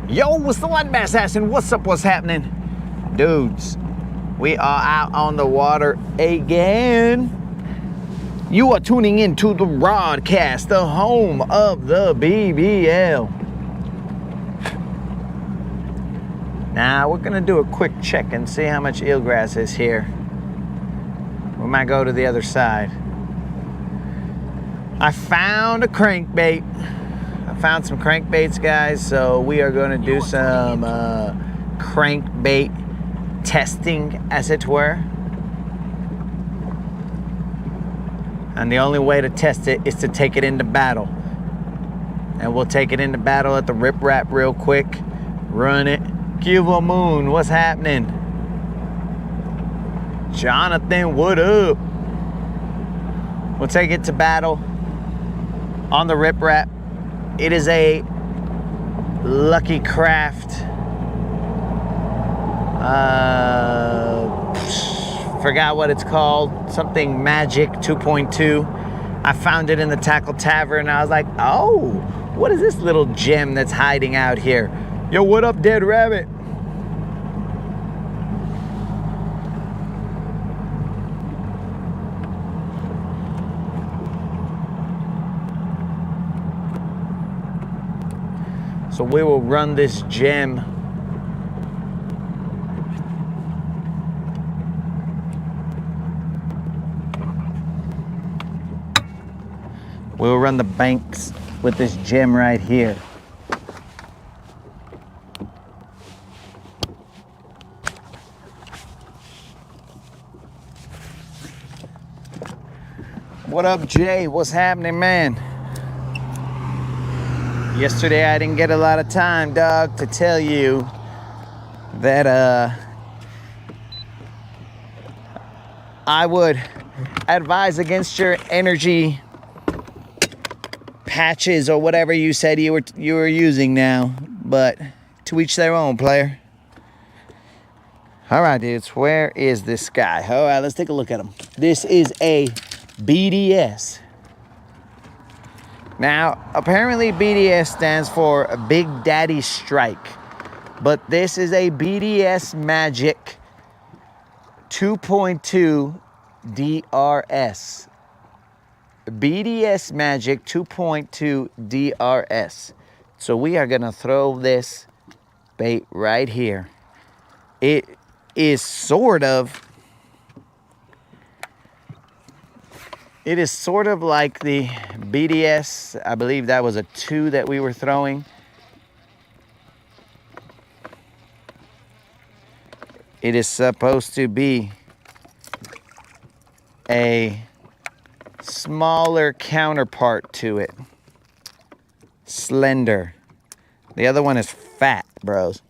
Yo, what's the one bass assassin? What's up? What's happening? Dudes, we are out on the water again. You are tuning in to the Rodcast, the home of the BBL. Now, we're gonna do a quick check and see how much eelgrass is here. We might go to the other side. I found a crankbait. I found some crankbaits, guys, so we are going to do some crankbait testing, as it were. And the only way to test it is to take it into battle. And we'll take it into battle at the Rip Rap real quick. Run it. Cuba Moon, what's happening? Jonathan, what up? We'll take it to battle on the Rip Rap. It is a Lucky Craft. Forgot what it's called. Something Magic 2.2. I found it in the Tackle Tavern. I was like, oh, what is this little gem that's hiding out here? Yo, what up, Dead Rabbit? So we will run this gem. We'll run the banks with this gem right here. What up, Jay? What's happening, man? Yesterday I didn't get a lot of time, dog, to tell you that I would advise against your energy patches or whatever you said you were using now, but to each their own, player. All right, dudes, where is this guy? All right, let's take a look at him. This is a BDS. Now, apparently BDS stands for Big Daddy Strike, but this is a BDS Magic 2.2 DRS. BDS Magic 2.2 DRS. So we are gonna throw this bait right here. It is sort of like the BDS. I believe that was a 2 that we were throwing. It is supposed to be a smaller counterpart to it. Slender. The other one is fat, bros.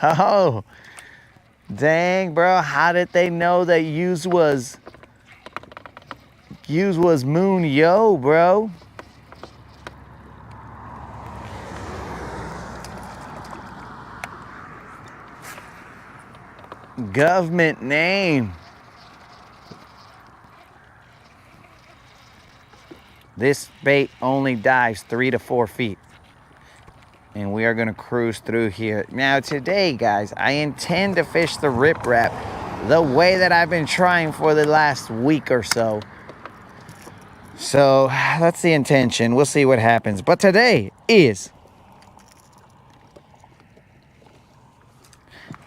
Oh, dang, bro. How did they know that yous was Moon Yo, bro? Government name. This bait only dives 3 to 4 feet. And we are gonna cruise through here. Now today, guys, I intend to fish the Rip Rap the way that I've been trying for the last week or so. So that's the intention. We'll see what happens. But today is...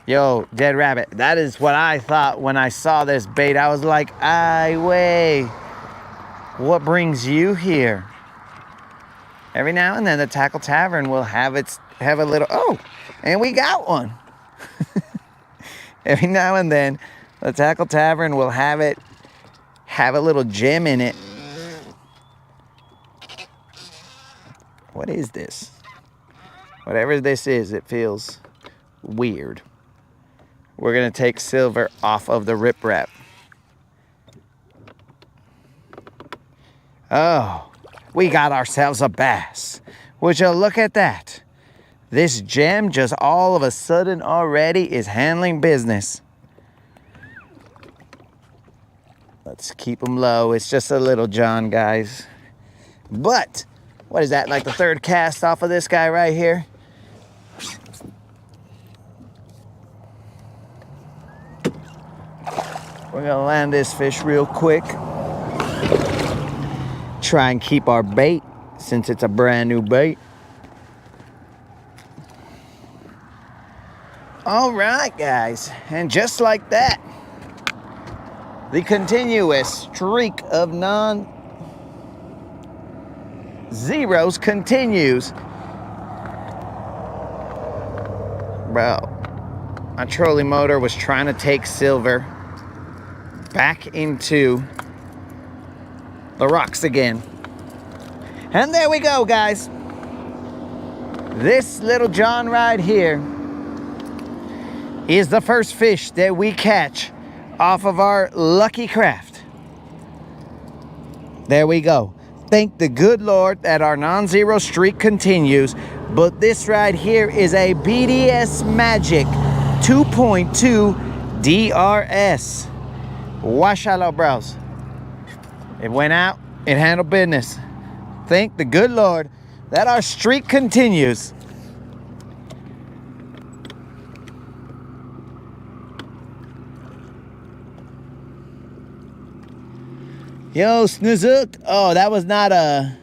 Yo, Dead Rabbit, that is what I thought when I saw this bait. I was like, ay, way, what brings you here? Every now and then the Tackle Tavern will have a little, oh, and we got one. Every now and then the Tackle Tavern will have a little gem in it. What is this? Whatever this is, it feels weird. We're gonna take silver off of the Rip Rap. Oh, we got ourselves a bass. Would you look at that? This gem just all of a sudden already is handling business. Let's keep them low. It's just a little John, guys. But, what is that, like the third cast off of this guy right here? We're gonna land this fish real quick. Try and keep our bait since it's a brand new bait. All right, guys, and just like that, the continuous streak of non-zeros continues. Bro, my trolling motor was trying to take silver back into the rocks again. And there we go, guys. This little John right here is the first fish that we catch off of our lucky craft. There we go. Thank the good Lord that our non-zero streak continues. But this right here is a BDS Magic 2.2 DRS. Washala, bros. It went out, it handled business. Thank the good Lord that our streak continues. Yo, Snoozuk. Oh, that was not a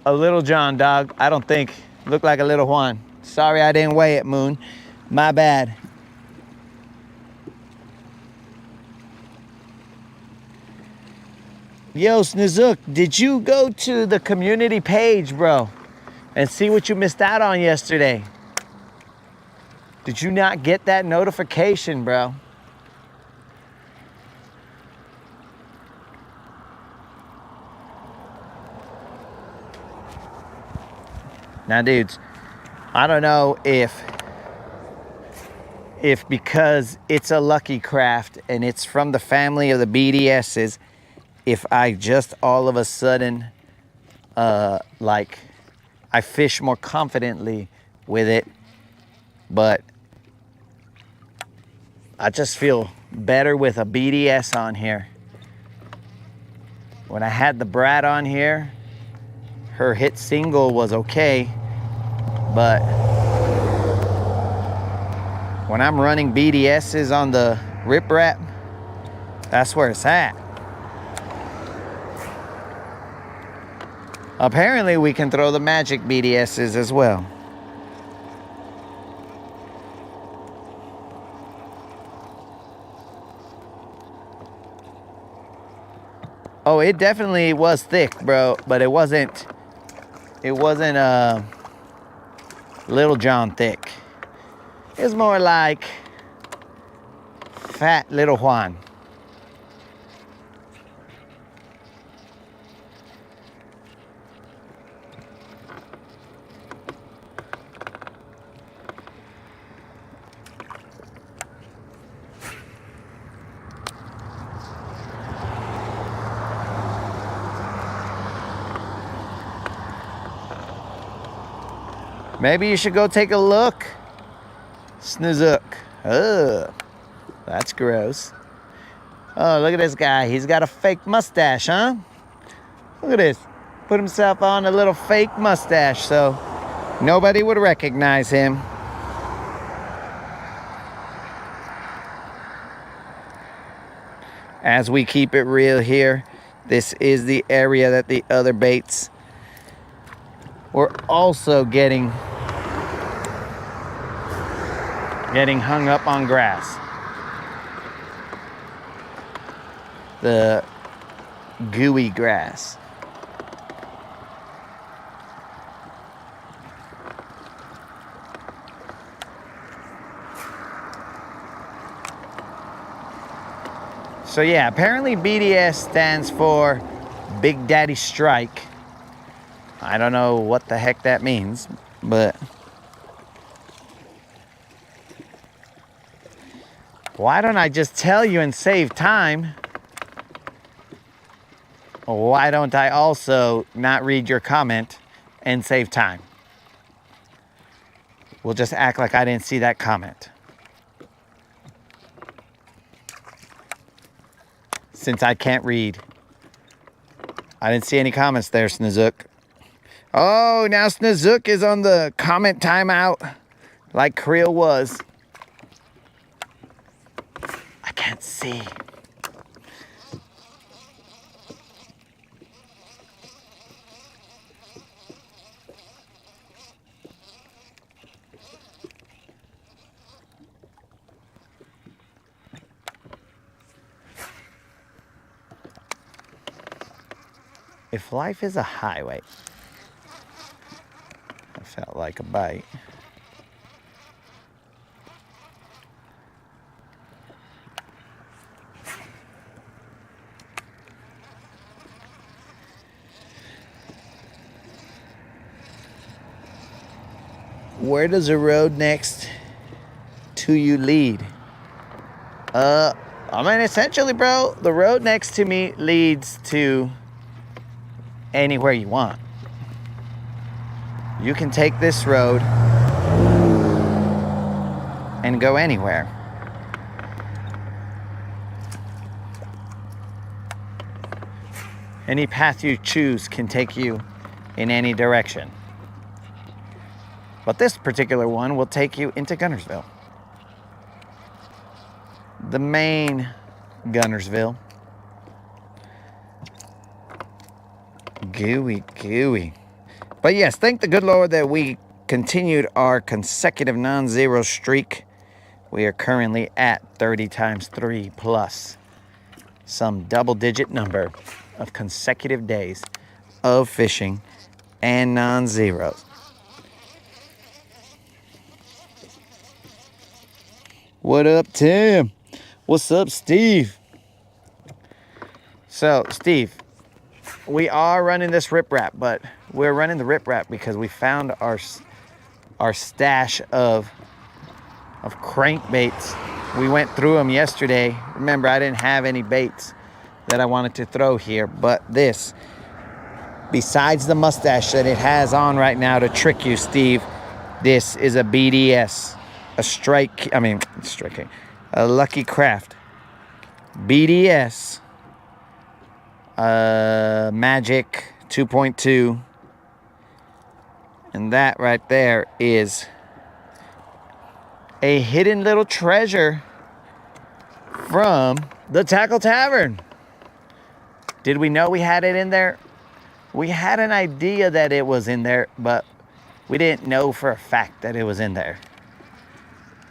little John, dog. I don't think. Looked like a little Juan. Sorry I didn't weigh it, Moon. My bad. Yo, Snoozuk, did you go to the community page, bro, and see what you missed out on yesterday? Did you not get that notification, bro? Now, dudes, I don't know if because it's a lucky craft and it's from the family of the BDSs, if I just all of a sudden, like, I fish more confidently with it, but I just feel better with a BDS on here. When I had the Brat on here, her hit single was okay, but when I'm running BDSs on the Rip Rap, that's where it's at. Apparently we can throw the Magic BDSs as well. Oh, it definitely was thick, bro, but it wasn't Little John thick. It was more like fat Little Juan. Maybe you should go take a look, Snoozuk. Ugh, that's gross. Oh, look at this guy. He's got a fake mustache, huh? Look at this. Put himself on a little fake mustache so nobody would recognize him. As we keep it real here, this is the area that the other baits were also getting hung up on grass. The gooey grass. So yeah, apparently BDS stands for Big Daddy Strike. I don't know what the heck that means, but why don't I just tell you and save time? why don't I also not read your comment and save time? We'll just act like I didn't see that comment. Since I can't read. I didn't see any comments there, Snizook. Oh, now Snizook is on the comment timeout like Creel was. I can't see. If life is a highway, I felt like a bite. Where does the road next to you lead? I mean, essentially, bro, the road next to me leads to anywhere you want. You can take this road and go anywhere. Any path you choose can take you in any direction. But this particular one will take you into Guntersville. The main Guntersville. Gooey. But yes, thank the good Lord that we continued our consecutive non-zero streak. We are currently at 30 times 3 plus some double-digit number of consecutive days of fishing and non-zeros. What up, Tim? What's up, Steve? So, Steve, we are running this riprap, but we're running the riprap because we found our stash of crankbaits. We went through them yesterday. Remember, I didn't have any baits that I wanted to throw here, but this, besides the mustache that it has on right now to trick you, Steve, this is a BDS, a Lucky Craft BDS Magic 2.2, and that right there is a hidden little treasure from the Tackle Tavern. Did we know we had it in there? We had an idea that it was in there, but we didn't know for a fact that it was in there.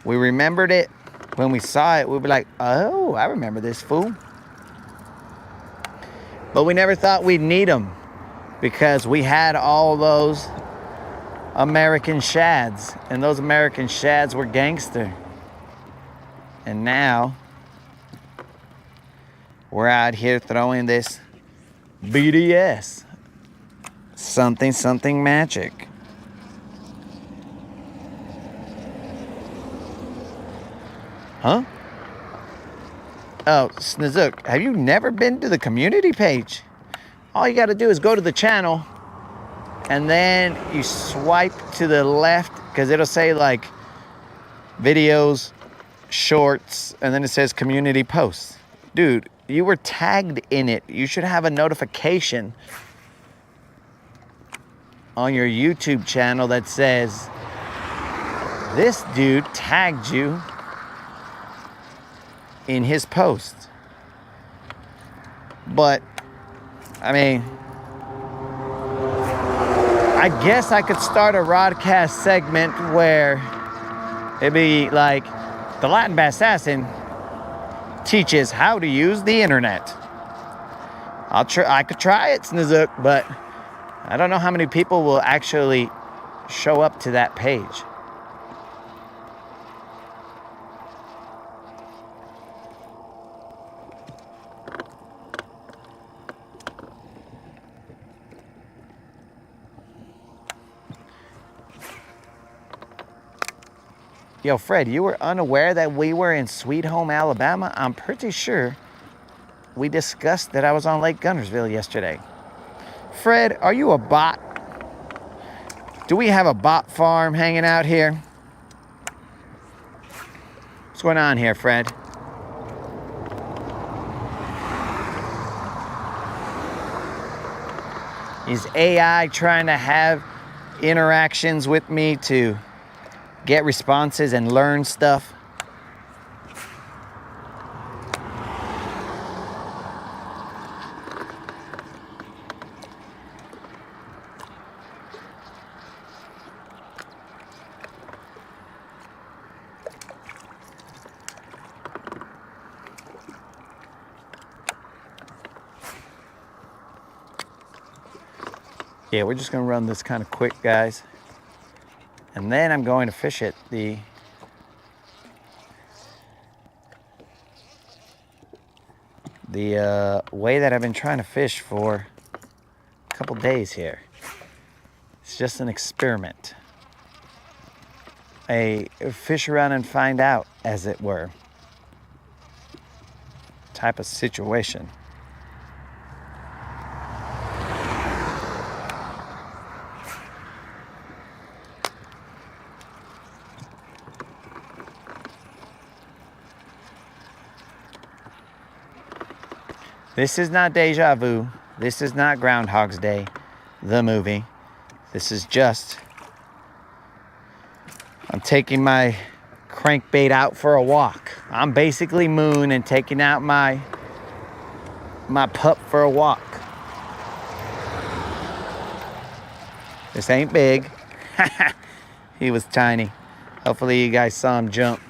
We remembered it when we saw it. We'd be like, oh, I remember this fool. But we never thought we'd need them because we had all those American shads, and those American shads were gangster. And now we're out here throwing this BDS, something magic. Huh? Oh, Snizook, have you never been to the community page? All you got to do is go to the channel, and then you swipe to the left, because it'll say like videos, shorts, and then it says community posts. Dude, you were tagged in it. You should have a notification on your YouTube channel that says, this dude tagged you in his post. But, I mean, I guess I could start a Rodcast segment where it'd be like, the Latin Bass Assassin teaches how to use the internet. I could try it, Snizook, but I don't know how many people will actually show up to that page. Yo, Fred, you were unaware that we were in Sweet Home, Alabama? I'm pretty sure we discussed that I was on Lake Guntersville yesterday. Fred, are you a bot? Do we have a bot farm hanging out here? What's going on here, Fred? Is AI trying to have interactions with me to get responses and learn stuff? Yeah, we're just gonna run this kind of quick, guys. And then I'm going to fish it the way that I've been trying to fish for a couple days here. It's just an experiment. A fish around and find out, as it were, type of situation. This is not deja vu. This is not Groundhog's Day, the movie. This is just, I'm taking my crankbait out for a walk. I'm basically Moon and taking out my pup for a walk. This ain't big. He was tiny. Hopefully you guys saw him jump.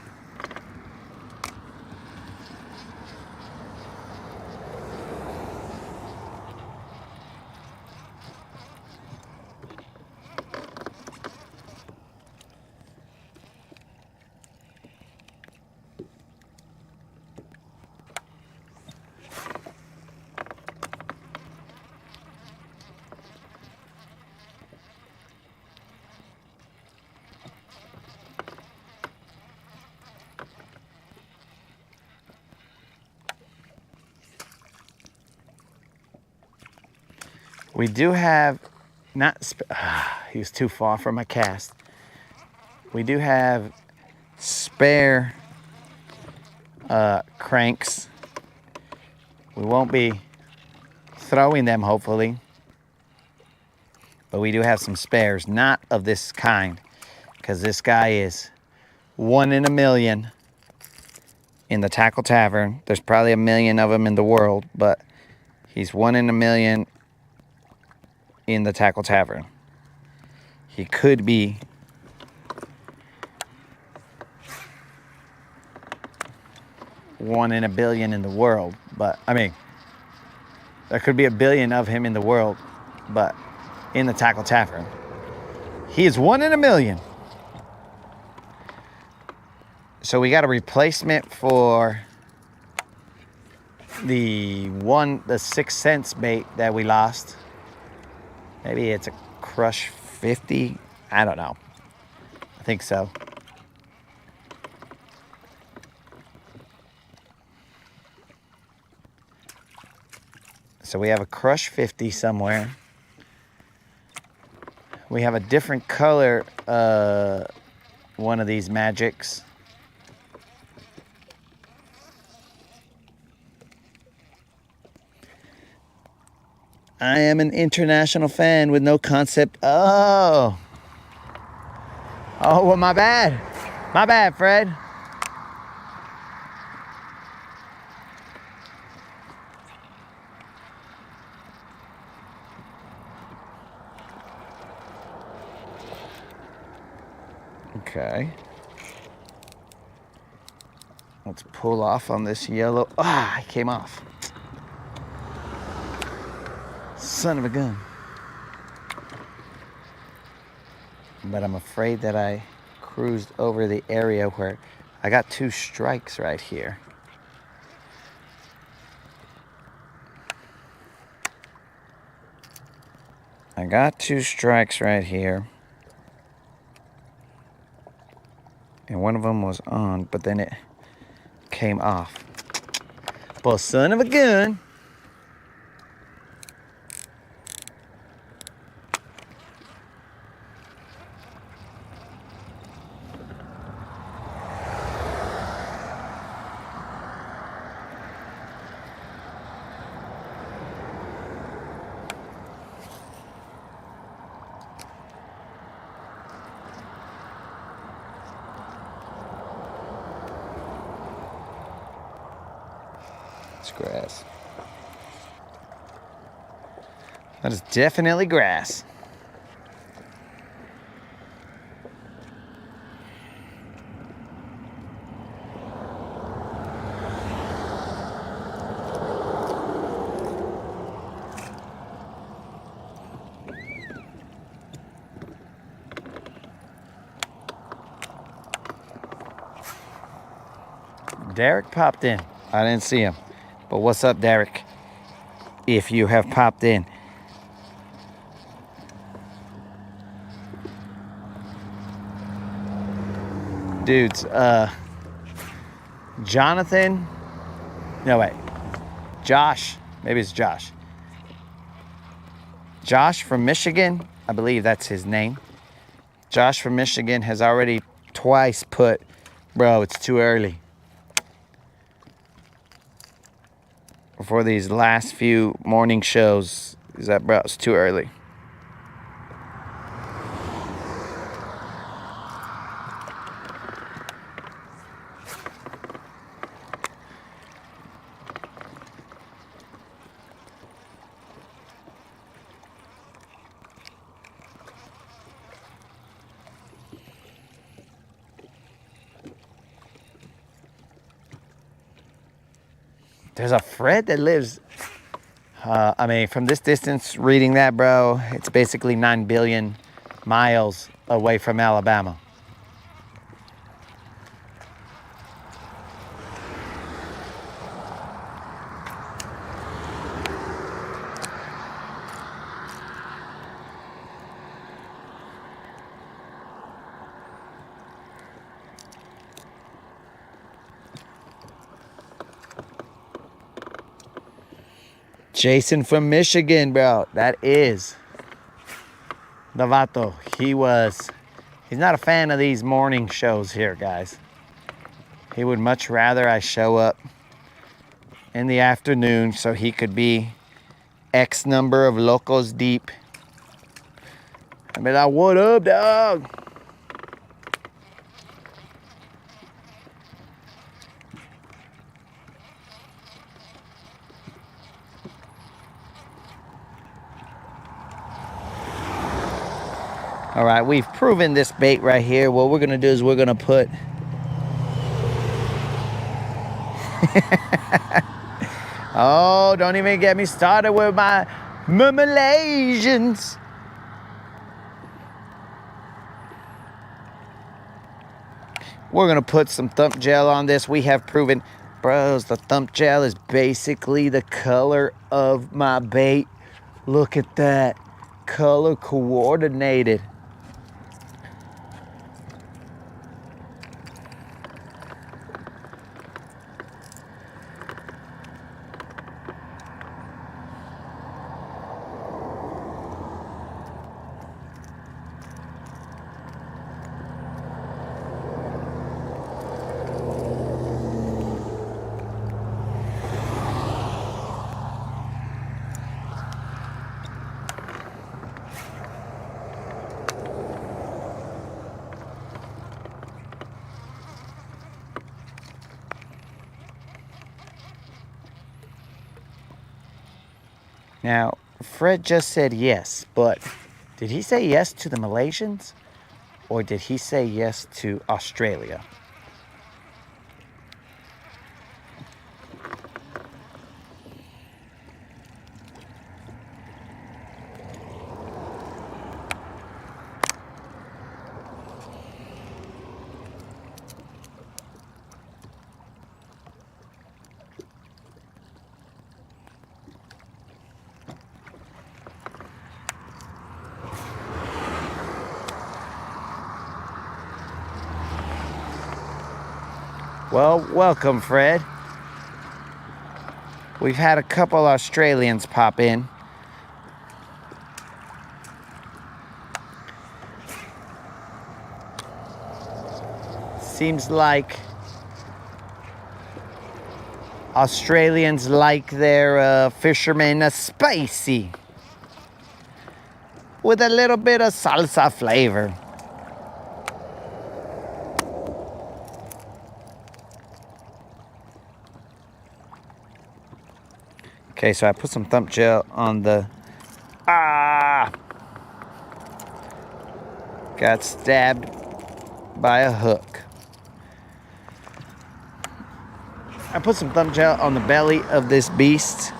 We do have, he was too far from my cast. We do have spare cranks. We won't be throwing them, hopefully. But we do have some spares, not of this kind, because this guy is 1 in a million in the Tackle Tavern. There's probably a million of them in the world, but he's 1 in a million in the Tackle Tavern. He could be one in a billion in the world, but I mean, there could be a billion of him in the world, but in the Tackle Tavern, he is 1 in a million. So we got a replacement for the 6 cents bait that we lost. Maybe it's a Crush 50. I don't know. I think so. So we have a Crush 50 somewhere. We have a different color one of these Magics. I am an international fan with no concept. Oh, well, my bad. My bad, Fred. Okay. Let's pull off on this yellow. Ah, it came off. Son of a gun. But I'm afraid that I cruised over the area where I got 2 strikes right here. I got 2 strikes right here. And one of them was on, but then it came off. Well, son of a gun. grass. That is definitely grass. Derek popped in. I didn't see him. But what's up, Derek? If you have popped in. Dudes, Jonathan. No, wait. Josh. Maybe it's Josh. Josh from Michigan. I believe that's his name. Josh from Michigan has already twice put, bro, it's too early. For these last few morning shows, is that, bro, it's too early. There's a Fred that lives, I mean, from this distance, reading that, bro, it's basically 9 billion miles away from Alabama. Jason from Michigan, bro. That is Novato. He's not a fan of these morning shows here, guys. He would much rather I show up in the afternoon so he could be X number of locos deep. I mean, like, what up, dog? All right, we've proven this bait right here. What we're gonna do is we're gonna put oh, don't even get me started with my Malaysians. We're gonna put some thump gel on this. We have proven, bros, the thump gel is basically the color of my bait. Look at that, color coordinated. Now, Fred just said yes, but did he say yes to the Malaysians or did he say yes to Australia? Well, welcome, Fred. We've had a couple Australians pop in. Seems like Australians like their fishermen spicy with a little bit of salsa flavor. Okay, so I put some thump gel on the... Ah! Got stabbed by a hook. I put some thump gel on the belly of this beast.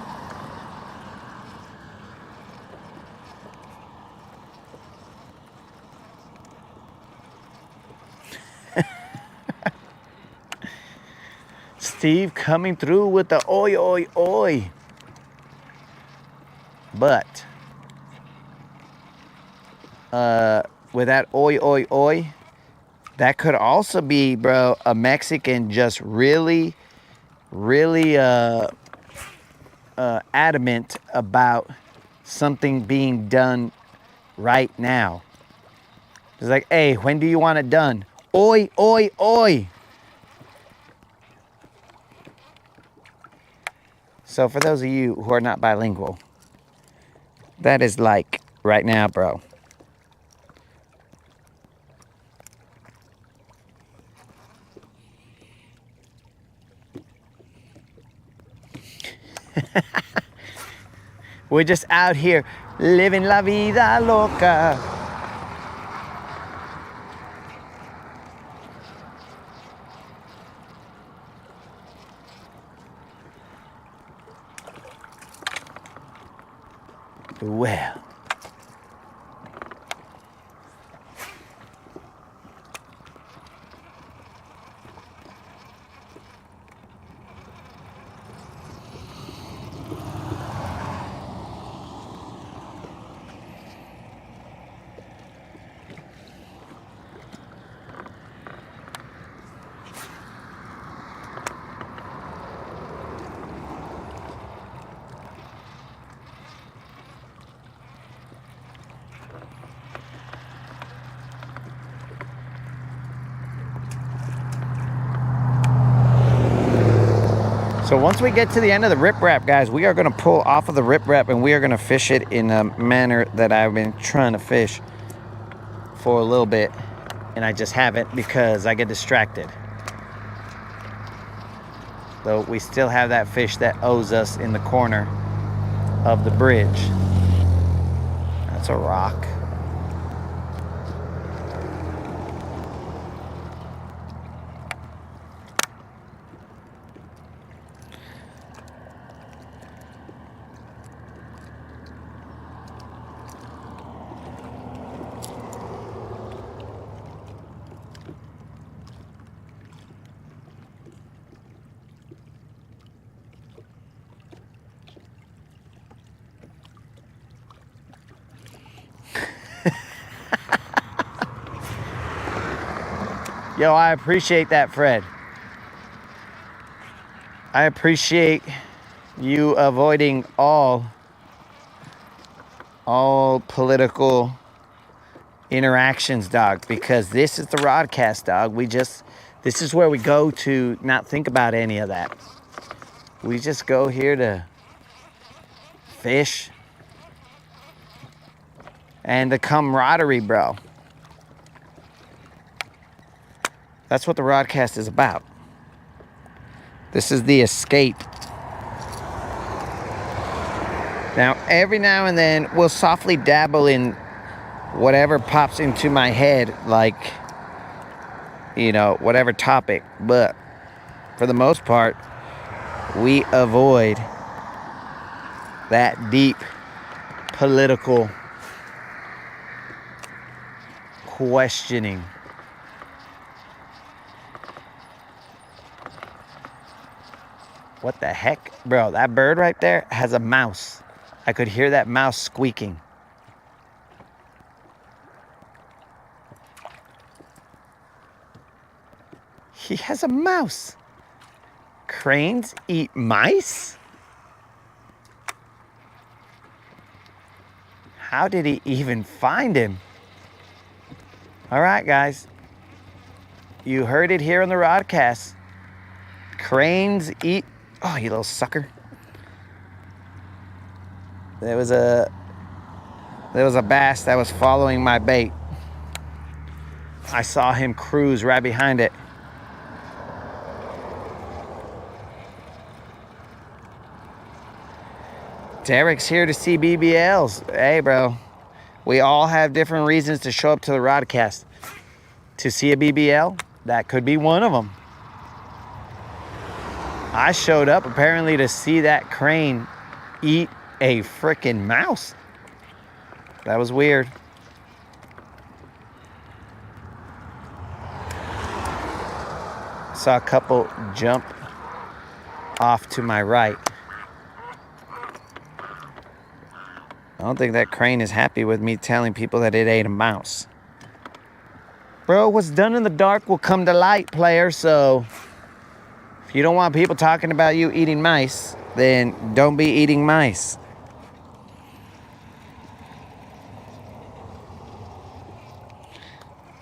Steve coming through with the oi, oi, oi. But, with that oi, oi, oi, that could also be, bro, a Mexican just really adamant about something being done right now. It's like, hey, when do you want it done? Oi, oi, oi. So for those of you who are not bilingual, that is like right now, bro. We're just out here living la vida loca. Well. So once we get to the end of the riprap, guys, we are going to pull off of the riprap and we are going to fish it in a manner that I've been trying to fish for a little bit. And I just haven't because I get distracted. Though we still have that fish that owes us in the corner of the bridge. That's a rock. Yo, I appreciate that, Fred. I appreciate you avoiding all political interactions, dog, because this is the Rodcast, dog. This is where we go to not think about any of that. We just go here to fish and the camaraderie, bro. That's what the Rodcast is about. This is the escape. Now, every now and then, we'll softly dabble in whatever pops into my head, like, you know, whatever topic. But for the most part, we avoid that deep political questioning. What the heck? Bro, that bird right there has a mouse. I could hear that mouse squeaking. He has a mouse. Cranes eat mice? How did he even find him? All right, guys. You heard it here on the Rodcast. Cranes eat... Oh, you little sucker. There was a bass that was following my bait. I saw him cruise right behind it. Derek's here to see BBLs. Hey, bro. We all have different reasons to show up to the Rodcast. To see a BBL, that could be one of them. I showed up apparently to see that crane eat a freaking mouse. That was weird. Saw a couple jump off to my right. I don't think that crane is happy with me telling people that it ate a mouse. Bro, what's done in the dark will come to light, player. So if you don't want people talking about you eating mice, then don't be eating mice.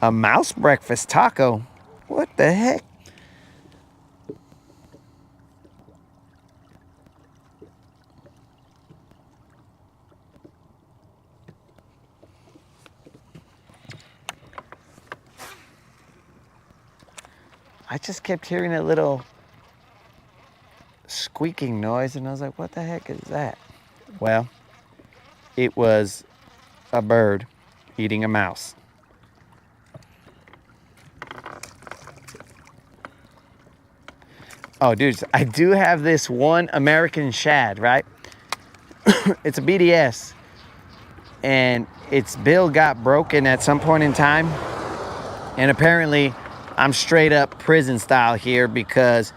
A mouse breakfast taco? What the heck? I just kept hearing a little squeaking noise, and I was like, what the heck is that? Well, it was a bird eating a mouse. Oh, dudes, I do have this one American shad, right? It's a BDS, and its bill got broken at some point in time, and apparently I'm straight up prison style here because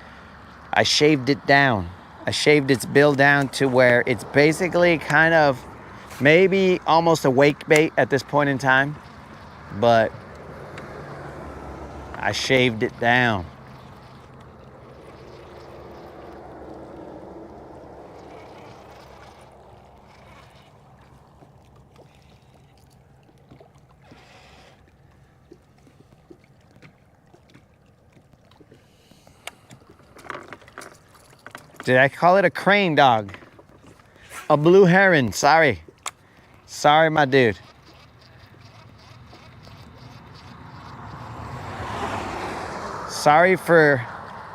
I shaved it down. I shaved its bill down to where it's basically kind of maybe almost a wake bait at this point in time, but I shaved it down. Did I call it a crane dog? A blue heron, sorry. Sorry, my dude. Sorry for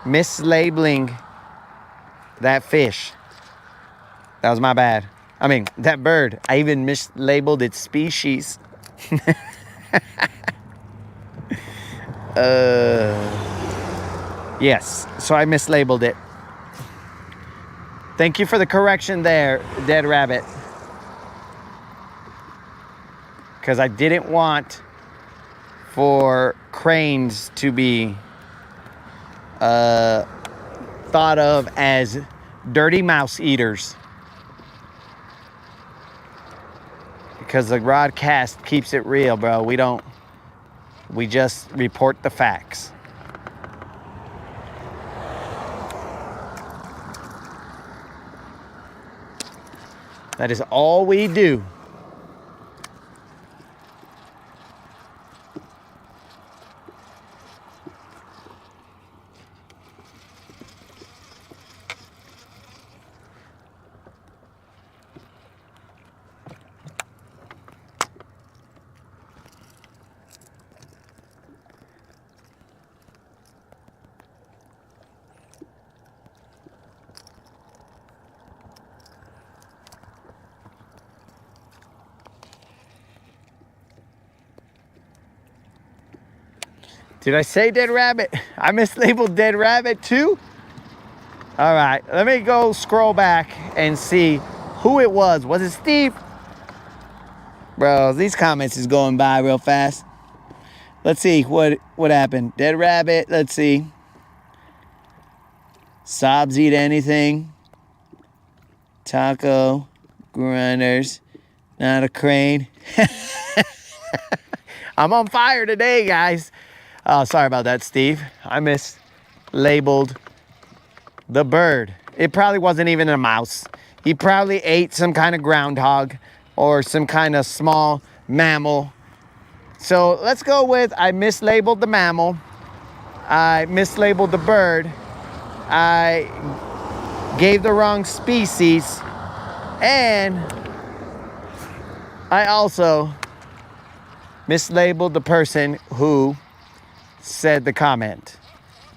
mislabeling that fish. That was my bad. I mean, that bird. I even mislabeled its species. Yes, so I mislabeled it. Thank you for the correction there, Dead Rabbit. Because I didn't want for cranes to be thought of as dirty mouse eaters. Because the Rodcast keeps it real, bro. We just report the facts. That is all we do. Did I say Dead Rabbit? I mislabeled Dead Rabbit too? All right, let me go scroll back and see who it was. Was it Steve? Bro, these comments is going by real fast. Let's see what happened. Dead Rabbit, let's see. Sobs eat anything. Taco, grinders, not a crane. I'm on fire today, guys. Oh, sorry about that, Steve. I mislabeled the bird. It probably wasn't even a mouse. He probably ate some kind of groundhog or some kind of small mammal. So let's go with I mislabeled the mammal. I mislabeled the bird. I gave the wrong species. And I also mislabeled the person who said the comment.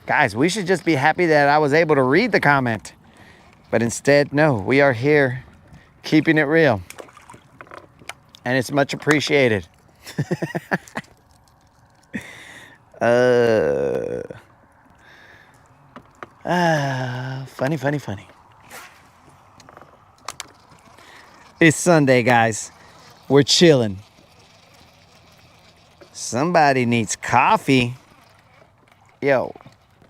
Guys, we should just be happy that I was able to read the comment. But instead, no, we are here keeping it real. And it's much appreciated. Funny. It's Sunday, guys. We're chilling. Somebody needs coffee. Yo,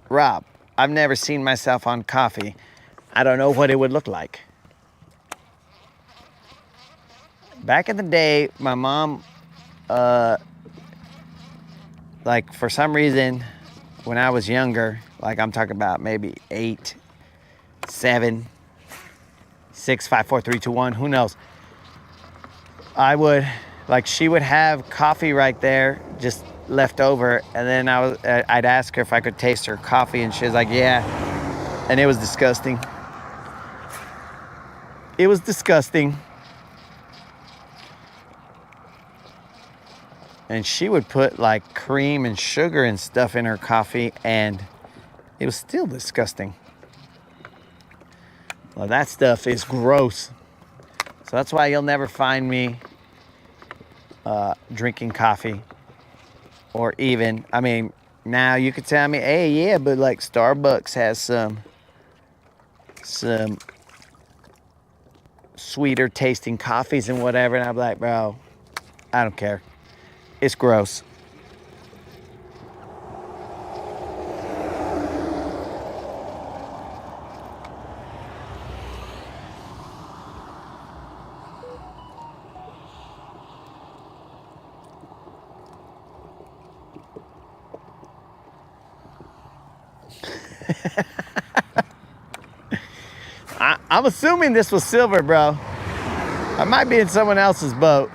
Rob, I've never seen myself on coffee. I don't know what it would look like. Back in the day, my mom, like for some reason, when I was younger, like I'm talking about maybe 8, 7, 6, 5, 4, 3, 2, 1, who knows? She would have coffee right there, just left over, and then I'd ask her if I could taste her coffee, and she was like, yeah, and it was disgusting. It was disgusting. And she would put like cream and sugar and stuff in her coffee, and it was still disgusting. Well, that stuff is gross. So that's why you'll never find me drinking coffee. Or even, I mean, now you could tell me, hey, yeah, but like Starbucks has some sweeter tasting coffees and whatever. And I'm like, bro, I don't care. It's gross. I'm assuming this was silver, bro. I might be in someone else's boat.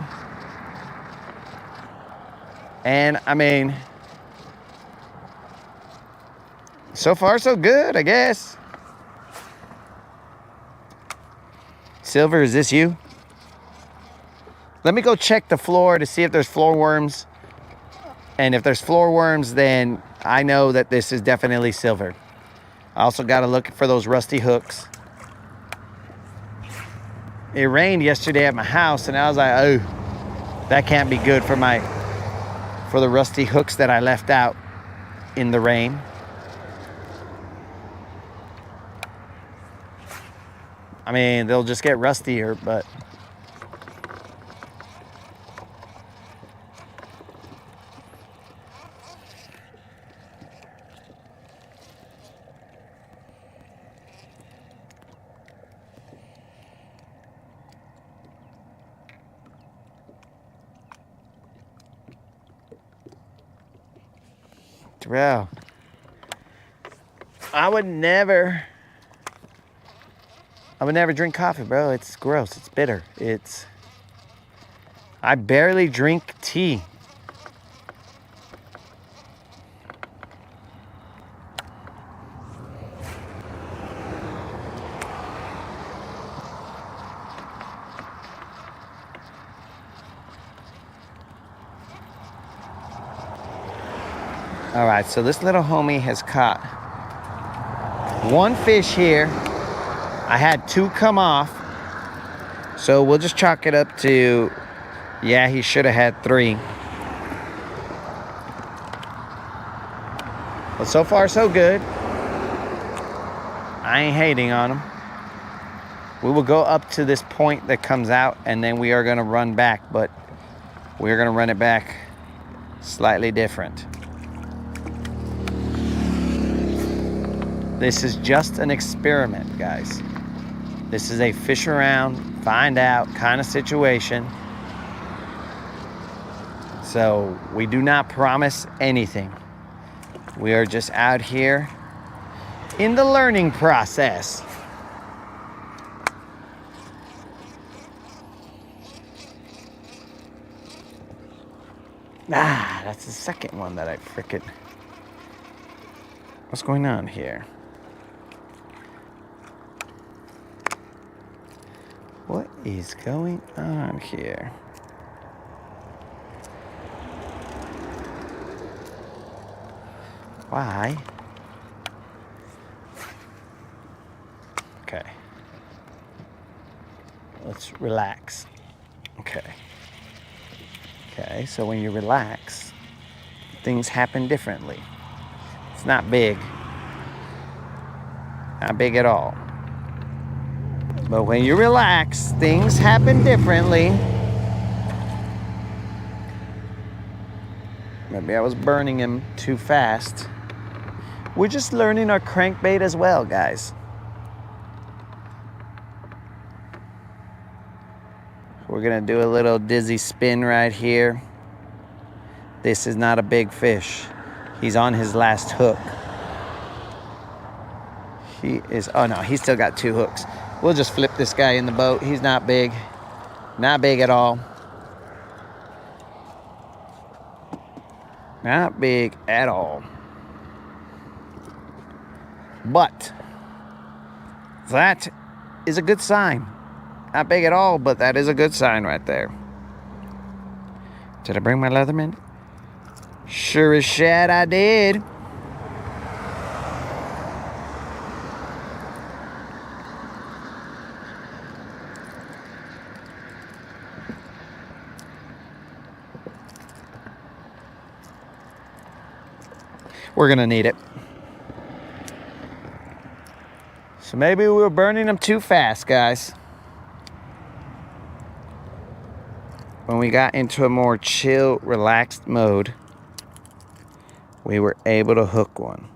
And I mean, so far so good, I guess. Silver, is this you? Let me go check the floor to see if there's floor worms. And if there's floor worms, then I know that this is definitely silver. I also got to look for those rusty hooks. It rained yesterday at my house, and I was like, oh, that can't be good for the rusty hooks that I left out in the rain. I mean, they'll just get rustier, but bro, I would never drink coffee, bro. It's gross. It's bitter. I barely drink tea. All right, so this little homie has caught one fish here. I had 2 come off, so we'll just chalk it up to, yeah, he should have had 3. But so far, so good. I ain't hating on him. We will go up to this point that comes out, and then we are going to run back, but we're going to run it back slightly different. This is just an experiment, guys. This is a fish around, find out kind of situation. So we do not promise anything. We are just out here in the learning process. Ah, that's the second one that I frickin'... What's going on here? What is going on here? Why? Okay. let's relax. Okay. Okay, so when you relax, things happen differently. It's not big. Not big at all. But when you relax, things happen differently. Maybe I was burning him too fast. We're just learning our crankbait as well, guys. We're gonna do a little dizzy spin right here. This is not a big fish. He's on his last hook. He is, oh no, he's still got 2 hooks. We'll just flip this guy in the boat. He's not big. Not big at all. Not big at all. But that is a good sign. Not big at all, but that is a good sign right there. Did I bring my Leatherman? Sure as shit I did. We're gonna need it. So maybe we were burning them too fast, guys. When we got into a more chill, relaxed mode, we were able to hook one.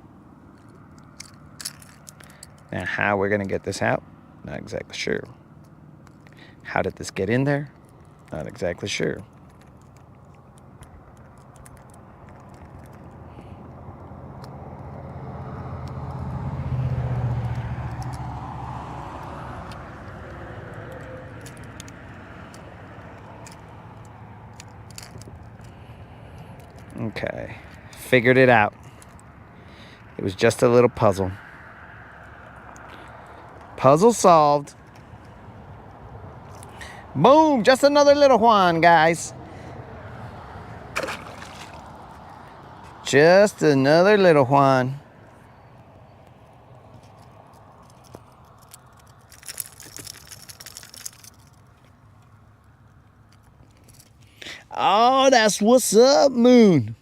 Now how we're gonna get this out, not exactly sure. How did this get in there? Not exactly sure. Okay, figured it out. It was just a little puzzle. Puzzle solved. Boom, just another little one, guys. Just another little one. Oh, that's what's up, Moon.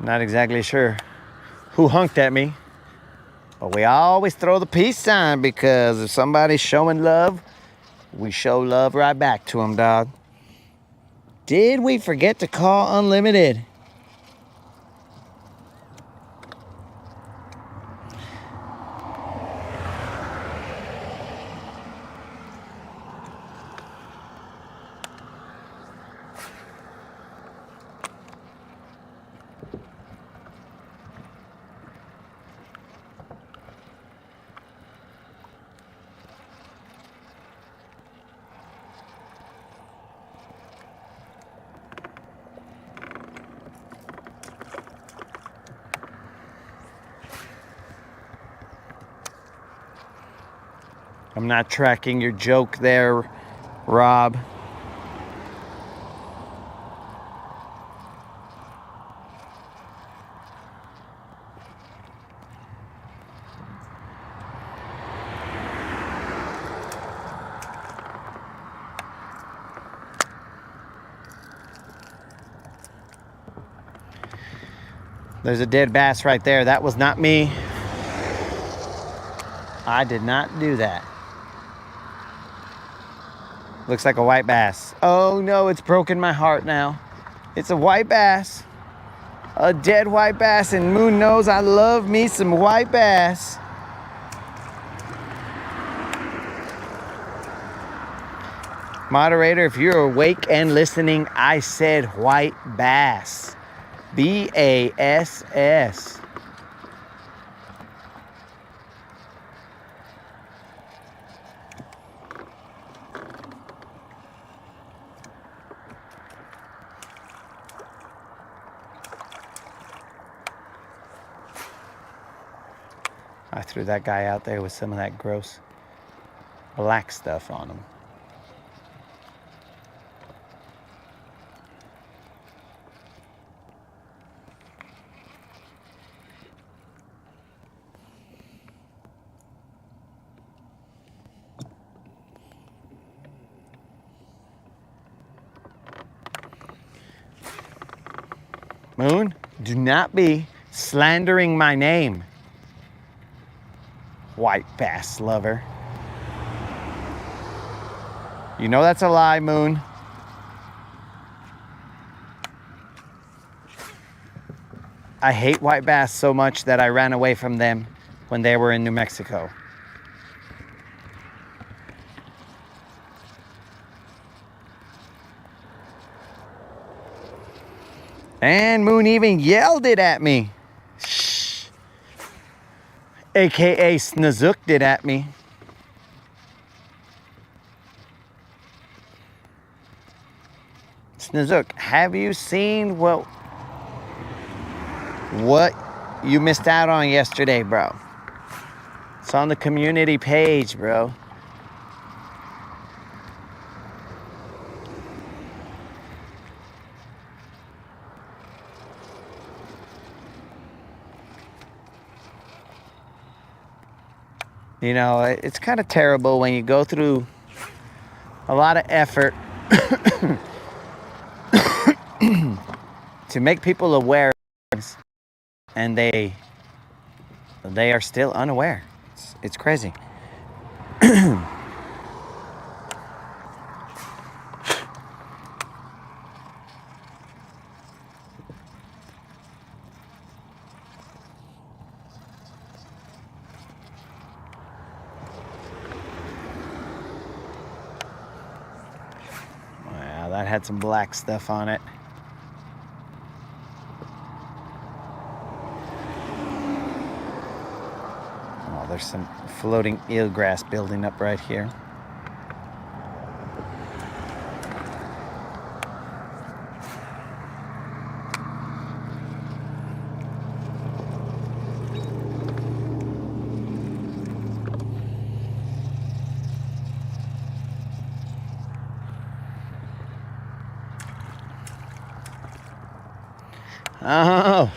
Not exactly sure who honked at me, but we always throw the peace sign because if somebody's showing love, we show love right back to them, dog. Did we forget to call unlimited? I'm not tracking your joke there, Rob. There's a dead bass right there. That was not me. I did not do that. Looks like a white bass. Oh no, it's broken my heart now. It's a white bass. A dead white bass, and Moon knows I love me some white bass. Moderator, if you're awake and listening, I said white bass. B-A-S-S. I threw that guy out there with some of that gross black stuff on him. Moon, do not be slandering my name. White bass lover. You know that's a lie, Moon. I hate white bass so much that I ran away from them when they were in New Mexico. And Moon even yelled it at me. Shh. AKA snazooked it at me. Snazook, have you seen what you missed out on yesterday, bro? It's on the community page, bro. You know, it's kind of terrible when you go through a lot of effort to make people aware and they are still unaware. It's crazy. Wow, that had some black stuff on it. There's some floating eelgrass building up right here. Oh,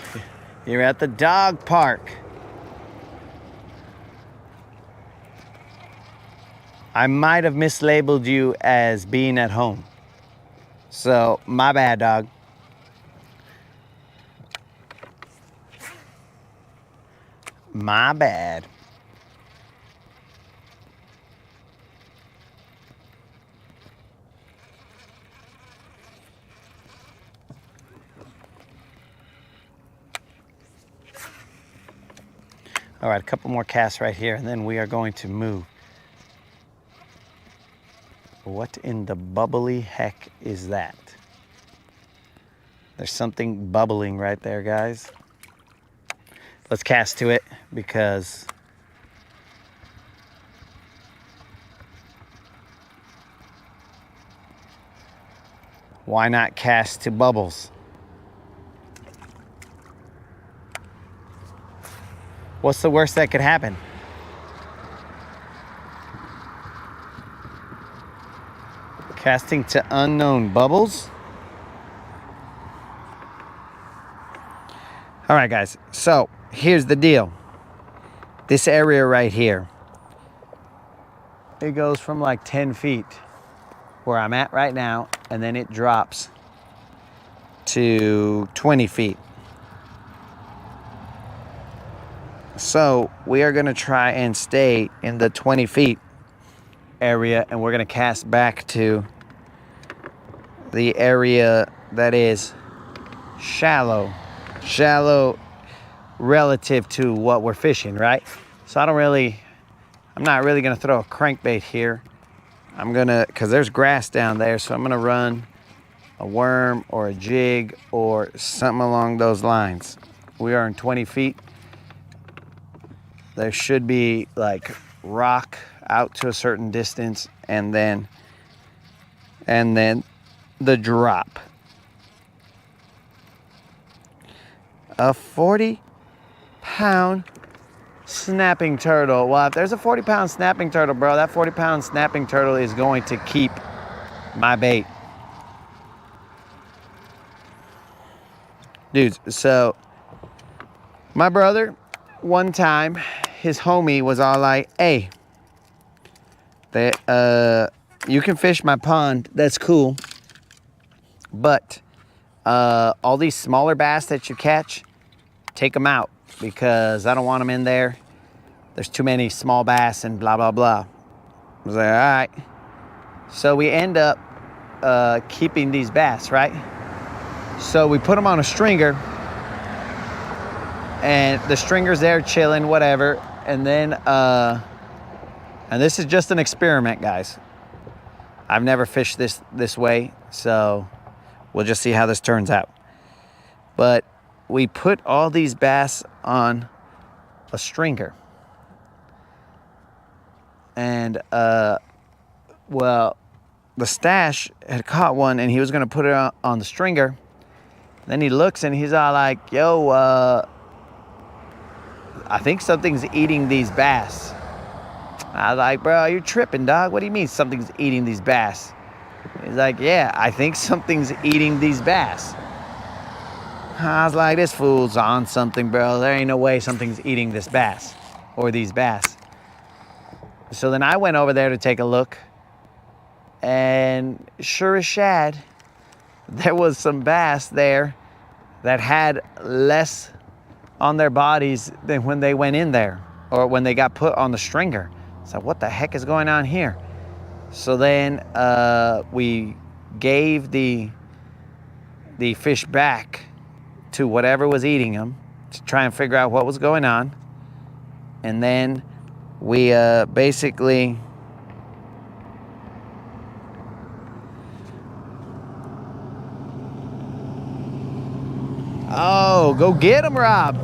you're at the dog park. I might have mislabeled you as being at home. So, my bad, dog. My bad. All right, a couple more casts right here, and then we are going to move. What in the bubbly heck is that? There's something bubbling right there, guys. Let's cast to it because why not cast to bubbles? What's the worst that could happen? Casting to unknown bubbles. All right, guys. So here's the deal. This area right here, it goes from like 10 feet where I'm at right now, and then it drops to 20 feet. So we are going to try and stay in the 20 feet area, and we're going to cast back to the area that is shallow relative to what we're fishing, right? So I'm not really gonna throw a crankbait here. I'm gonna, cause there's grass down there, so I'm gonna run a worm or a jig or something along those lines. We are in 20 feet. There should be like rock out to a certain distance, and then the drop. A 40-pound snapping turtle. Well, if there's a 40-pound snapping turtle, bro, that 40-pound snapping turtle is going to keep my bait. Dudes, so my brother, one time, his homie was all like, hey, you can fish my pond, that's cool, but all these smaller bass that you catch, take them out because I don't want them in there. There's too many small bass and blah, blah, blah. I was like, all right. So we end up keeping these bass, right? So we put them on a stringer, and the stringer's there chilling, whatever. And then, and this is just an experiment, guys. I've never fished this way, so we'll just see how this turns out. But we put all these bass on a stringer. And, well, the stash had caught one, and he was going to put it on the stringer. Then he looks, and he's all like, yo, I think something's eating these bass. I was like, bro, you're tripping, dog. What do you mean something's eating these bass? He's like, yeah, I think something's eating these bass. I was like, this fool's on something, bro. There ain't no way something's eating this bass or these bass. So then I went over there to take a look, and sure as shad, there was some bass there that had less on their bodies than when they went in there or when they got put on the stringer. So what the heck is going on here? So then we gave the fish back to whatever was eating them to try and figure out what was going on. And then we basically oh, go get him, Rob.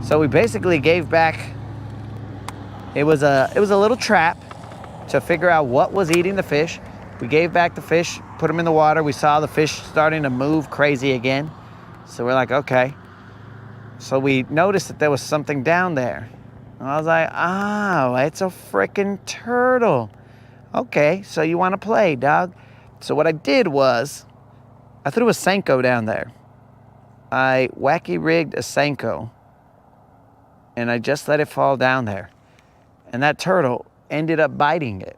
So we basically gave back, it was a little trap to figure out what was eating the fish. We gave back the fish, put them in the water. We saw the fish starting to move crazy again. So we're like, okay. So we noticed that there was something down there. And I was like, oh, it's a freaking turtle. Okay, so you want to play, dog. So what I did was, I threw a Senko down there. I wacky rigged a Senko, and I just let it fall down there. And that turtle ended up biting it.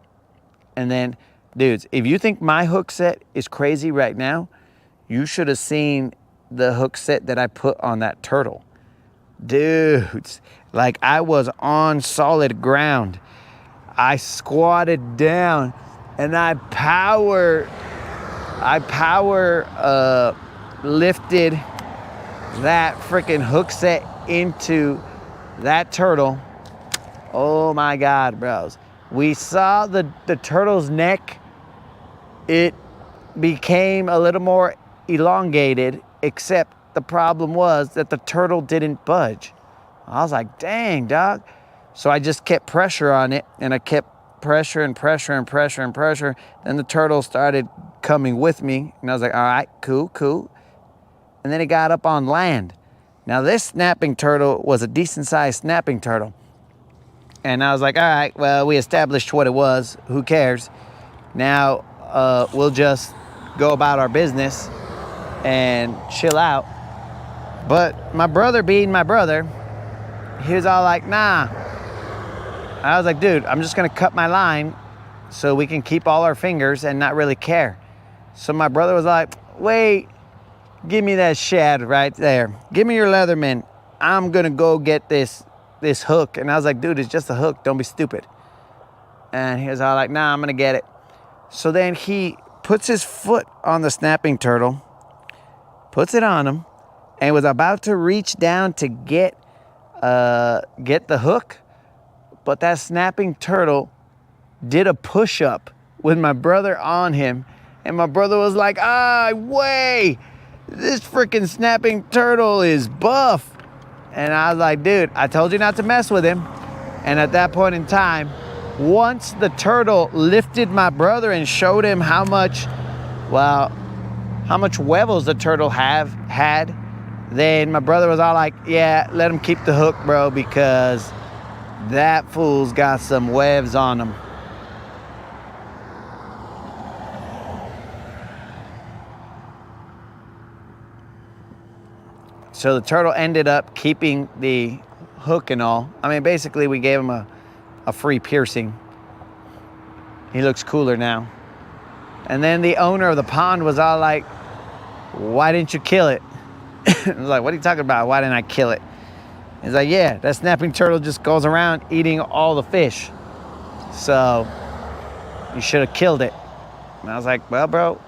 And then, dudes, if you think my hook set is crazy right now, you should have seen the hook set that I put on that turtle. Dudes, like I was on solid ground. I squatted down and I power lifted that freaking hook set into that turtle. Oh my God, bros. We saw the turtle's neck. It became a little more elongated, except the problem was that the turtle didn't budge. I was like, dang, dog. So I just kept pressure on it, and I kept pressure and pressure and pressure and pressure. Then the turtle started coming with me, and I was like, all right, cool, cool. And then it got up on land. Now this snapping turtle was a decent-sized snapping turtle. And I was like, all right, well, we established what it was. Who cares? Now we'll just go about our business and chill out. But my brother being my brother, he was all like, nah. I was like, dude, I'm just gonna cut my line so we can keep all our fingers and not really care. So my brother was like, wait, give me that shad right there. Give me your Leatherman. I'm gonna go get this hook. And I was like, dude, it's just a hook, don't be stupid. And he was all like, nah, I'm gonna get it. So then he puts his foot on the snapping turtle, puts it on him, and was about to reach down to get the hook, but that snapping turtle did a push-up with my brother on him, and my brother was like, way, this freaking snapping turtle is buff. And I was like, dude, I told you not to mess with him. And at that point in time, once the turtle lifted my brother and showed him how much huevos the turtle had, then my brother was all like, yeah, let him keep the hook, bro, because that fool's got some webs on him. So the turtle ended up keeping the hook and all. I mean, basically we gave him a free piercing. He looks cooler now. And then the owner of the pond was all like, why didn't you kill it? I was like, what are you talking about? Why didn't I kill it? He's like, yeah, that snapping turtle just goes around eating all the fish. So you should have killed it. And I was like, well, bro,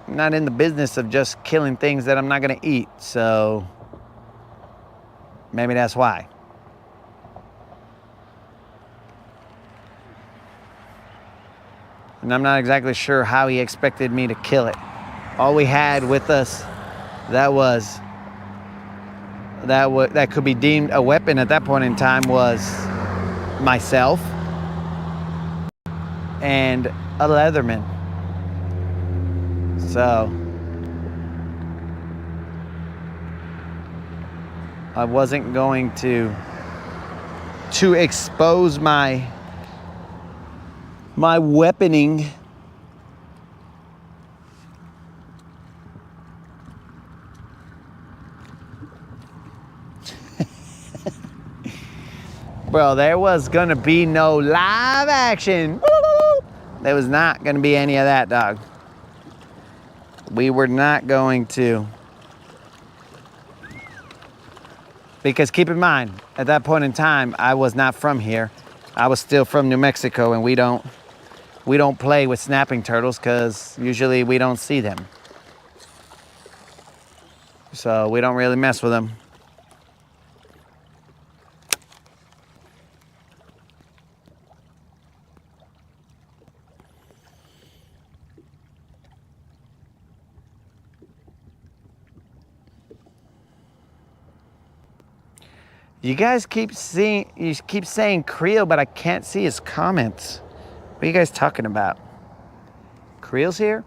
I'm not in the business of just killing things that I'm not gonna eat. So maybe that's why. And I'm not exactly sure how he expected me to kill it. All we had with us that could be deemed a weapon at that point in time was myself and a Leatherman. So I wasn't going to expose my weaponing. Bro, there was gonna be no live action. There was not gonna be any of that, dog. We were not going to. Because keep in mind, at that point in time, I was not from here. I was still from New Mexico, and we don't play with snapping turtles because usually we don't see them. So we don't really mess with them. You guys keep saying Creel, but I can't see his comments. What are you guys talking about? Creel's here?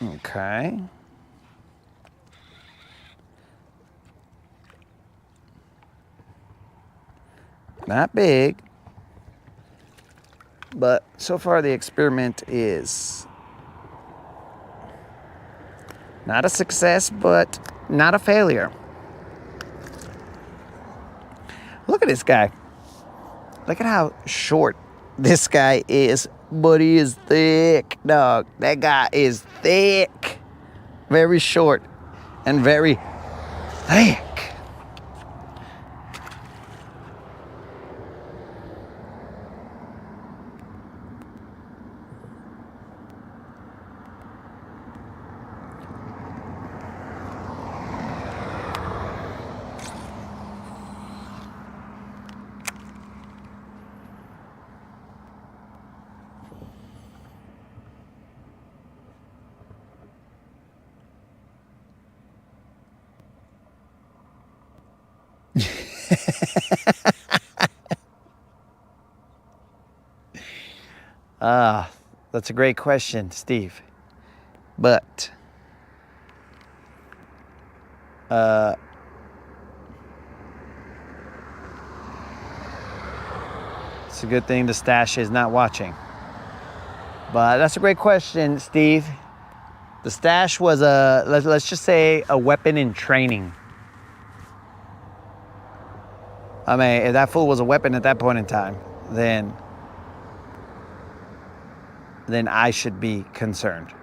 Okay. Not big. But so far the experiment is not a success, but not a failure. Look at this guy. Look at how short this guy is, but he is thick, dog. That guy is thick. Very short and very thick. That's a great question, Steve. But it's a good thing the stash is not watching. But that's a great question, Steve. The stash was let's just say a weapon in training. I mean, if that fool was a weapon at that point in time, then I should be concerned.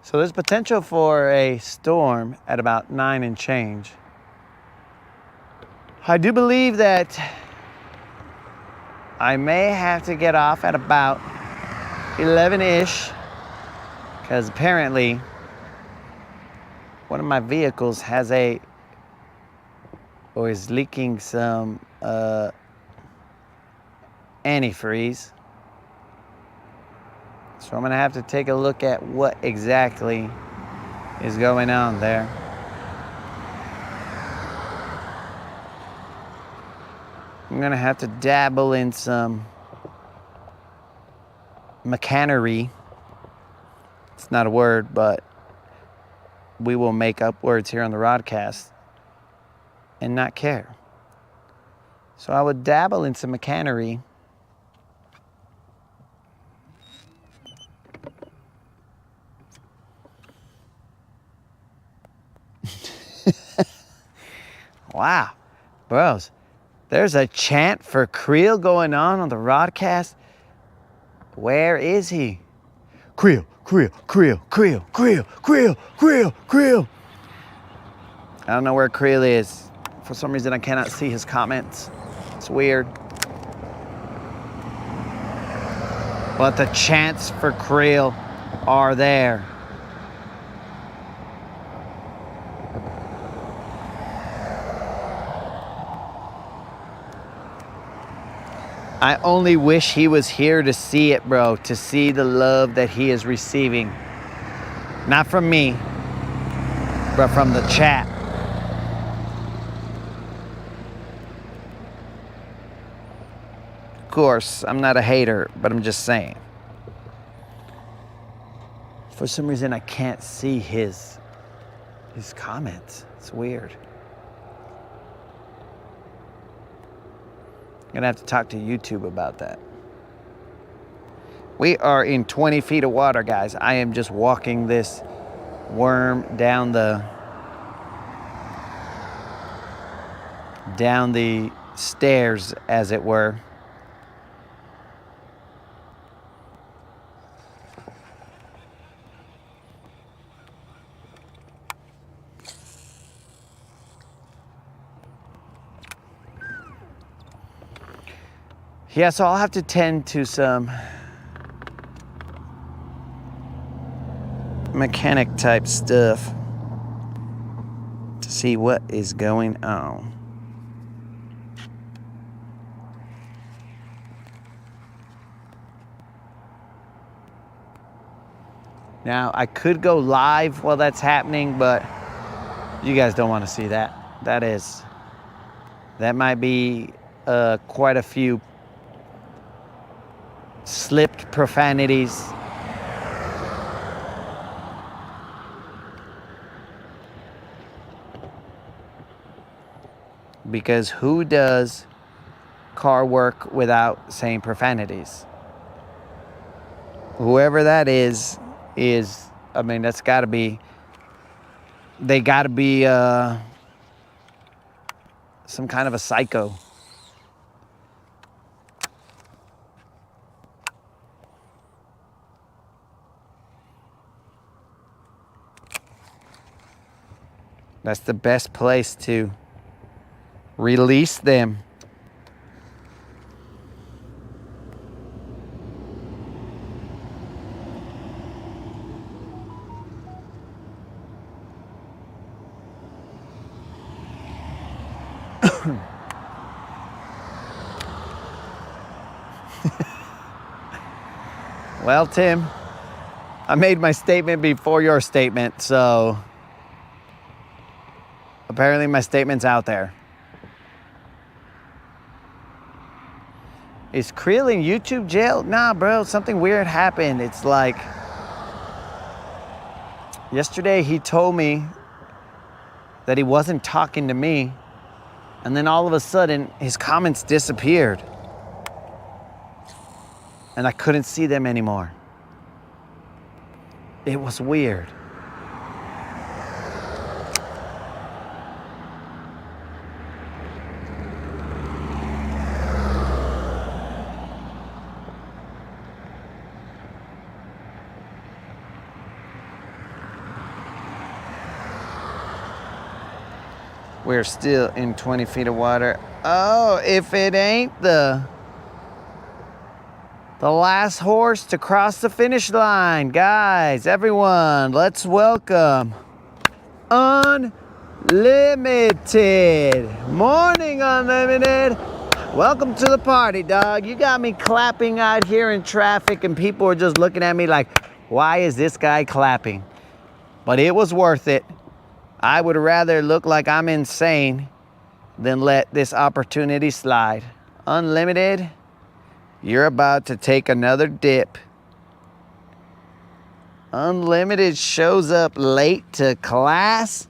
So there's potential for a storm at about 9 and change. I do believe that I may have to get off at about 11-ish, because apparently one of my vehicles has is leaking some antifreeze. So I'm gonna have to take a look at what exactly is going on there. I'm gonna have to dabble in some mechanery. It's not a word, but we will make up words here on the Rodcast and not care. So I would dabble in some mechanery. Wow, bros, there's a chant for Creel going on the Rodcast. Where is he? Creel, Creel, Creel, Creel, Creel, Creel, Creel, Creel. I don't know where Creel is. For some reason, I cannot see his comments. It's weird. But the chants for Creel are there. I only wish he was here to see it, bro, to see the love that he is receiving. Not from me, but from the chat. Of course, I'm not a hater, but I'm just saying. For some reason, I can't see his comments. It's weird. I'm gonna have to talk to YouTube about that. We are in 20 feet of water, guys. I am just walking this worm down the stairs, as it were. Yeah, so I'll have to tend to some mechanic type stuff to see what is going on. Now, I could go live while that's happening, but you guys don't want to see that. That might be quite a few slipped profanities. Because who does car work without saying profanities? Whoever that is, I mean, that's gotta be, they gotta be some kind of a psycho. That's the best place to release them. Well, Tim, I made my statement before your statement, so apparently my statement's out there. Is Creel in YouTube jail? Nah, bro, something weird happened. It's like, yesterday he told me that he wasn't talking to me, and then all of a sudden his comments disappeared. And I couldn't see them anymore. It was weird. We're still in 20 feet of water. Oh, if it ain't the last horse to cross the finish line. Guys, everyone, let's welcome Unlimited. Morning, Unlimited. Welcome to the party, dog. You got me clapping out here in traffic, and people are just looking at me like, why is this guy clapping? But it was worth it. I would rather look like I'm insane than let this opportunity slide. Unlimited, you're about to take another dip. Unlimited shows up late to class.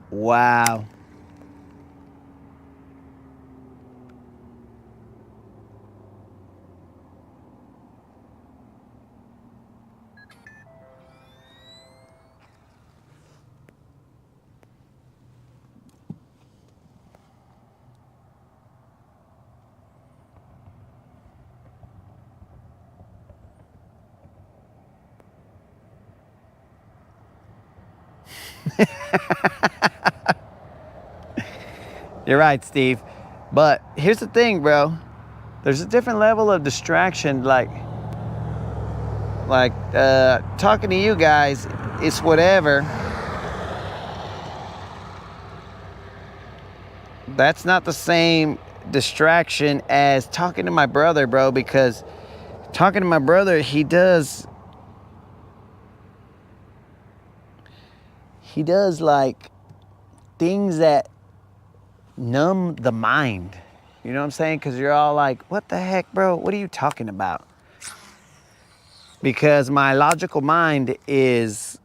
Wow. You're right, Steve. But here's the thing, bro. There's a different level of distraction. Like talking to you guys is whatever. That's not the same distraction as talking to my brother, bro, because talking to my brother, he does like things that numb the mind. You know what I'm saying? Because you're all like, what the heck, bro? What are you talking about? Because my logical mind is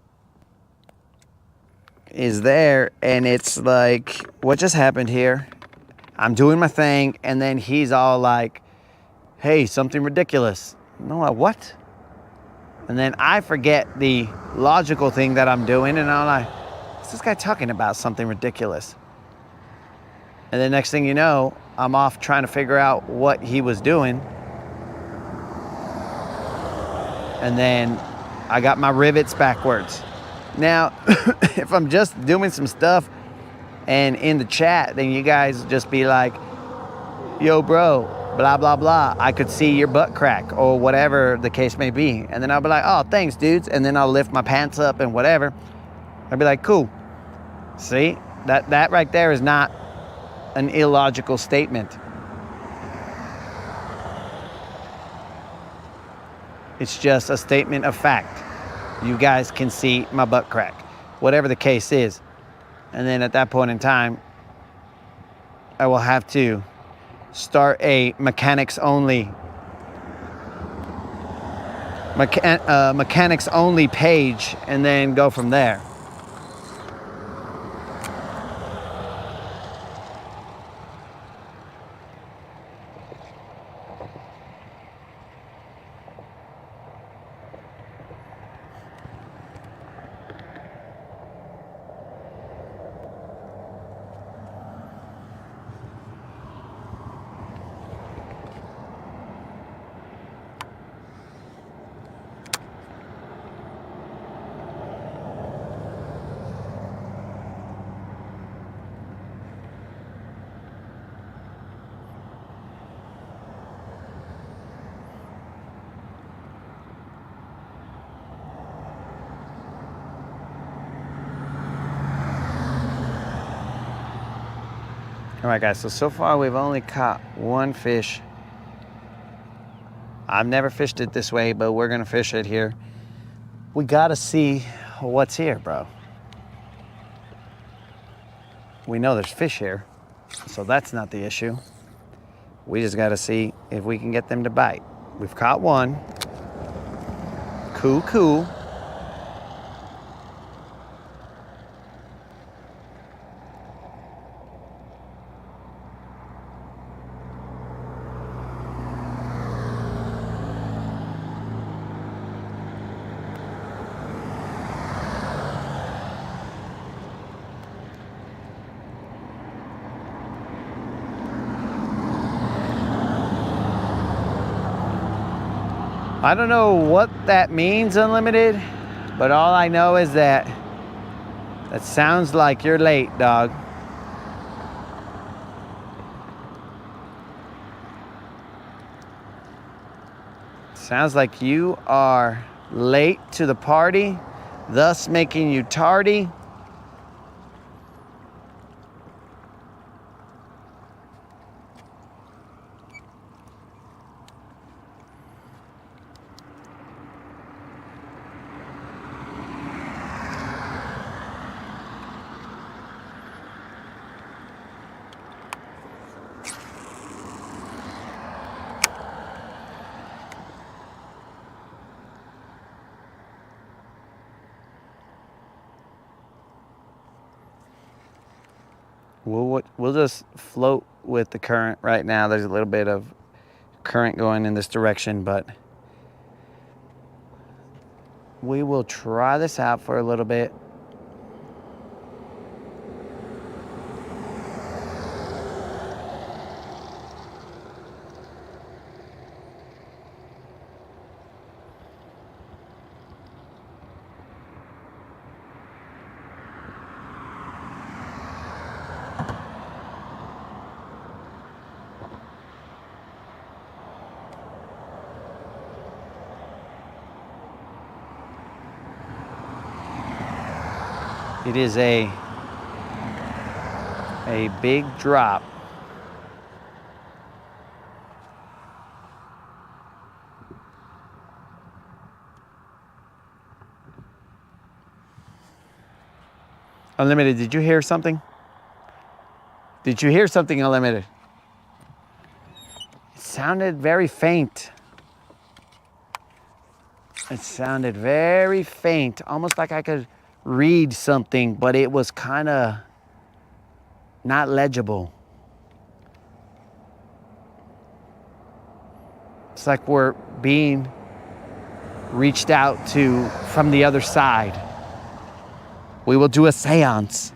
there, and it's like, what just happened here? I'm doing my thing, and then he's all like, hey, something ridiculous. And I'm like, what? And then I forget the logical thing that I'm doing, and I'm like, what's this guy talking about? Something ridiculous. And the next thing you know, I'm off trying to figure out what he was doing. And then I got my rivets backwards. Now, if I'm just doing some stuff and in the chat, then you guys just be like, yo, bro, blah, blah, blah. I could see your butt crack or whatever the case may be. And then I'll be like, oh, thanks, dudes. And then I'll lift my pants up and whatever. I'll be like, cool. See, that right there is not an illogical statement. It's just a statement of fact. You guys can see my butt crack, whatever the case is. And then at that point in time, I will have to start a mechanics only page and then go from there. All right, guys, so far we've only caught one fish. I've never fished it this way, but we're gonna fish it here. We gotta see what's here, bro. We know there's fish here, so that's not the issue. We just gotta see if we can get them to bite. We've caught one. Cool. I don't know what that means, Unlimited, but all I know is that sounds like you're late, dog. Sounds like you are late to the party, thus making you tardy. We'll just float with the current right now. There's a little bit of current going in this direction, but we will try this out for a little bit. It is a big drop. Unlimited, did you hear something? Did you hear something, Unlimited? It sounded very faint. It sounded very faint, almost like I could read something, but it was kind of not legible. It's like we're being reached out to from the other side. We will do a seance.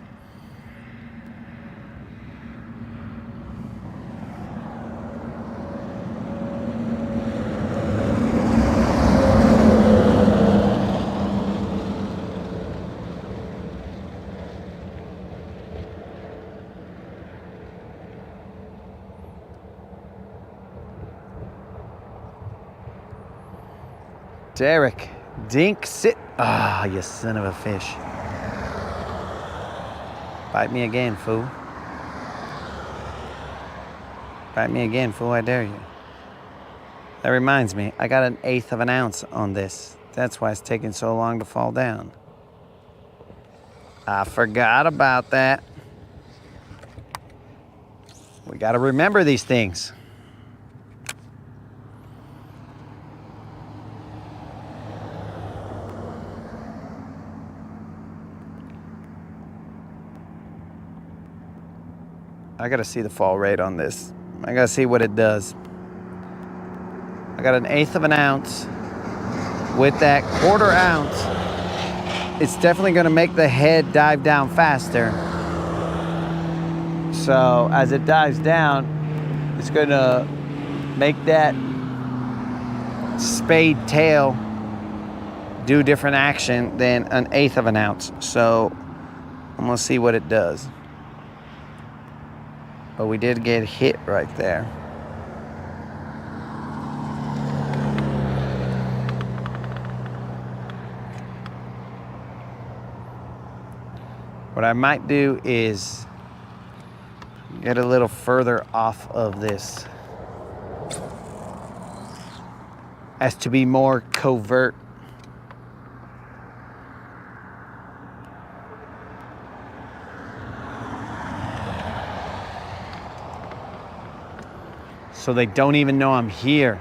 Derek, Dink, sit. Ah, you son of a fish. Bite me again, fool. Bite me again, fool, I dare you. That reminds me, I got 1/8 of an ounce on this. That's why it's taking so long to fall down. I forgot about that. We gotta remember these things. I gotta see the fall rate on this. I gotta see what it does. I got 1/8 of an ounce. With that 1/4 ounce, it's definitely gonna make the head dive down faster. So as it dives down, it's gonna make that spade tail do different action than 1/8 of an ounce. So I'm gonna see what it does. But we did get hit right there. What I might do is get a little further off of this as to be more covert. So they don't even know I'm here.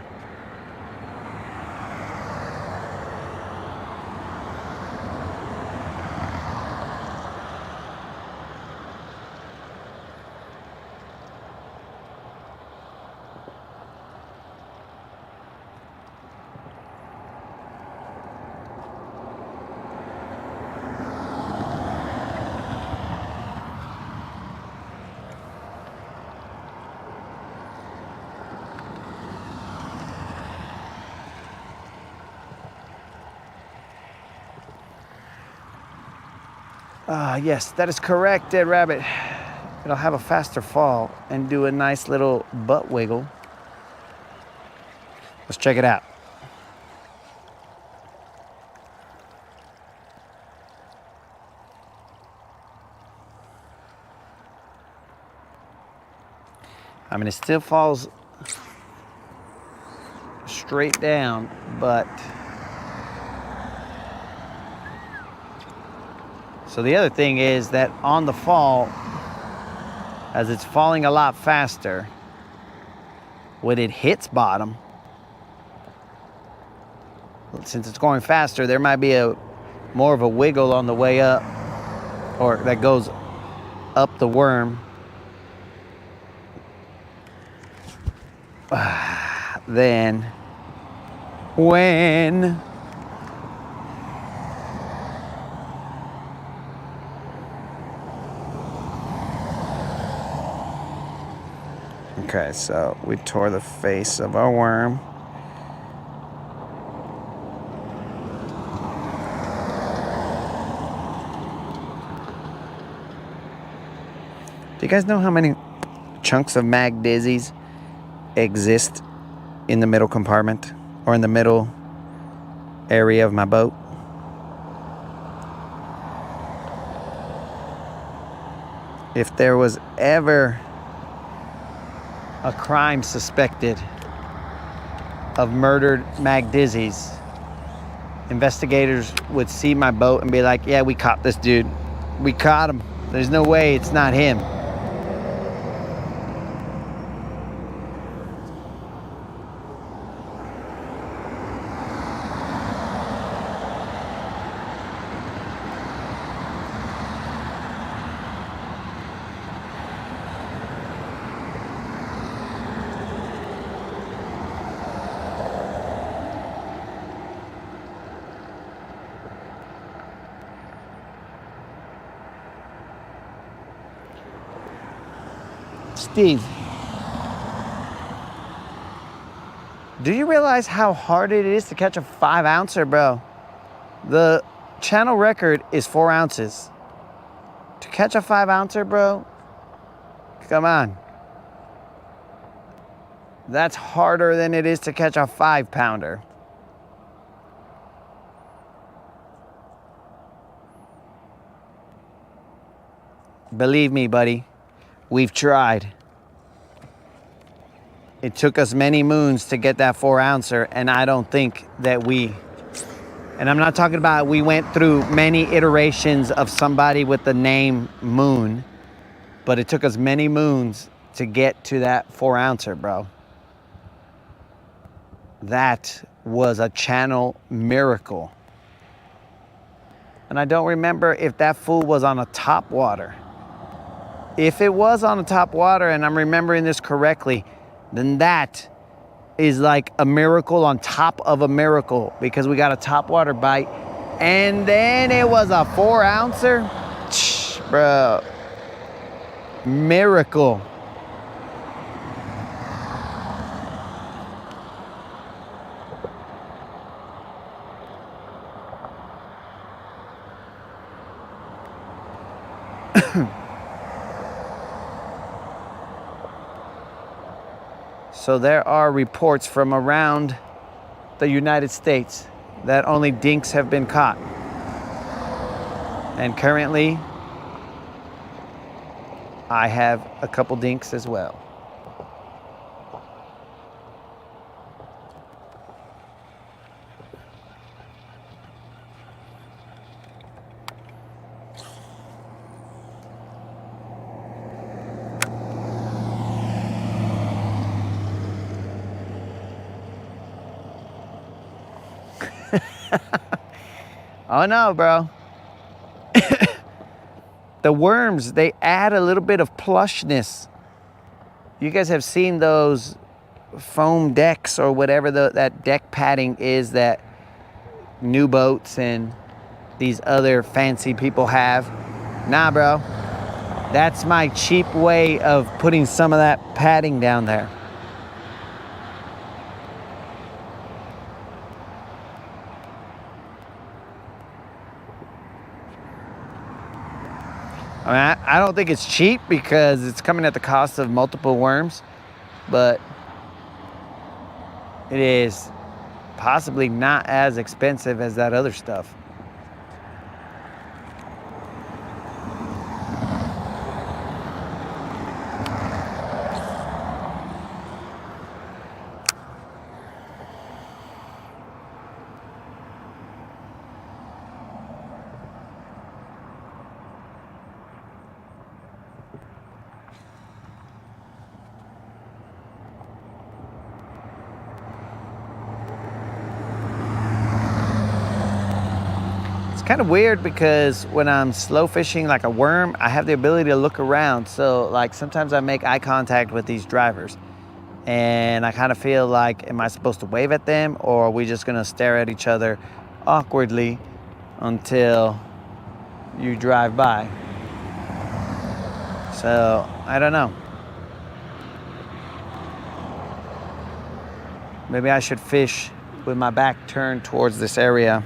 Yes, that is correct, Dead Rabbit. It'll have a faster fall and do a nice little butt wiggle. Let's check it out. I mean, it still falls straight down, but so the other thing is that on the fall, as it's falling a lot faster, when it hits bottom, since it's going faster, there might be more of a wiggle on the way up, or that goes up the worm than when okay, so we tore the face of our worm. Do you guys know how many chunks of mag dizzies exist in the middle compartment or in the middle area of my boat? If there was ever a crime suspected of murdered mag dizzies, investigators would see my boat and be like, yeah, we caught this dude. We caught him. There's no way it's not him. Steve, do you realize how hard it is to catch a 5-ouncer, bro? The channel record is 4 ounces. To catch a 5-ouncer, bro, come on. That's harder than it is to catch a 5-pounder. Believe me, buddy, we've tried. It took us many moons to get that 4-ouncer, and I don't think that and I'm not talking about we went through many iterations of somebody with the name Moon, but it took us many moons to get to that 4-ouncer, bro. That was a channel miracle. And I don't remember if that fool was on a top water. If it was on a top water, and I'm remembering this correctly, then that is like a miracle on top of a miracle, because we got a topwater bite and then it was a 4-ouncer. Bro, miracle. So there are reports from around the United States that only dinks have been caught. And currently, I have a couple dinks as well. Oh no, bro. The worms, they add a little bit of plushness. You guys have seen those foam decks or whatever that deck padding is that new boats and these other fancy people have. Nah, bro. That's my cheap way of putting some of that padding down there. I mean, I don't think it's cheap because it's coming at the cost of multiple worms, but it is possibly not as expensive as that other stuff. Kind of weird because when I'm slow fishing like a worm, I have the ability to look around. So like sometimes I make eye contact with these drivers And I kind of feel like, am I supposed to wave at them, or are we just gonna stare at each other awkwardly until you drive by? So, I don't know. Maybe I should fish with my back turned towards this area.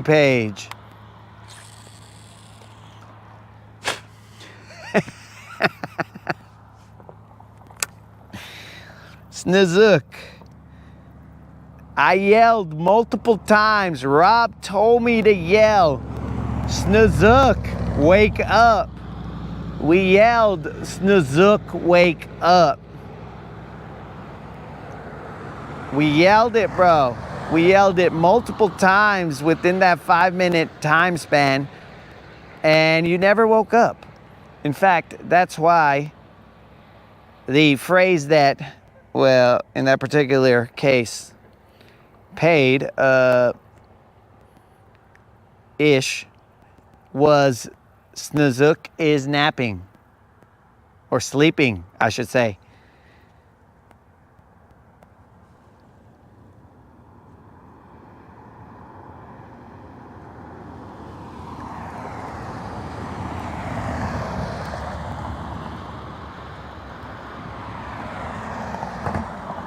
Page. Snizook. I yelled multiple times. Rob told me to yell, Snizook, wake up. We yelled, Snizook, wake up. We yelled it, bro. We yelled it multiple times within that 5-minute time span, and you never woke up. In fact, that's why the phrase that, well, in that particular case, paid ish was Snizook is napping, or sleeping, I should say.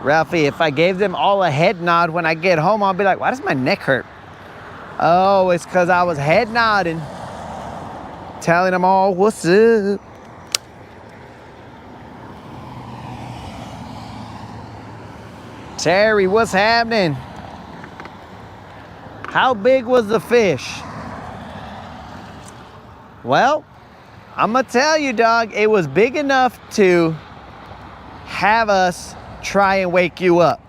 Ralphie, if I gave them all a head nod when I get home, I'll be like, why does my neck hurt? Oh, it's because I was head nodding, telling them all, what's up? Terry, what's happening? How big was the fish? Well, I'm gonna tell you, dog, it was big enough to have us try and wake you up.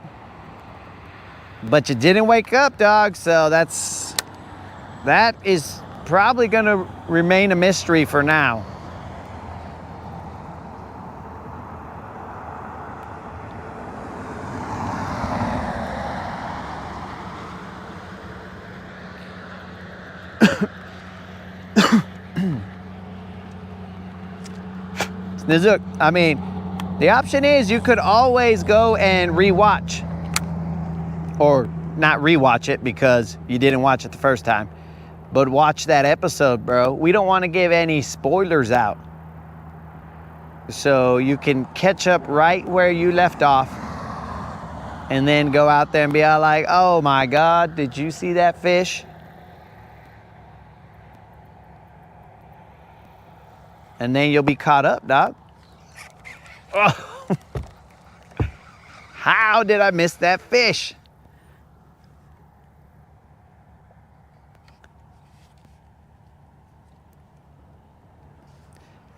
But you didn't wake up, dog, so that is probably gonna remain a mystery for now. Snizook, I mean, the option is you could always go and rewatch, or not rewatch it because you didn't watch it the first time, but watch that episode, bro. We don't want to give any spoilers out, so you can catch up right where you left off and then go out there and be all like, oh my God, did you see that fish? And then you'll be caught up, dog. Oh. How did I miss that fish?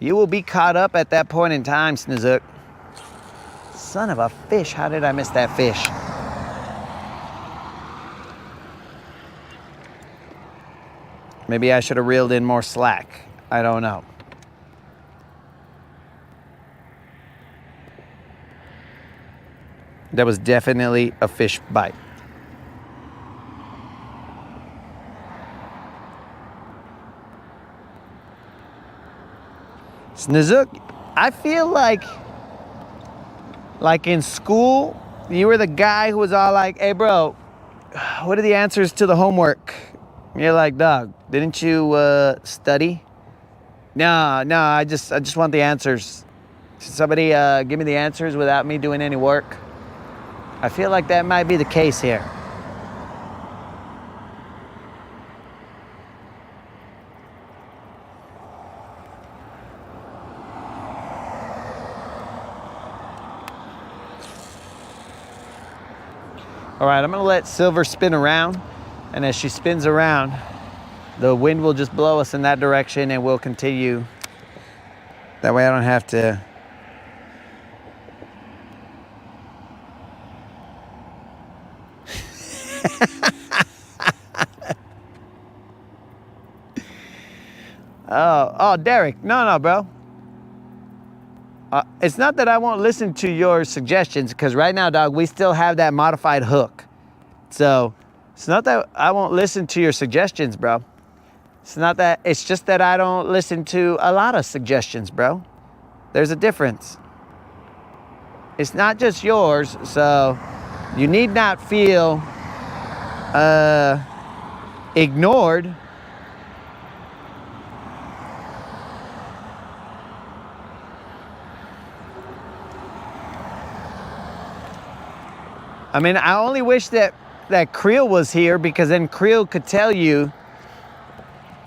You will be caught up at that point in time, Snizook. Son of a fish, how did I miss that fish? Maybe I should have reeled in more slack. I don't know. That was definitely a fish bite. Snizook, I feel like in school, you were the guy who was all like, hey bro, what are the answers to the homework? And you're like, dog, didn't you study? No, I just want the answers. Somebody give me the answers without me doing any work. I feel like that might be the case here. All right, I'm gonna let Silver spin around, and as she spins around, the wind will just blow us in that direction and we'll continue. That way I don't have to Oh, Derek. No, bro. It's not that I won't listen to your suggestions, because right now, dog, we still have that modified hook. So it's not that I won't listen to your suggestions, bro. It's not that. It's just that I don't listen to a lot of suggestions, bro. There's a difference. It's not just yours, so you need not feel ignored. I mean, I only wish that Creel was here, because then Creel could tell you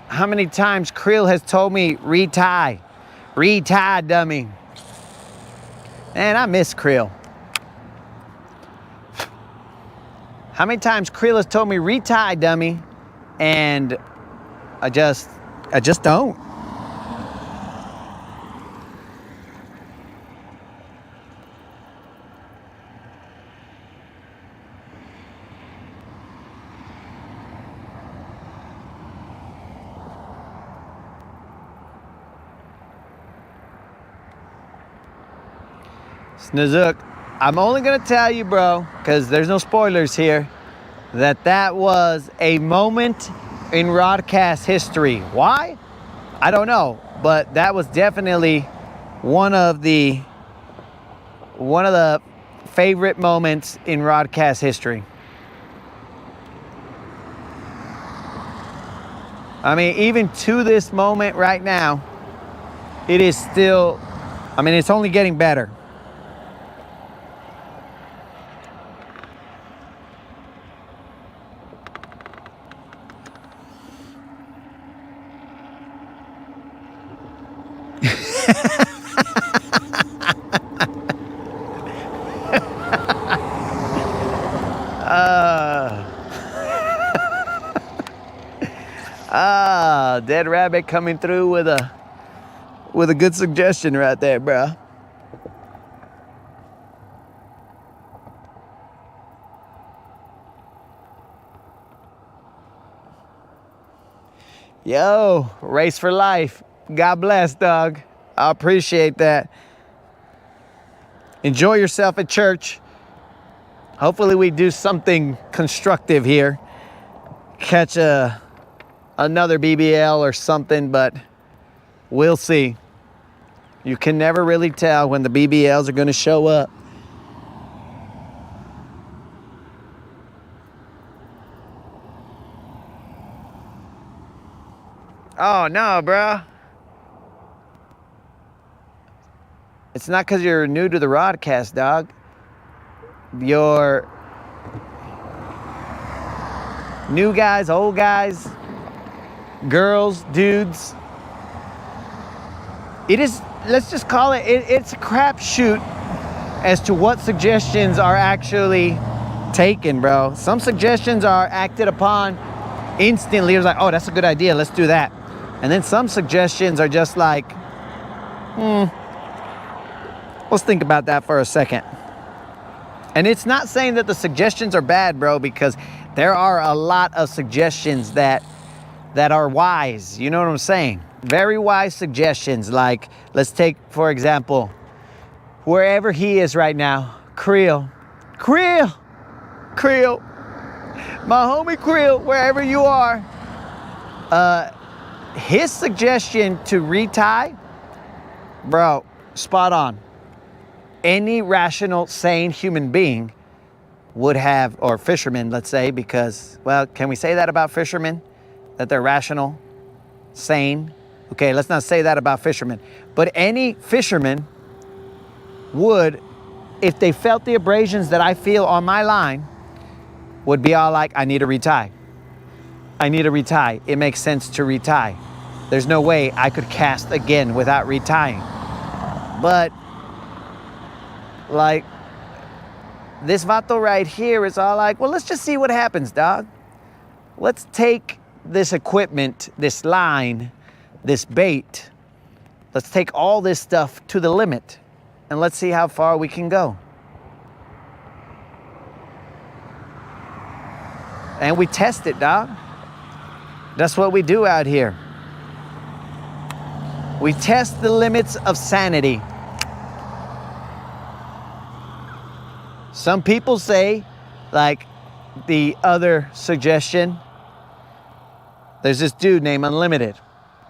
how many times Creel has told me, retie, dummy. Man, I miss Creel. How many times Creel has told me, retie, dummy, and I just don't. Snazook, I'm only gonna tell you, bro, because there's no spoilers here, that was a moment in Rodcast history. Why? I don't know, but that was definitely one of the favorite moments in Rodcast history. I mean, even to this moment right now, it is still, I mean, it's only getting better. Dead Rabbit coming through with a good suggestion right there, bro. Yo, race for life. God bless, dog. I appreciate that. Enjoy yourself at church. Hopefully we do something constructive here. Catch another BBL or something, but we'll see. You can never really tell when the BBLs are going to show up. Oh, no, bro. It's not because you're new to the Rodcast, dog. You're new guys, old guys, girls, dudes. It is, let's just call it, it's a crapshoot as to what suggestions are actually taken, bro. Some suggestions are acted upon instantly. It's like, oh, that's a good idea, let's do that. And then some suggestions are just like, let's think about that for a second. And it's not saying that the suggestions are bad, bro, because there are a lot of suggestions that are wise. You know what I'm saying? Very wise suggestions. Like, let's take, for example, wherever he is right now, Creel, my homie Creel, wherever you are, his suggestion to retie, bro, spot on. Any rational, sane human being would have, or fisherman, let's say, because, well, can we say that about fishermen? That they're rational, sane? Okay, let's not say that about fishermen. But any fisherman would, if they felt the abrasions that I feel on my line, would be all like, I need to retie. I need to retie. It makes sense to retie. There's no way I could cast again without retying. But, like, this vato right here is all like, well, let's just see what happens, dog. Let's take this equipment, this line, this bait. Let's take all this stuff to the limit and let's see how far we can go. And we test it, dog. That's what we do out here. We test the limits of sanity. Some people say, like the other suggestion, there's this dude named Unlimited,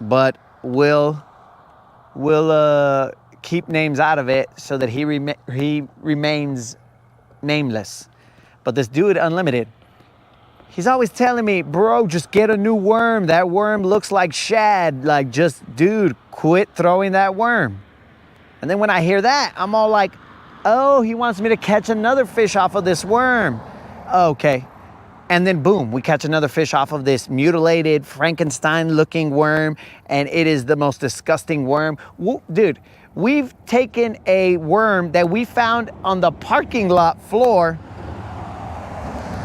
but we'll keep names out of it so that he remains nameless. But this dude Unlimited, he's always telling me, bro, just get a new worm. That worm looks like shad. Like, just, dude, quit throwing that worm. And then when I hear that, I'm all like, oh, he wants me to catch another fish off of this worm. Okay. And then boom, we catch another fish off of this mutilated Frankenstein-looking worm, and it is the most disgusting worm. Dude, we've taken a worm that we found on the parking lot floor,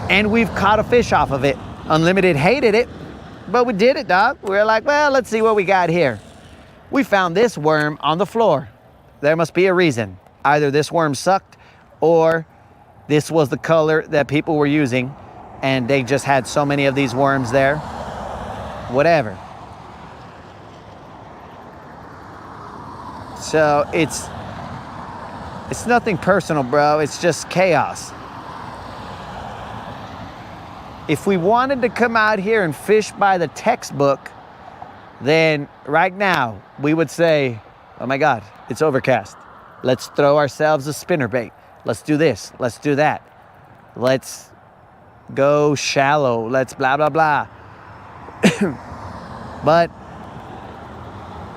and we've caught a fish off of it. Unlimited hated it, but we did it, dog. We were like, well, let's see what we got here. We found this worm on the floor. There must be a reason. Either this worm sucked, or this was the color that people were using, and they just had so many of these worms there. Whatever. So it's nothing personal, bro. It's just chaos. If we wanted to come out here and fish by the textbook, then right now we would say, oh my God, it's overcast. Let's throw ourselves a spinnerbait. Let's do this. Let's do that. Let's go shallow. Let's blah, blah, blah. But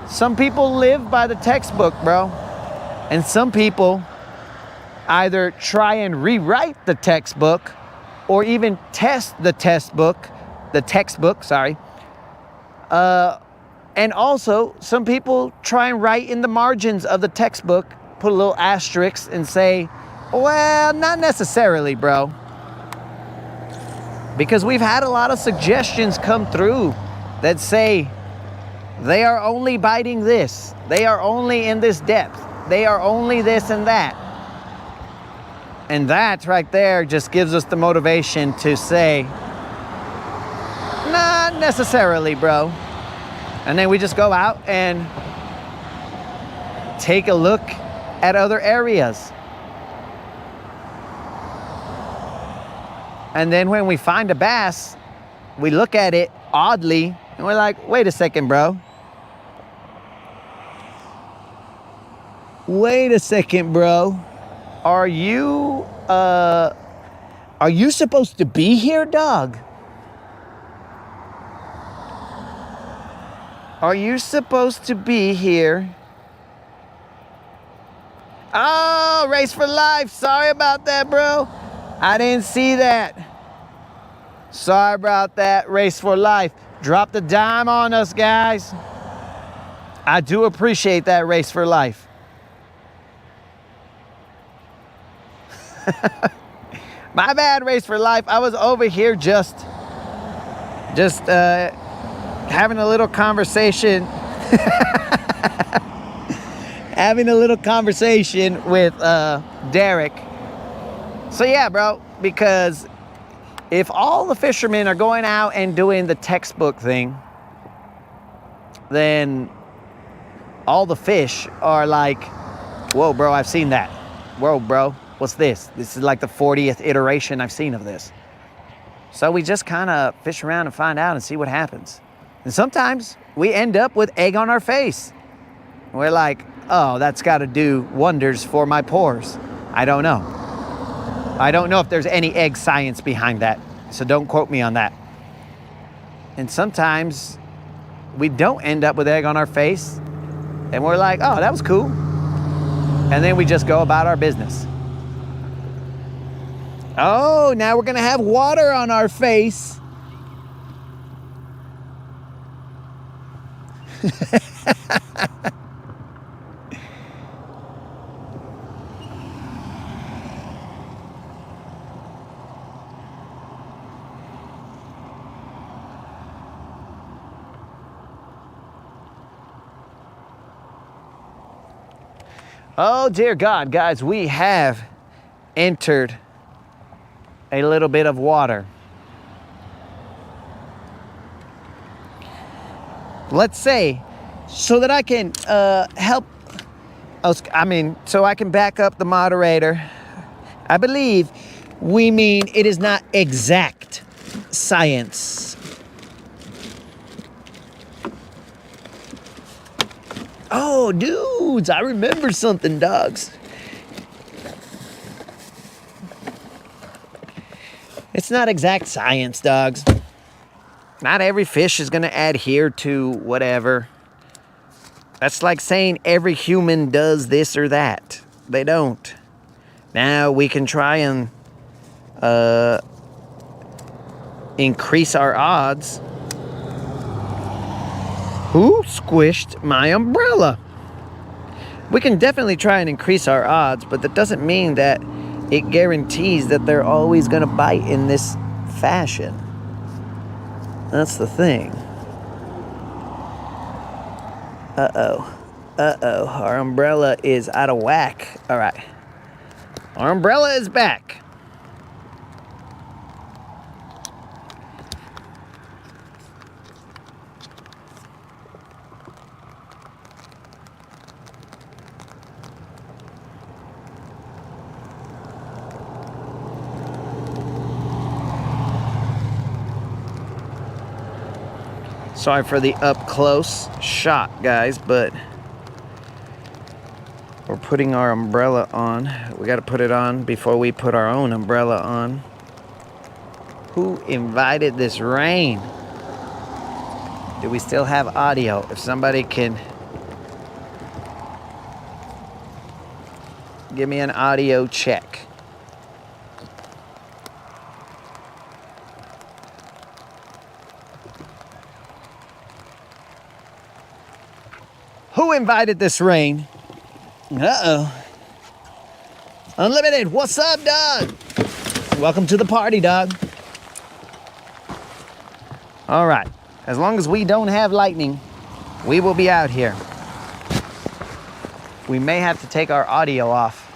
some people live by the textbook, bro. And some people either try and rewrite the textbook or even test the textbook, sorry. And also, some people try and write in the margins of the textbook, put a little asterisk and say, well, not necessarily, bro. Because we've had a lot of suggestions come through that say they are only biting this. They are only in this depth. They are only this and that. And that right there just gives us the motivation to say, not necessarily, bro. And then we just go out and take a look at other areas. And then when we find a bass, we look at it oddly and we're like, wait a second, bro. Wait a second, bro. Are you supposed to be here, dog? Are you supposed to be here? Oh, race for life. Sorry about that, bro. I didn't see that. Sorry about that, race for life. Drop the dime on us, guys. I do appreciate that, race for life. My bad, race for life. I was over here just having a little conversation. Having a little conversation with Derek. So yeah, bro, because if all the fishermen are going out and doing the textbook thing, then all the fish are like, whoa, bro, I've seen that. Whoa, bro, what's this? This is like the 40th iteration I've seen of this. So we just kind of fish around and find out and see what happens. And sometimes we end up with egg on our face. We're like, oh, that's got to do wonders for my pores. I don't know. I don't know if there's any egg science behind that, so don't quote me on that. And sometimes we don't end up with egg on our face, and we're like, oh, that was cool. And then we just go about our business. Oh, now we're gonna have water on our face. Oh, dear God, guys, we have entered a little bit of water. Let's say so that I can help. So I can back up the moderator. I believe we mean it is not exact science. Oh, dudes, I remember something, dogs. It's not exact science, dogs. Not every fish is going to adhere to whatever. That's like saying every human does this or that. They don't. Now we can try and increase our odds. Who squished my umbrella? We can definitely try and increase our odds, but that doesn't mean that it guarantees that they're always going to bite in this fashion. That's the thing. Uh-oh, our umbrella is out of whack. All right, our umbrella is back. Sorry for the up close shot, guys, but we're putting our umbrella on. We got to put it on before we put our own umbrella on. Who invited this rain? Do we still have audio? If somebody can give me an audio check. Who invited this rain? Uh-oh. Unlimited, what's up, dog? Welcome to the party, dog. All right. As long as we don't have lightning, we will be out here. We may have to take our audio off,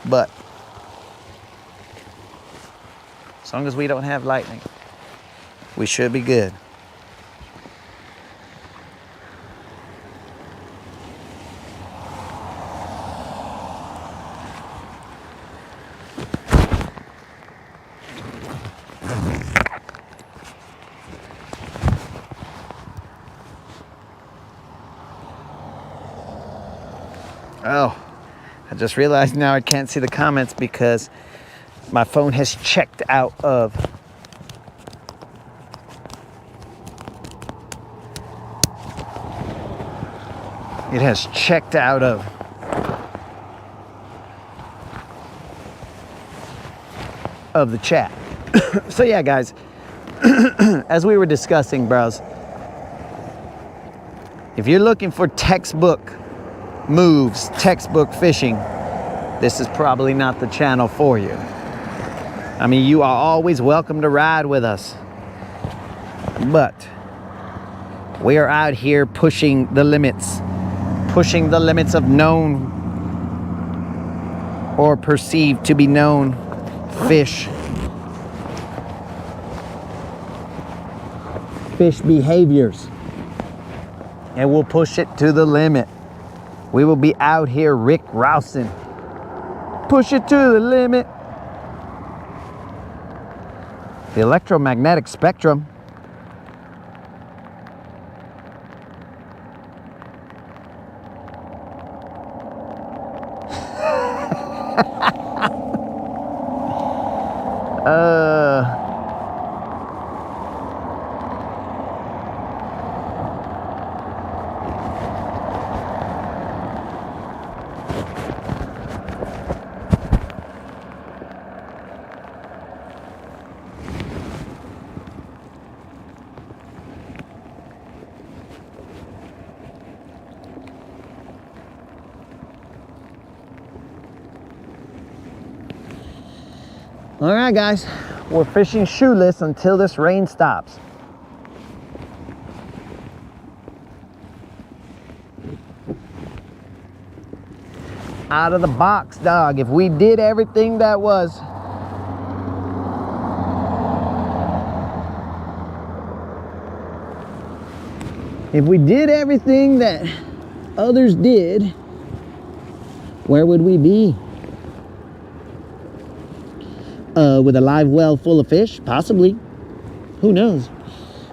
but as long as we don't have lightning, we should be good. Oh, I just realized now I can't see the comments because my phone has checked out of the chat. So yeah, guys, as we were discussing, bros, if you're looking for textbook moves, textbook fishing, this is probably not the channel for you. I mean, you are always welcome to ride with us, but we are out here pushing the limits of known or perceived to be known fish behaviors, and we'll push it to the limit. We will be out here Rick Rousing. Push it to the limit. The electromagnetic spectrum. All right, guys, we're fishing shoeless until this rain stops. Out of the box, dog. If we did everything that was If we did everything that others did, where would we be? With a live well full of fish? Possibly. Who knows?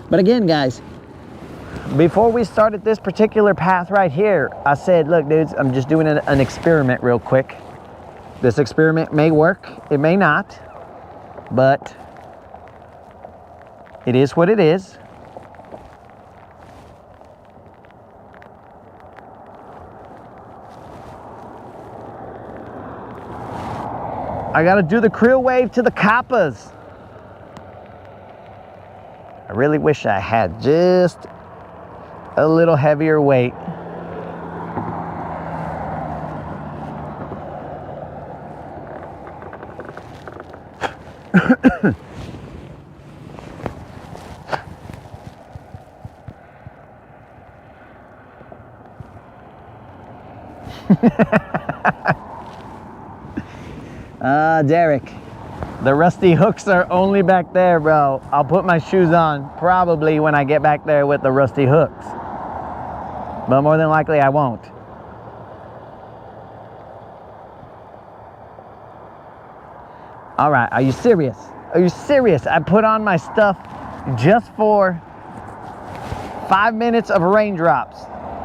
But again, guys, before we started this particular path right here, I said, look, dudes, I'm just doing an experiment real quick. This experiment may work, it may not, but it is what it is. I gotta do the krill wave to the coppas. I really wish I had just a little heavier weight. Derek, the rusty hooks are only back there, bro. I'll put my shoes on probably when I get back there with the rusty hooks, but more than likely I won't. All right, are you serious? Are you serious? I put on my stuff just for 5 minutes of raindrops,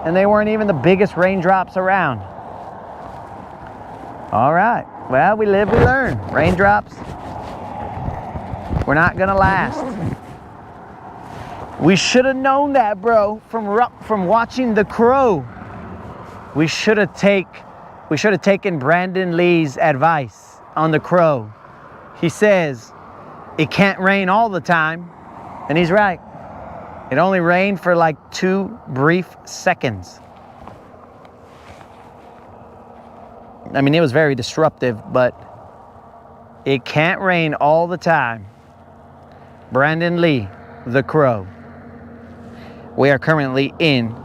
and they weren't even the biggest raindrops around. All right, well, we live, we learn. Raindrops, we're not gonna last. We should have known that, bro, from watching The Crow. We should have taken Brandon Lee's advice on The Crow. He says it can't rain all the time, and he's right. It only rained for like 2 brief seconds. I mean, it was very disruptive, but it can't rain all the time. Brandon Lee, The Crow. We are currently in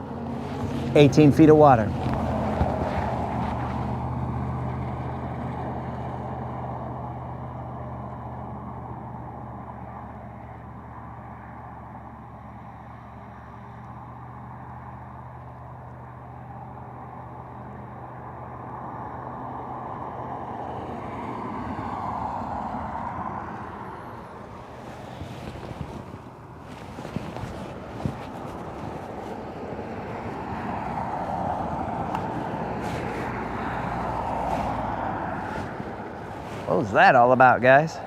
18 feet of water. What was that all about, guys?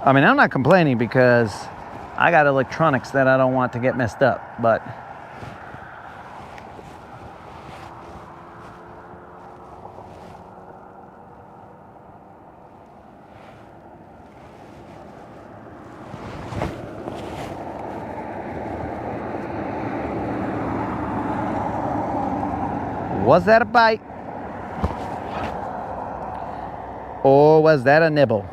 I mean, I'm not complaining because I got electronics that I don't want to get messed up, but was that a bite? Or was that a nibble?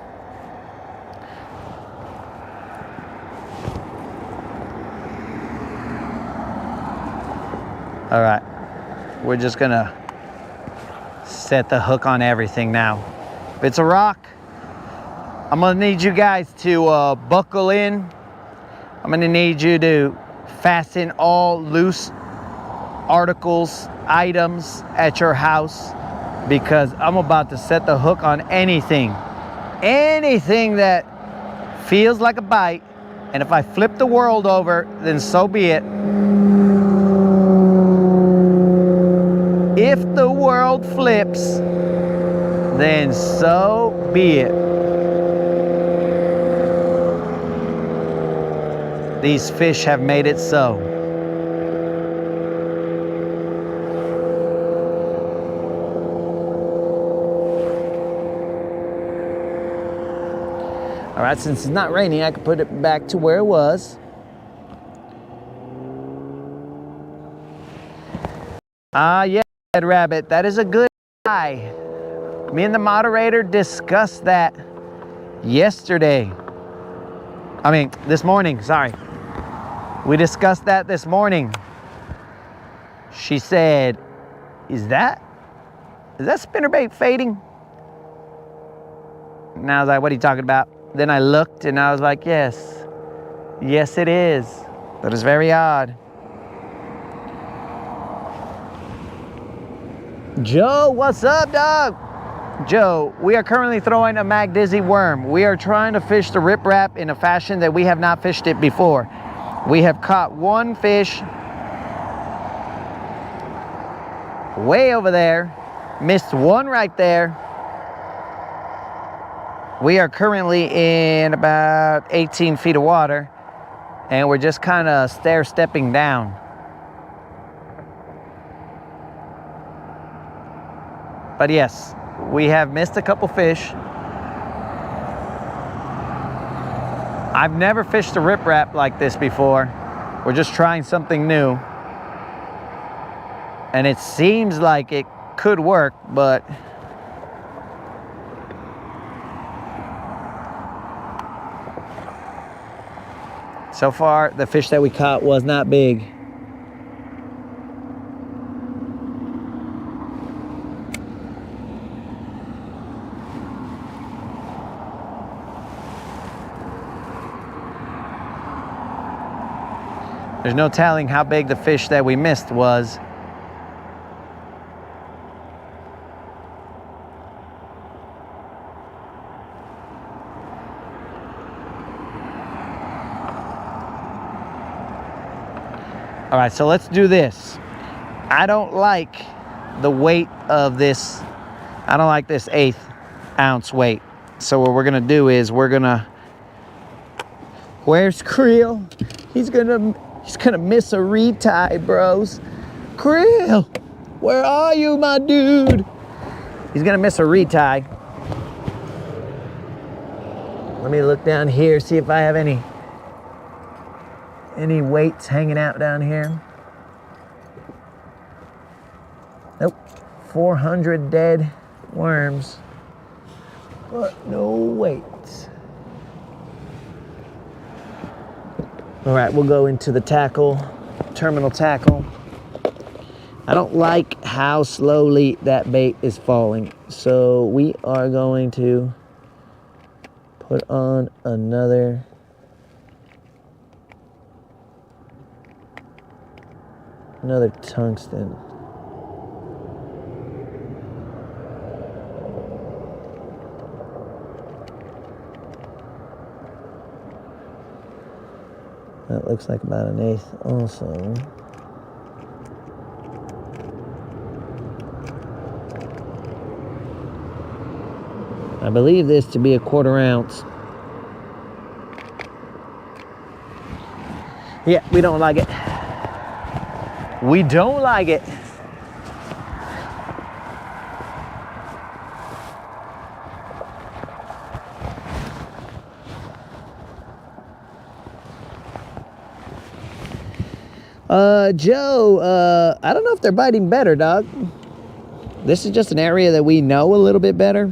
All right, we're just gonna set the hook on everything now. If it's a rock, I'm gonna need you guys to buckle in. I'm gonna need you to fasten all loose articles, items at your house, because I'm about to set the hook on anything that feels like a bite. And if I flip the world over, then so be it. If the world flips, then so be it. These fish have made it so. All right, since it's not raining, I can put it back to where it was. Yeah, Red Rabbit, that is a good eye. Me and the moderator discussed that yesterday. This morning, sorry. We discussed that this morning. She said, is that spinnerbait fading? And I was like, what are you talking about? Then I looked and I was like, yes it is. That is very odd. Joe, what's up, dog? Joe, we are currently throwing a Mag Dizzy worm. We are trying to fish the riprap in a fashion that we have not fished it before. We have caught one fish way over there, missed one right there. We are currently in about 18 feet of water, and we're just kind of stair-stepping down. But yes, we have missed a couple fish. I've never fished a riprap like this before. We're just trying something new. And it seems like it could work, but so far, the fish that we caught was not big. There's no telling how big the fish that we missed was. All right, so let's do this. I don't like the weight of this. I don't like this 1/8 ounce weight. So what we're gonna do is where's Creel? He's gonna miss a retie, bros. Creel, where are you, my dude? He's gonna miss a retie. Let me look down here, see if I have any weights hanging out down here. Nope, 400 dead worms, but no weights. All right, we'll go into the terminal tackle. I don't like how slowly that bait is falling, so we are going to put on another tungsten. That looks like about 1/8 also. I believe this to be a 1/4 ounce. Yeah, we don't like it. We don't like it. Joe, I don't know if they're biting better, dog. This is just an area that we know a little bit better.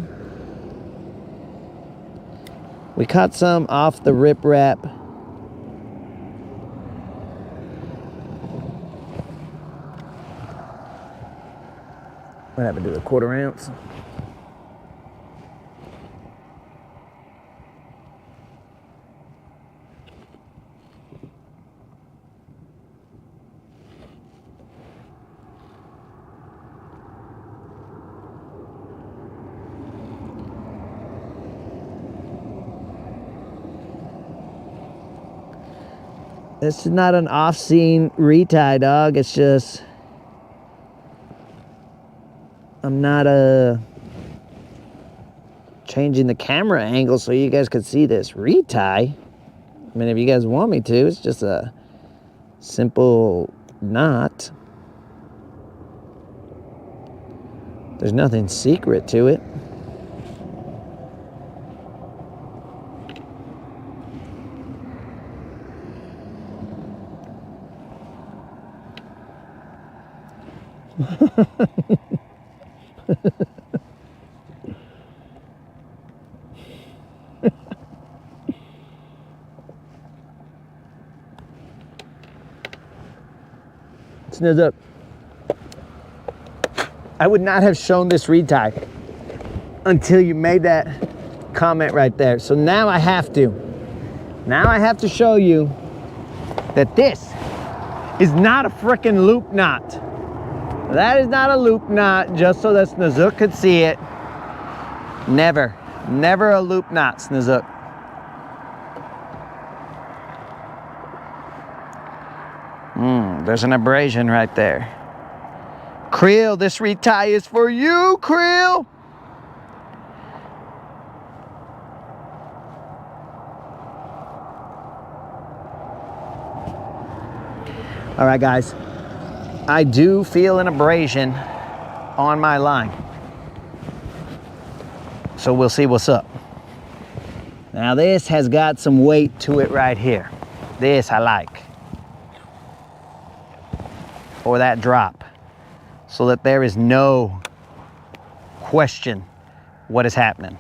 We caught some off the riprap. What happened to the 1/4 ounce? This is not an off-scene retie, dog. It's just I'm not changing the camera angle so you guys could see this retie. I mean, if you guys want me to, it's just a simple knot. There's nothing secret to it. Snizz up. I would not have shown this retie until you made that comment right there. So now I have to. Now I have to show you that this is not a frickin' loop knot. That is not a loop knot, just so that Snozook could see it. Never, never a loop knot, Snozook. There's an abrasion right there. Creel, this retie is for you, Creel. All right, guys. I do feel an abrasion on my line. So we'll see what's up. Now this has got some weight to it right here. This I like. For that drop. So that there is no question what is happening.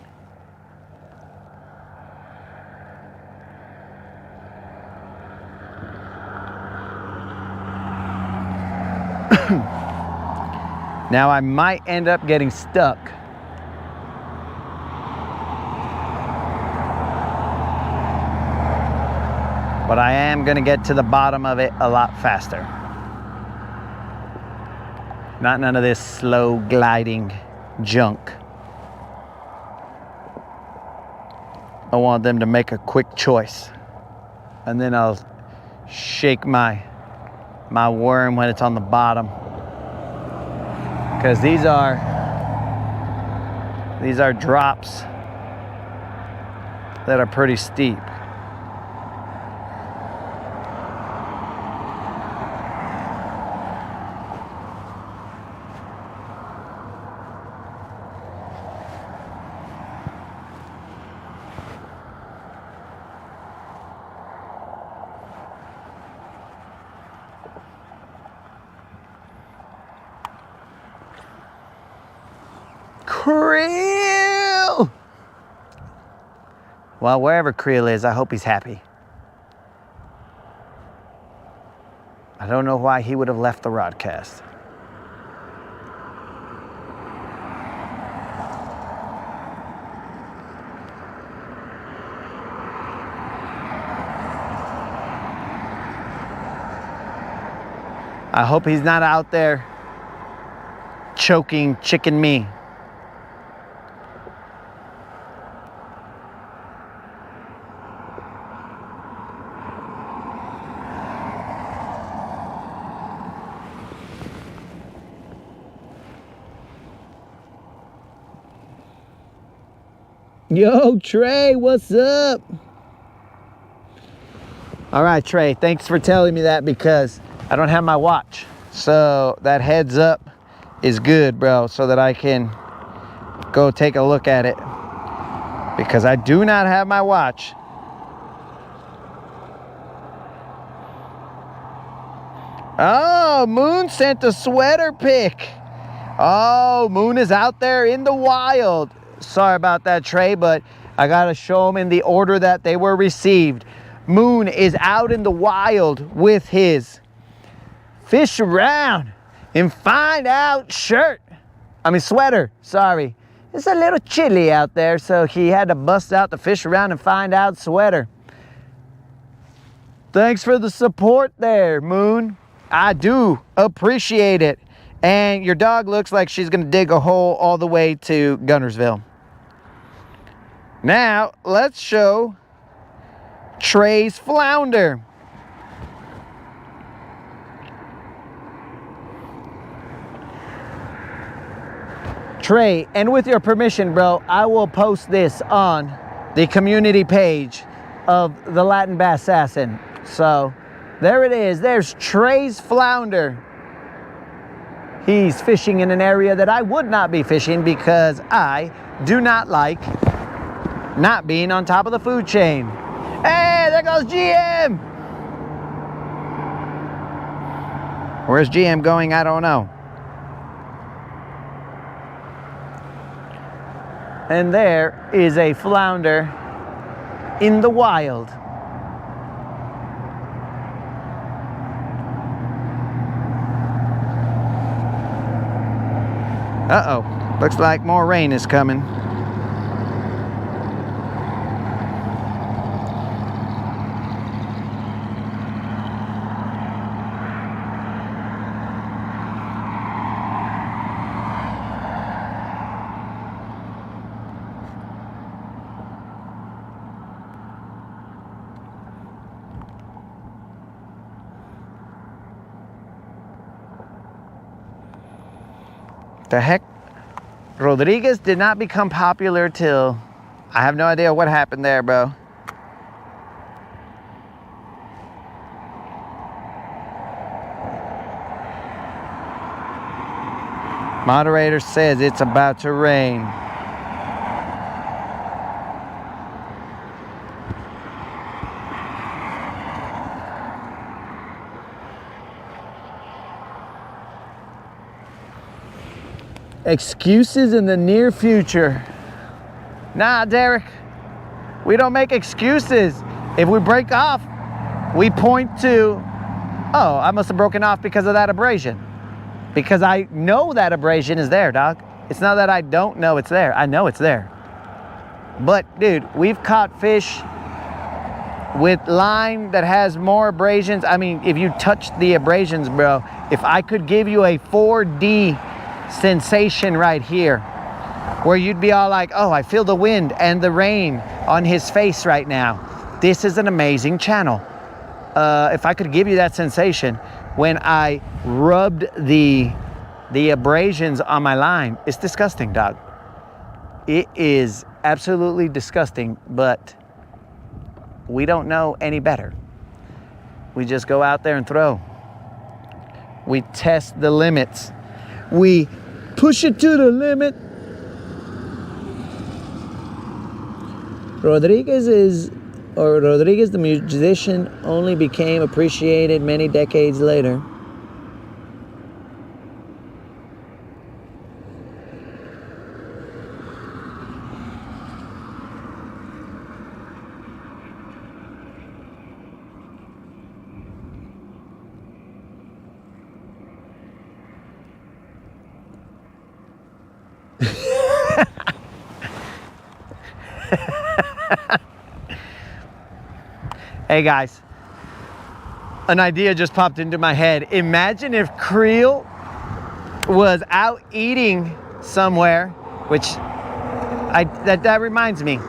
Now I might end up getting stuck. But I am gonna get to the bottom of it a lot faster. Not none of this slow gliding junk. I want them to make a quick choice. And then I'll shake my worm when it's on the bottom. Because these are drops that are pretty steep. Creel! Well, wherever Creel is, I hope he's happy. I don't know why he would have left the Rodcast. I hope he's not out there choking chicken me. Yo, Trey, what's up? All right, Trey, thanks for telling me that because I don't have my watch. So that heads up is good, bro, so that I can go take a look at it because I do not have my watch. Oh, Moon sent a sweater pic. Oh, Moon is out there in the wild. Sorry about that, Trey, but I gotta show them in the order that they were received. Moon is out in the wild with his fish around and find out sweater, sorry. It's a little chilly out there, so he had to bust out the fish around and find out sweater. Thanks for the support there, Moon. I do appreciate it. And your dog looks like she's gonna dig a hole all the way to Guntersville. Now, let's show Trey's flounder. Trey, and with your permission, bro, I will post this on the community page of the Latin Bass Assassin. So, there it is. There's Trey's flounder. He's fishing in an area that I would not be fishing because I do not like not being on top of the food chain. Hey, there goes GM! Where's GM going? I don't know. And there is a flounder in the wild. Uh-oh, looks like more rain is coming. The heck? Rodriguez did not become popular till... I have no idea what happened there, bro. Moderator says it's about to rain. Excuses in the near future. Nah, Derek, we don't make excuses. If we break off, we point to, oh, I must have broken off because of that abrasion. Because I know that abrasion is there, dog. It's not that I don't know it's there. I know it's there. But, dude, we've caught fish with line that has more abrasions. I mean, if you touch the abrasions, bro, if I could give you a 4D sensation right here, where you'd be all like, oh, I feel the wind and the rain on his face right now. This is an amazing channel. If I could give you that sensation when I rubbed the abrasions on my line, it's disgusting, dog. It is absolutely disgusting, but we don't know any better. We just go out there and throw. We test the limits. We push it to the limit. Rodriguez the musician only became appreciated many decades later. Hey guys, an idea just popped into my head. Imagine if Creel was out eating somewhere, which that reminds me.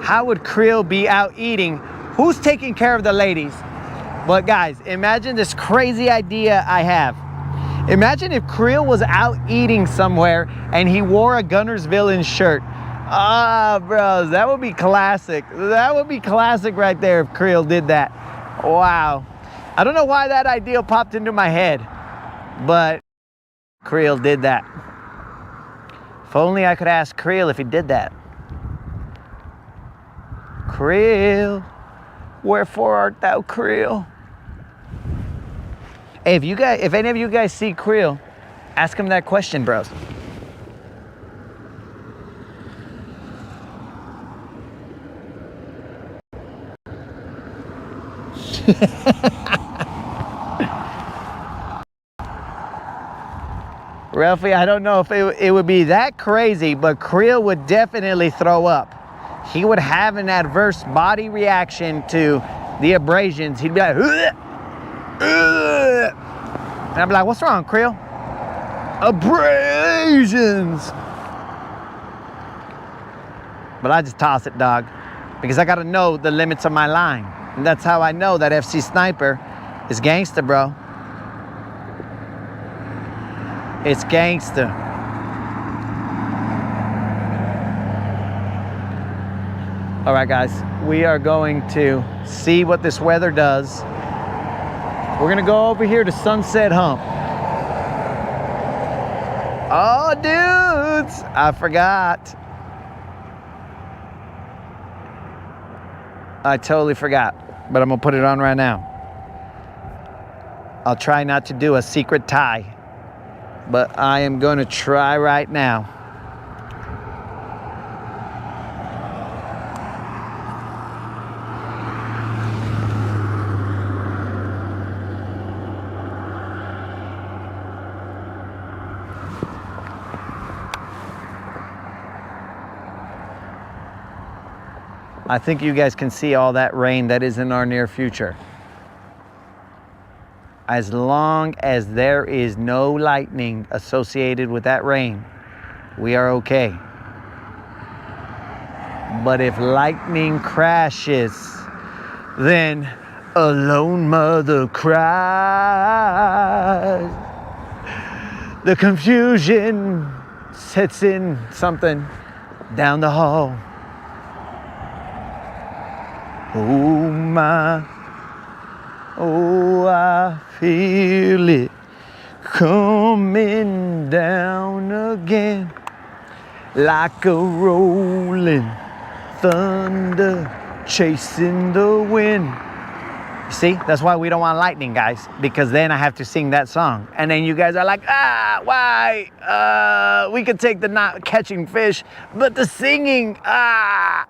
How would Creel be out eating? Who's taking care of the ladies? But guys, imagine this crazy idea I have. Imagine if Creel was out eating somewhere and he wore a Guntersville shirt. Ah, bros, that would be classic. That would be classic right there if Creel did that. Wow. I don't know why that idea popped into my head, but Creel did that. If only I could ask Creel if he did that. Creel, wherefore art thou, Creel? Hey, if any of you guys see Creel, ask him that question, bros. Ralphie, I don't know if it would be that crazy, but Creel would definitely throw up. He would have an adverse body reaction to the abrasions. He'd be like, ugh, ugh. And I'd be like, what's wrong, Creel? Abrasions. But I just toss it, dog, because I gotta know the limits of my line. And that's how I know that FC Sniper is gangster, bro. It's gangster. All right, guys, we are going to see what this weather does. We're gonna go over here to Sunset Hump. Oh, dudes, I forgot. I totally forgot, but I'm gonna put it on right now. I'll try not to do a secret tie, but I am gonna try right now. I think you guys can see all that rain that is in our near future. As long as there is no lightning associated with that rain, we are okay. But if lightning crashes, then a lone mother cries. The confusion sets in something down the hall. Oh my, oh I feel it coming down again like a rolling thunder chasing the wind. See, that's why we don't want lightning, guys, because then I have to sing that song. And then you guys are like, why? We could take the not catching fish, but the singing, why?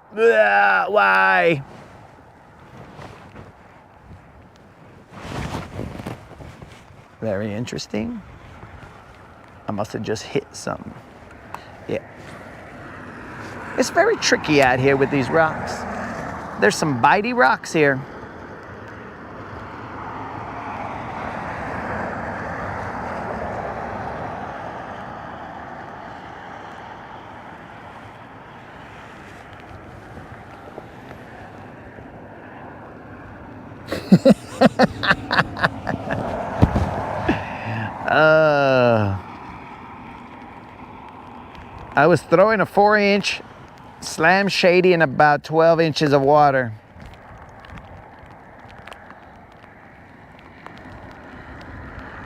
Very interesting. I must have just hit something. Yeah. It's very tricky out here with these rocks. There's some bitey rocks here. I was throwing a 4-inch slam shady in about 12 inches of water.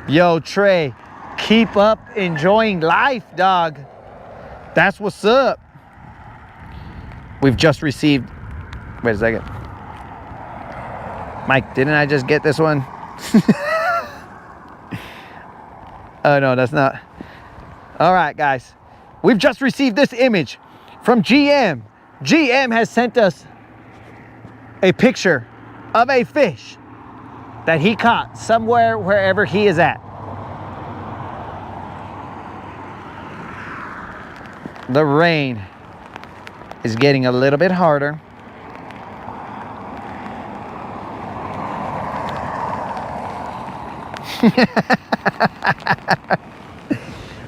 Yo, Trey, keep up enjoying life, dog. That's what's up. We've just received, wait a second. Mike, didn't I just get this one? Oh no, that's not. All right, guys. We've just received this image from GM. GM has sent us a picture of a fish that he caught somewhere, wherever he is at. The rain is getting a little bit harder.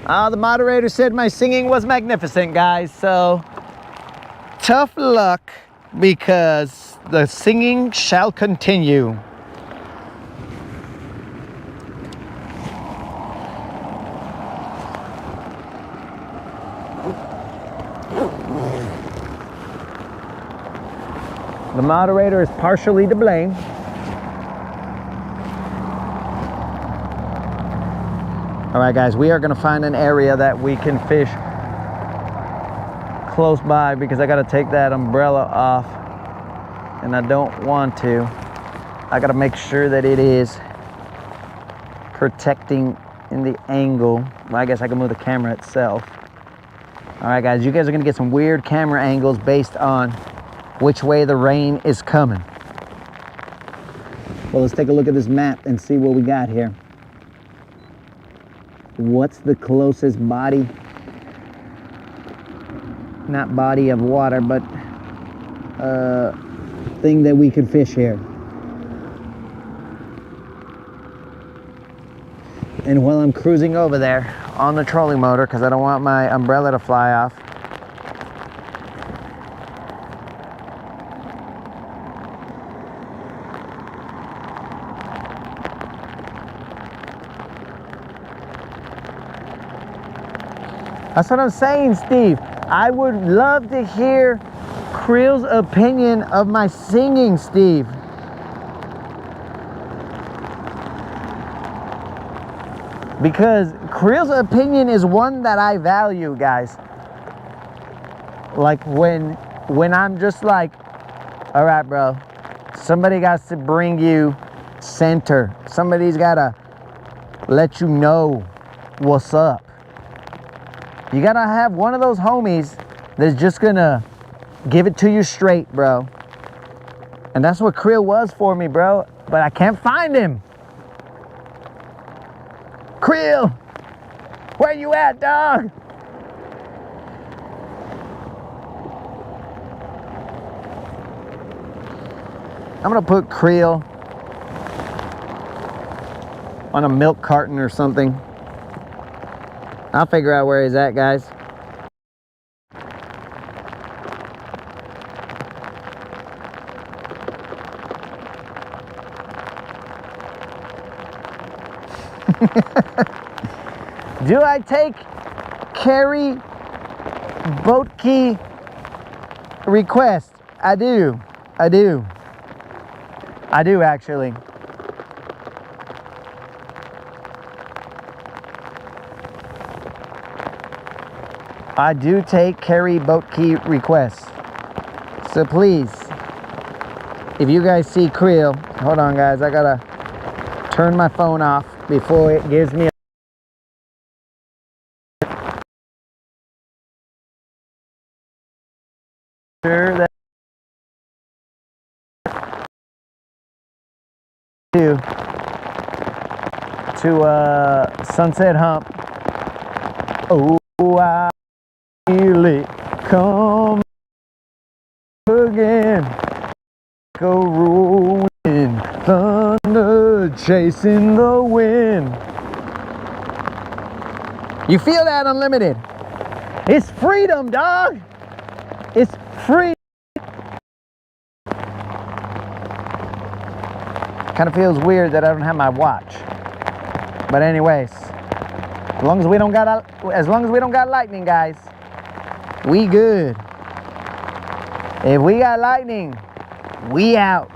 The moderator said my singing was magnificent, guys, so tough luck, because the singing shall continue. The moderator is partially to blame. All right, guys, we are gonna find an area that we can fish close by, because I gotta take that umbrella off and I don't want to. I gotta make sure that it is protecting in the angle. Well, I guess I can move the camera itself. All right, guys, you guys are gonna get some weird camera angles based on which way the rain is coming. Well, let's take a look at this map and see what we got here. What's the closest body, not body of water, but thing that we could fish here? And while I'm cruising over there on the trolling motor, because I don't want my umbrella to fly off, that's what I'm saying, Steve. I would love to hear Creel's opinion of my singing, Steve. Because Creel's opinion is one that I value, guys. Like when I'm just like, all right, bro, somebody got to bring you center. Somebody's got to let you know what's up. You gotta have one of those homies that's just gonna give it to you straight, bro. And that's what Creel was for me, bro. But I can't find him. Creel, where you at, dog? I'm gonna put Creel on a milk carton or something. I'll figure out where he's at, guys. Do I take carry boat key request? I do. I do. I do actually. I do take carry boat key requests. So please, if you guys see krill, hold on guys, I gotta turn my phone off before it gives me a sure that to Sunset Hump. Oh, I feel it come again. Go rolling thunder chasing the wind. You feel that, Unlimited? It's freedom, dog. It's free. Kind of feels weird that I don't have my watch. But anyways, as long as we don't got lightning, guys, we good. If we got lightning, we out.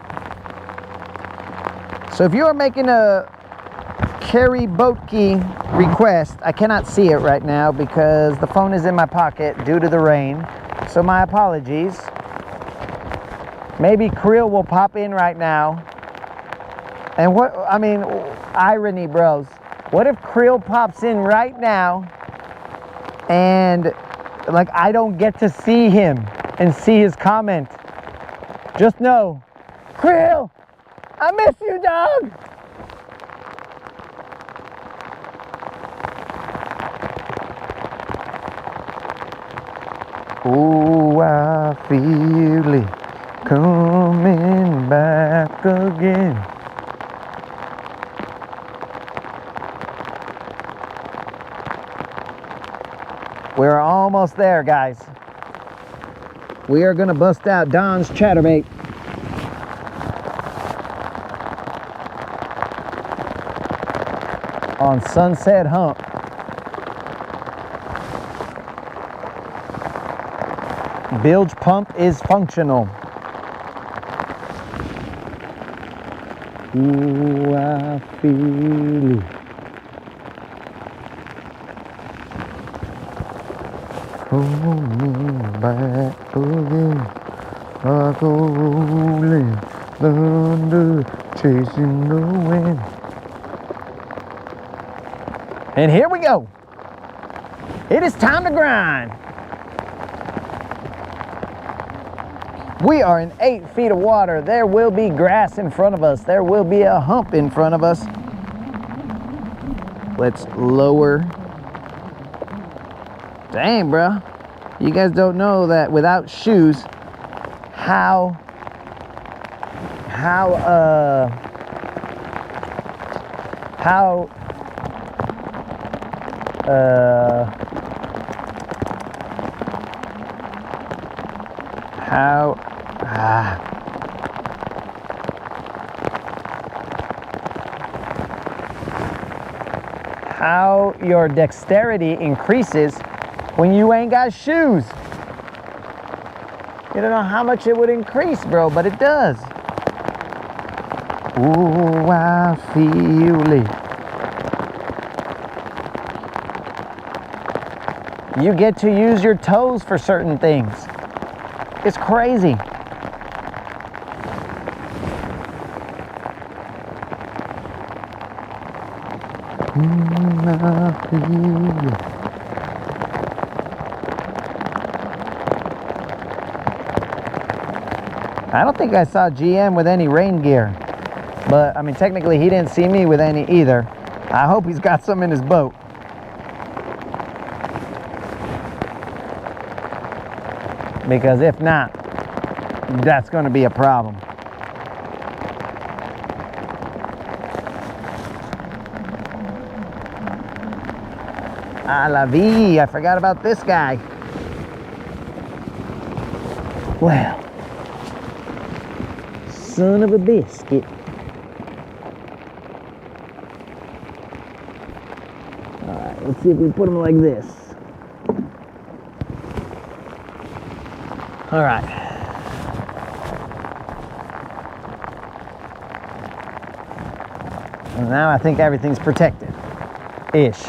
So if you're making a carry boat key request, I cannot see it right now because the phone is in my pocket due to the rain. So my apologies. Maybe krill will pop in right now. And what, I mean, irony, bros. What if krill pops in right now and like I don't get to see him and see his comment? Just know, krill, I miss you, dog. Oh, I feel it coming back again. We're almost there, guys. We are gonna bust out Don's chatterbait. On Sunset Hump. Bilge pump is functional. Ooh, I feel it. Coming back again. I go rolling thunder chasing the wind. And here we go. It is time to grind. We are in 8 feet of water. There will be grass in front of us. There will be a hump in front of us. Let's lower. Dang, bro. You guys don't know that without shoes, how your dexterity increases when you ain't got shoes. You don't know how much it would increase, bro, but it does. Ooh, I feel it. You get to use your toes for certain things. It's crazy. I feel it. I don't think I saw GM with any rain gear, but I mean technically he didn't see me with any either. I hope he's got some in his boat. Because if not, that's going to be a problem. A la vie, I forgot about this guy. Well, son of a biscuit. Alright, let's see if we put them like this. Alright. And now I think everything's protected. Ish.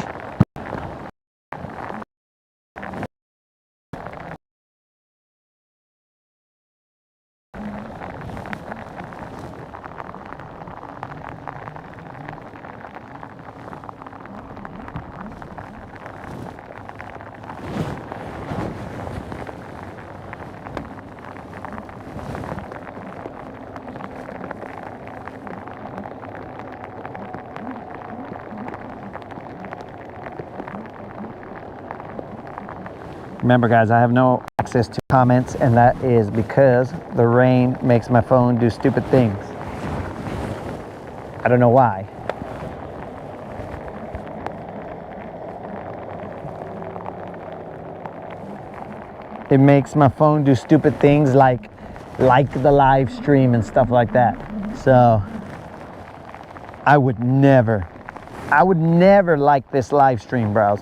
Remember guys, I have no access to comments, and that is because the rain makes my phone do stupid things. I don't know why. It makes my phone do stupid things like the live stream and stuff like that. So I would never like this live stream, bros.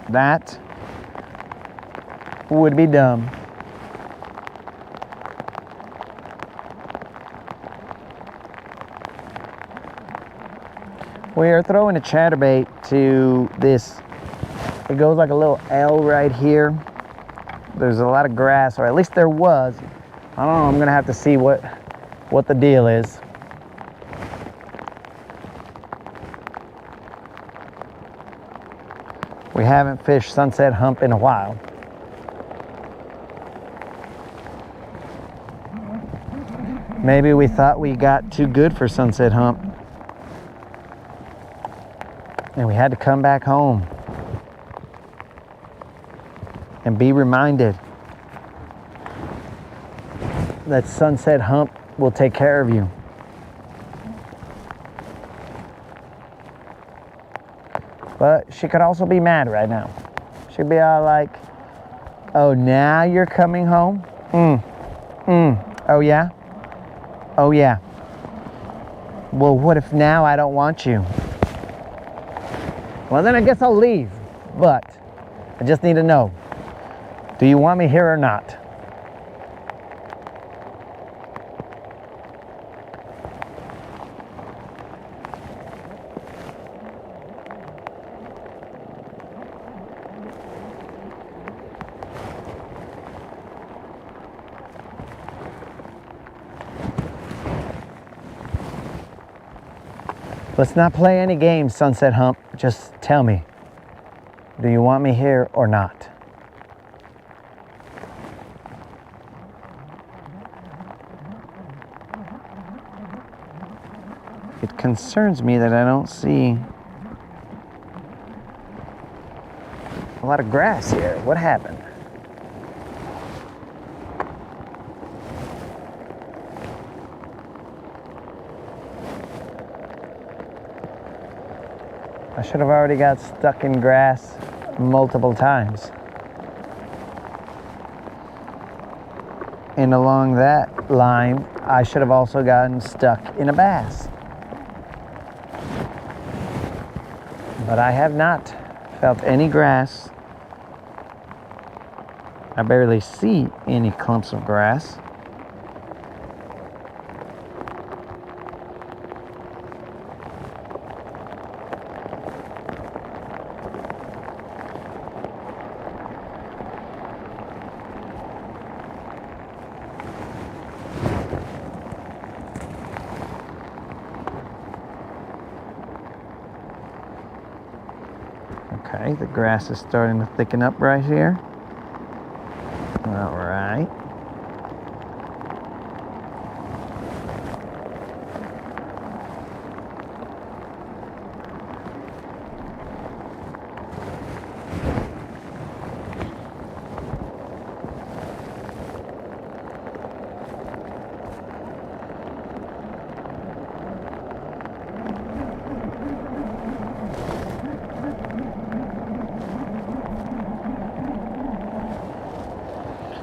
That would be dumb. We are throwing a chatterbait to this. It goes like a little L right here. There's a lot of grass, or at least there was. I don't know, I'm gonna have to see what the deal is. We haven't fished Sunset Hump in a while. Maybe we thought we got too good for Sunset Hump, and we had to come back home and be reminded that Sunset Hump will take care of you. But she could also be mad right now. She'd be all like, oh, now you're coming home? Oh, yeah? Oh, yeah. Well, what if now I don't want you? Well, then I guess I'll leave. But I just need to know, do you want me here or not? Let's not play any games, Sunset Hump. Just tell me, do you want me here or not? It concerns me that I don't see a lot of grass here. What happened? I should have already got stuck in grass multiple times. And along that line, I should have also gotten stuck in a bass. But I have not felt any grass. I barely see any clumps of grass. Okay, the grass is starting to thicken up right here. All right.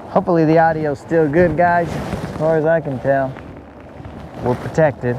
Hopefully the audio's still good, guys. As far as I can tell, we're protected.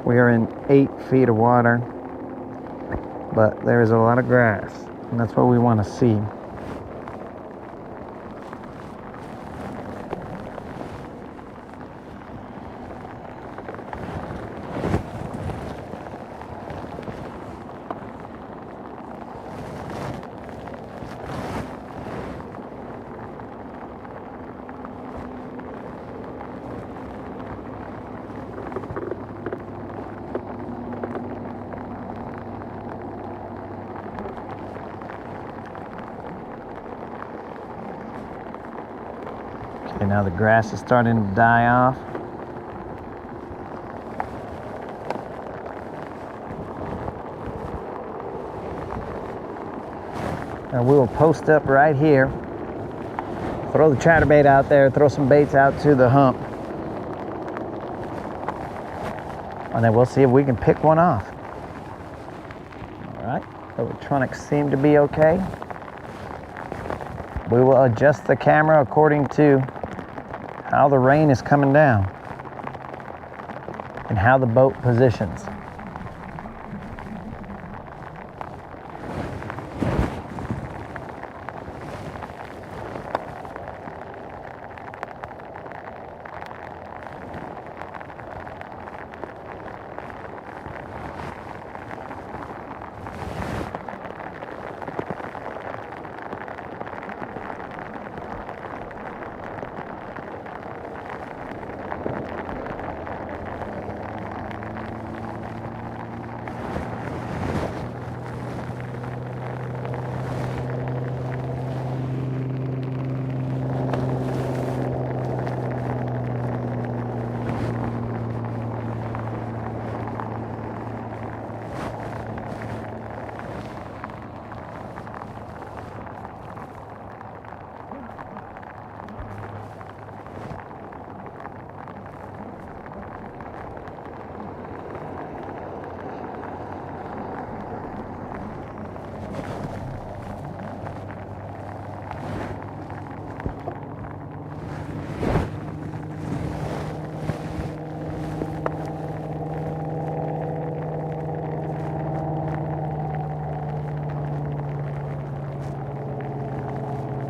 We are in 8 feet of water, but there is a lot of grass, and that's what we want to see. Okay, now the grass is starting to die off. And we will post up right here, throw the chatterbait out there, throw some baits out to the hump, and then we'll see if we can pick one off. All right, electronics seem to be okay. We will adjust the camera according to how the rain is coming down and how the boat positions.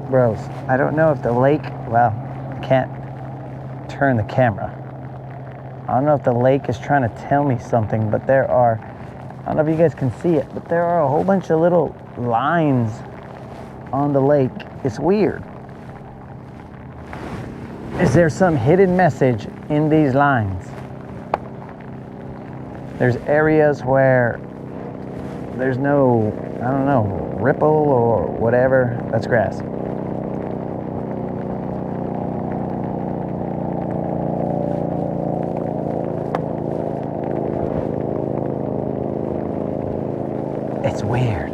Bros, I don't know if the lake, well, I can't turn the camera. I don't know if the lake is trying to tell me something, but there are, I don't know if you guys can see it, but there are a whole bunch of little lines on the lake. It's weird. Is there some hidden message in these lines? There's areas where there's no, I don't know, ripple or whatever. That's grass. It's weird.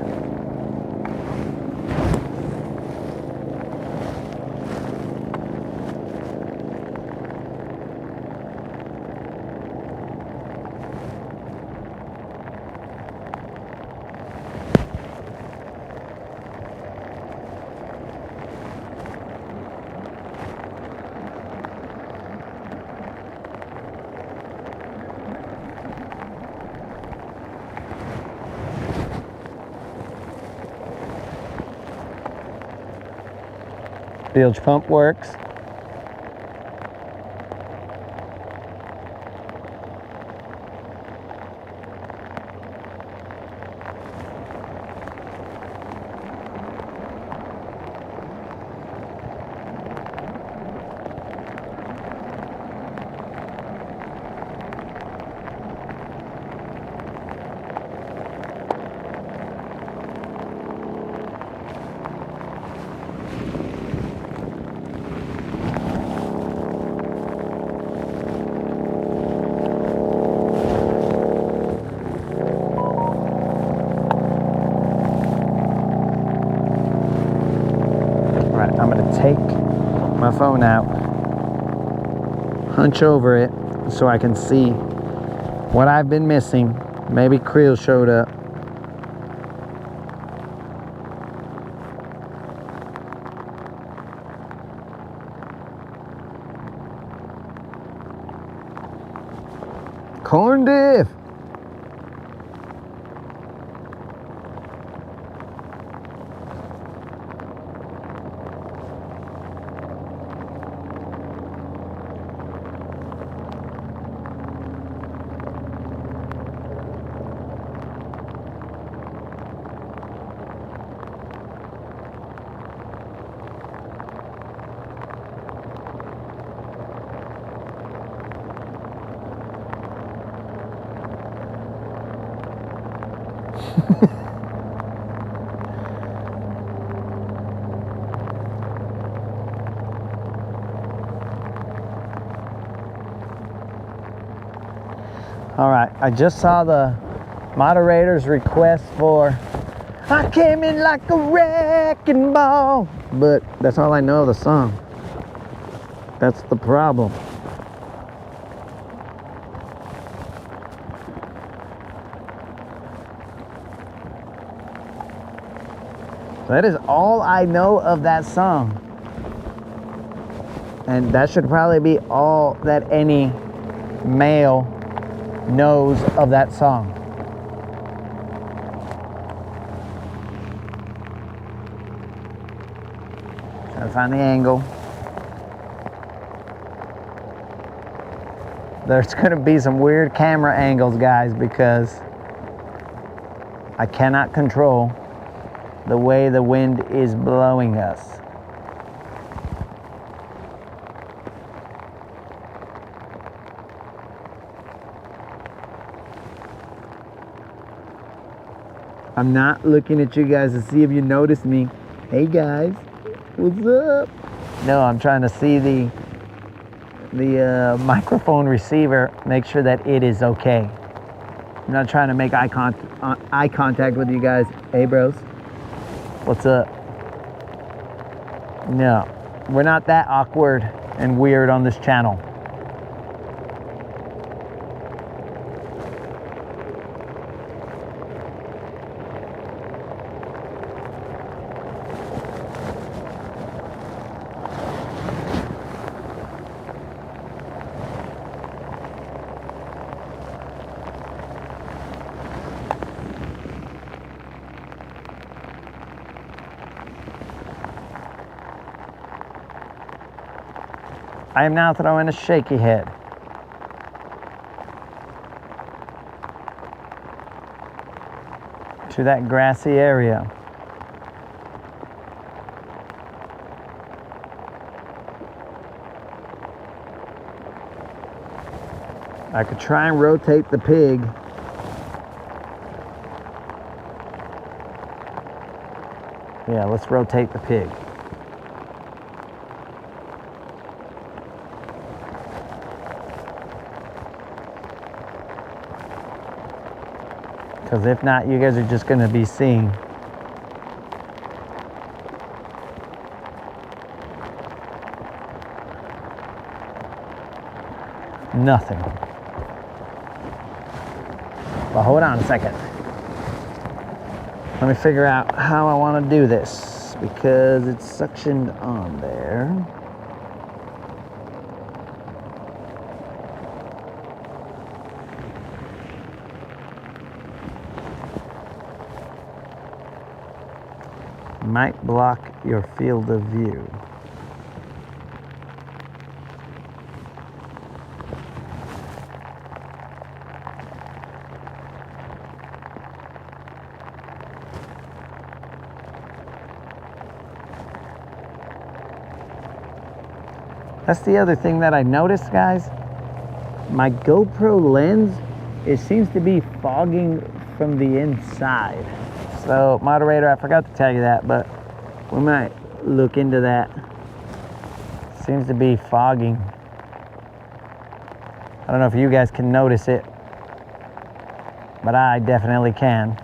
Bilge pump works. I'm gonna take my phone out, hunch over it so I can see what I've been missing. Maybe krill showed up. corn diff. All right, I just saw the moderator's request for I came in like a wrecking ball, but that's all I know of the song. That's the problem. That is all I know of that song. And that should probably be all that any male knows of that song. Trying to find the angle. There's going to be some weird camera angles, guys, because I cannot control the way the wind is blowing us. I'm not looking at you guys to see if you notice me. Hey guys, what's up? No, I'm trying to see the microphone receiver, make sure that it is okay. I'm not trying to make eye contact with you guys. Hey bros, what's up? No, we're not that awkward and weird on this channel. I am now throwing a shaky head. To that grassy area. I could try and rotate the pig. Yeah, let's rotate the pig. Because if not, you guys are just going to be seeing nothing. But hold on a second. Let me figure out how I want to do this, because it's suctioned on there. Might block your field of view. That's the other thing that I noticed, guys. My GoPro lens, it seems to be fogging from the inside. So, moderator, I forgot to tell you that, but we might look into that. Seems to be fogging. I don't know if you guys can notice it, but I definitely can.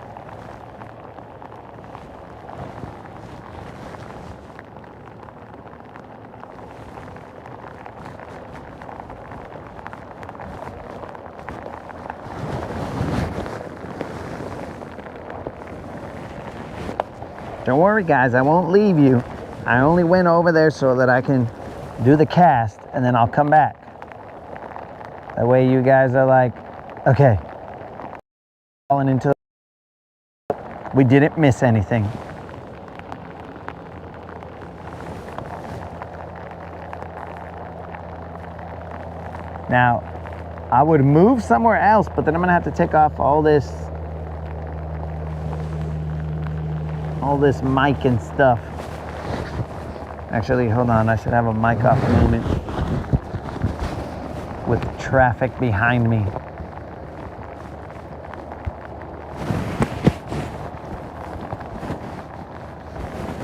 Don't worry, guys, I won't leave you. I only went over there so that I can do the cast, and then I'll come back. That way you guys are like Okay. Falling into. We didn't miss anything. Now, I would move somewhere else, but then I'm gonna have to take off all this mic and stuff. Actually, hold on, I should have a mic off moment with traffic behind me.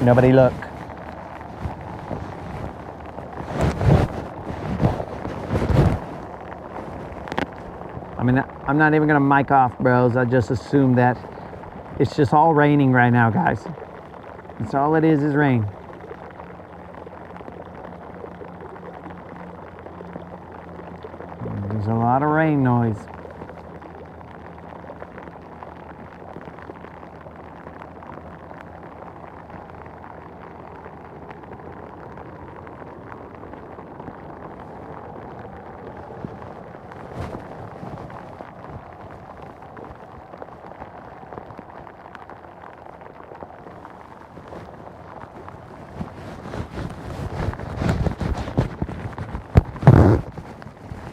Nobody look. I mean, I'm not even gonna mic off, bros. I just assume that it's just all raining right now, guys. That's all it is rain. There's a lot of rain noise.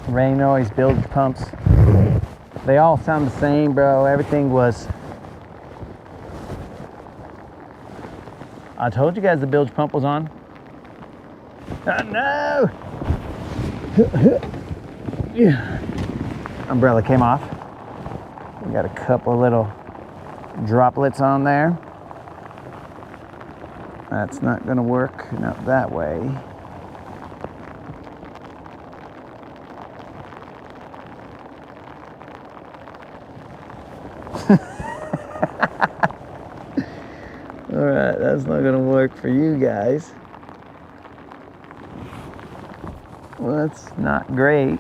Rain noise, bilge pumps. They all sound the same, bro. Everything was. I told you guys the bilge pump was on. Oh, no! Umbrella came off. We got a couple little droplets on there. That's not gonna work, not that way. All right, that's not gonna work for you guys. Well, that's not great.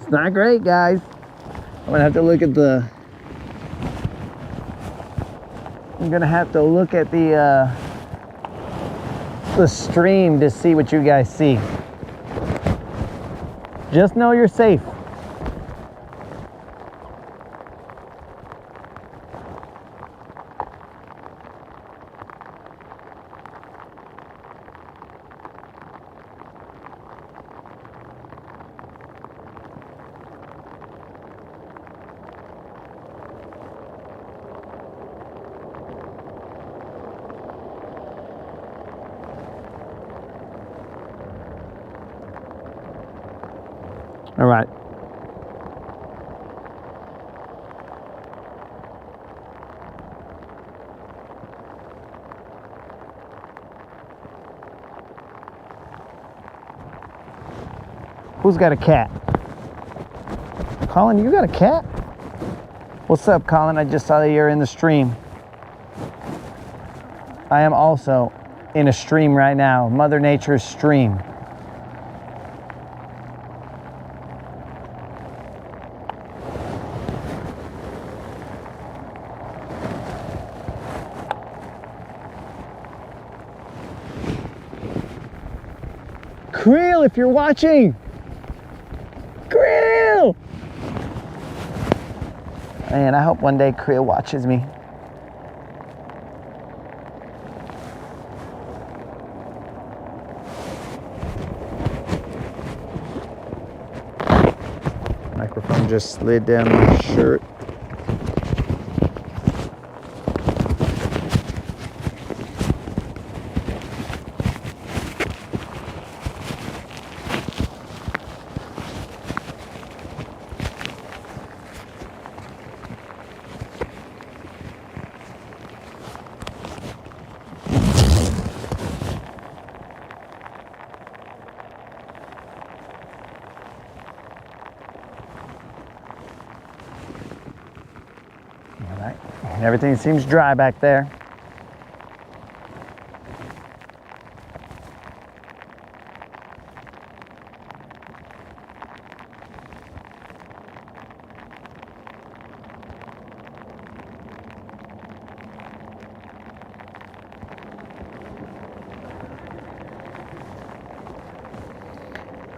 It's not great, guys. I'm gonna have to look at the. I'm gonna have to look at the stream to see what you guys see. Just know you're safe. All right. Who's got a cat? Colin, you got a cat? What's up, Colin? I just saw that you're in the stream. I am also in a stream right now, Mother Nature's stream. Creel, if you're watching! Creel! Man, I hope one day Creel watches me. Microphone just slid down my shirt. Everything seems dry back there.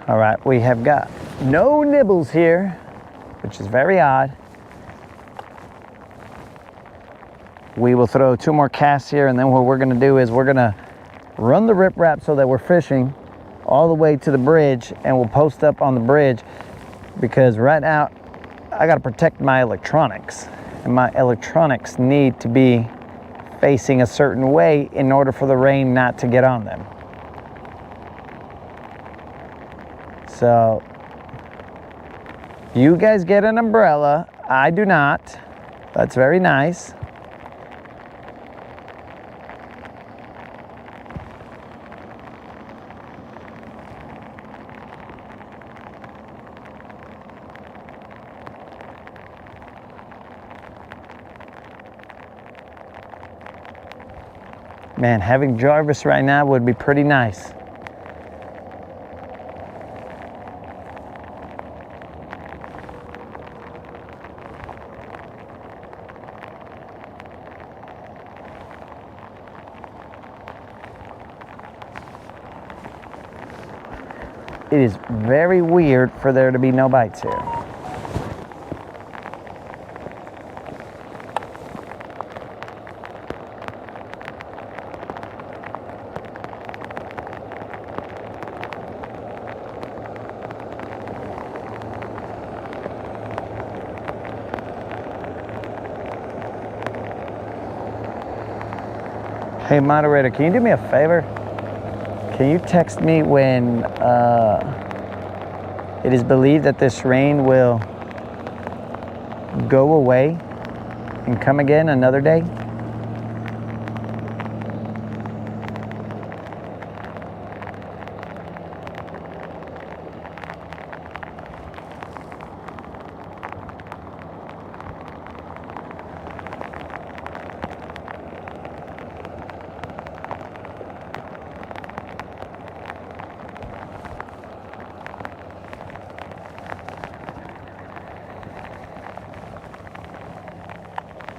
All right, we have got no nibbles here, which is very odd. We will throw 2 more casts here, and then what we're gonna do is we're gonna run the riprap so that we're fishing all the way to the bridge, and we'll post up on the bridge, because right now I gotta protect my electronics, and my electronics need to be facing a certain way in order for the rain not to get on them. So you guys get an umbrella, I do not. That's very nice. Man, having Jarvis right now would be pretty nice. It is very weird for there to be no bites here. Hey moderator, can you do me a favor? Can you text me when it is believed that this rain will go away and come again another day?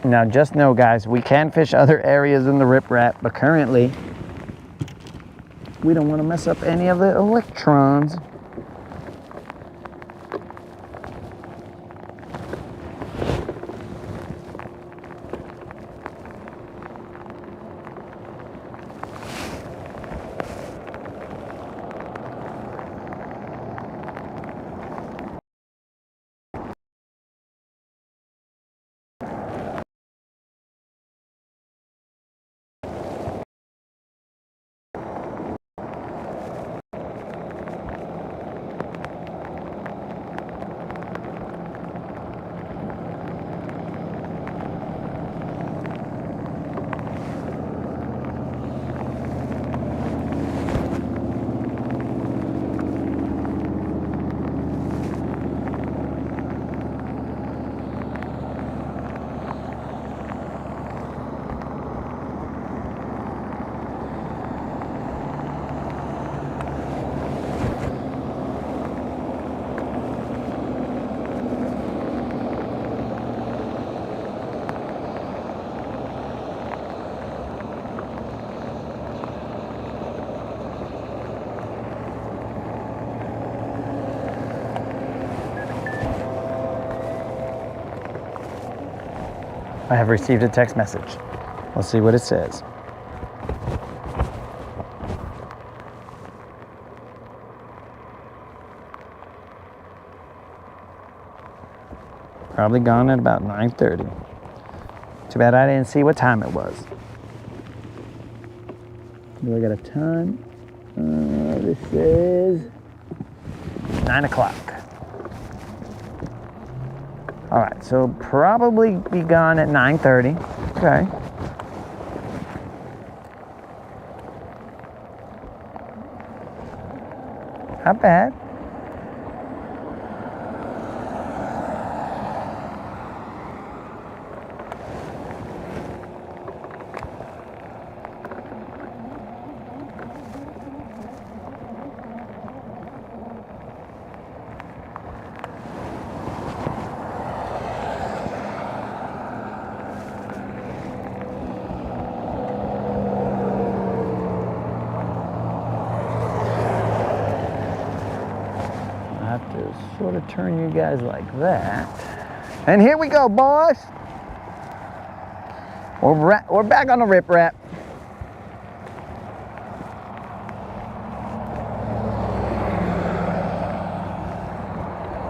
Now just know guys, we can fish other areas in the riprap, but currently we don't want to mess up any of the electrons. I have received a text message. Let's see what it says. Probably gone at about 9:30. Too bad I didn't see what time it was. Do I got a time? This is 9 o'clock. All right, so probably be gone at 9:30. Okay. Not bad. sort of turn you guys like that. And here we go, boys. We're back on the rip rap.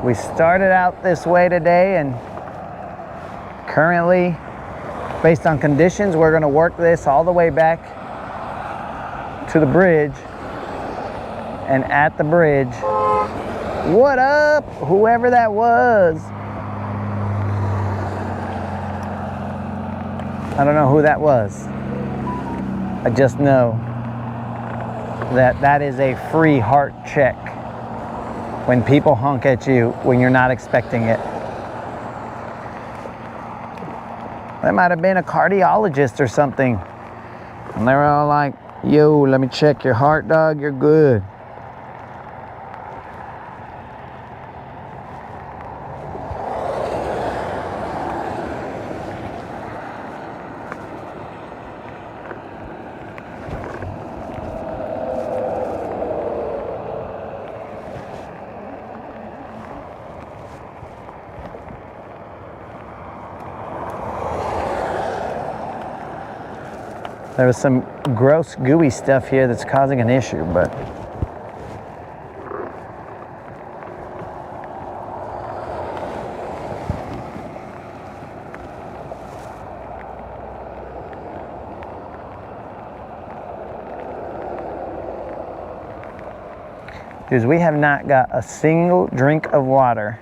We started out this way today, and currently, based on conditions, we're going to work this all the way back to the bridge. And at the bridge, what up, whoever that was? I don't know who that was. I just know that that is a free heart check when people honk at you when you're not expecting it. That might have been a cardiologist or something. And they were all like, yo, let me check your heart, dog, you're good. There was some gross, gooey stuff here that's causing an issue, but dudes, we have not got a single drink of water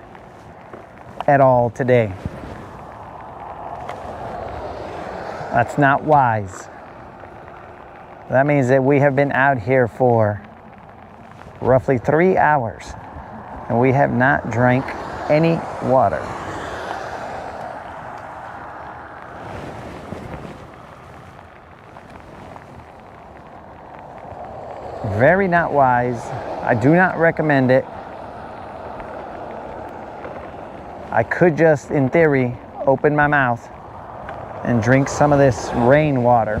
at all today. That's not wise. That means that we have been out here for roughly 3 hours and we have not drank any water. Very not wise. I do not recommend it. I could just, in theory, open my mouth and drink some of this rainwater.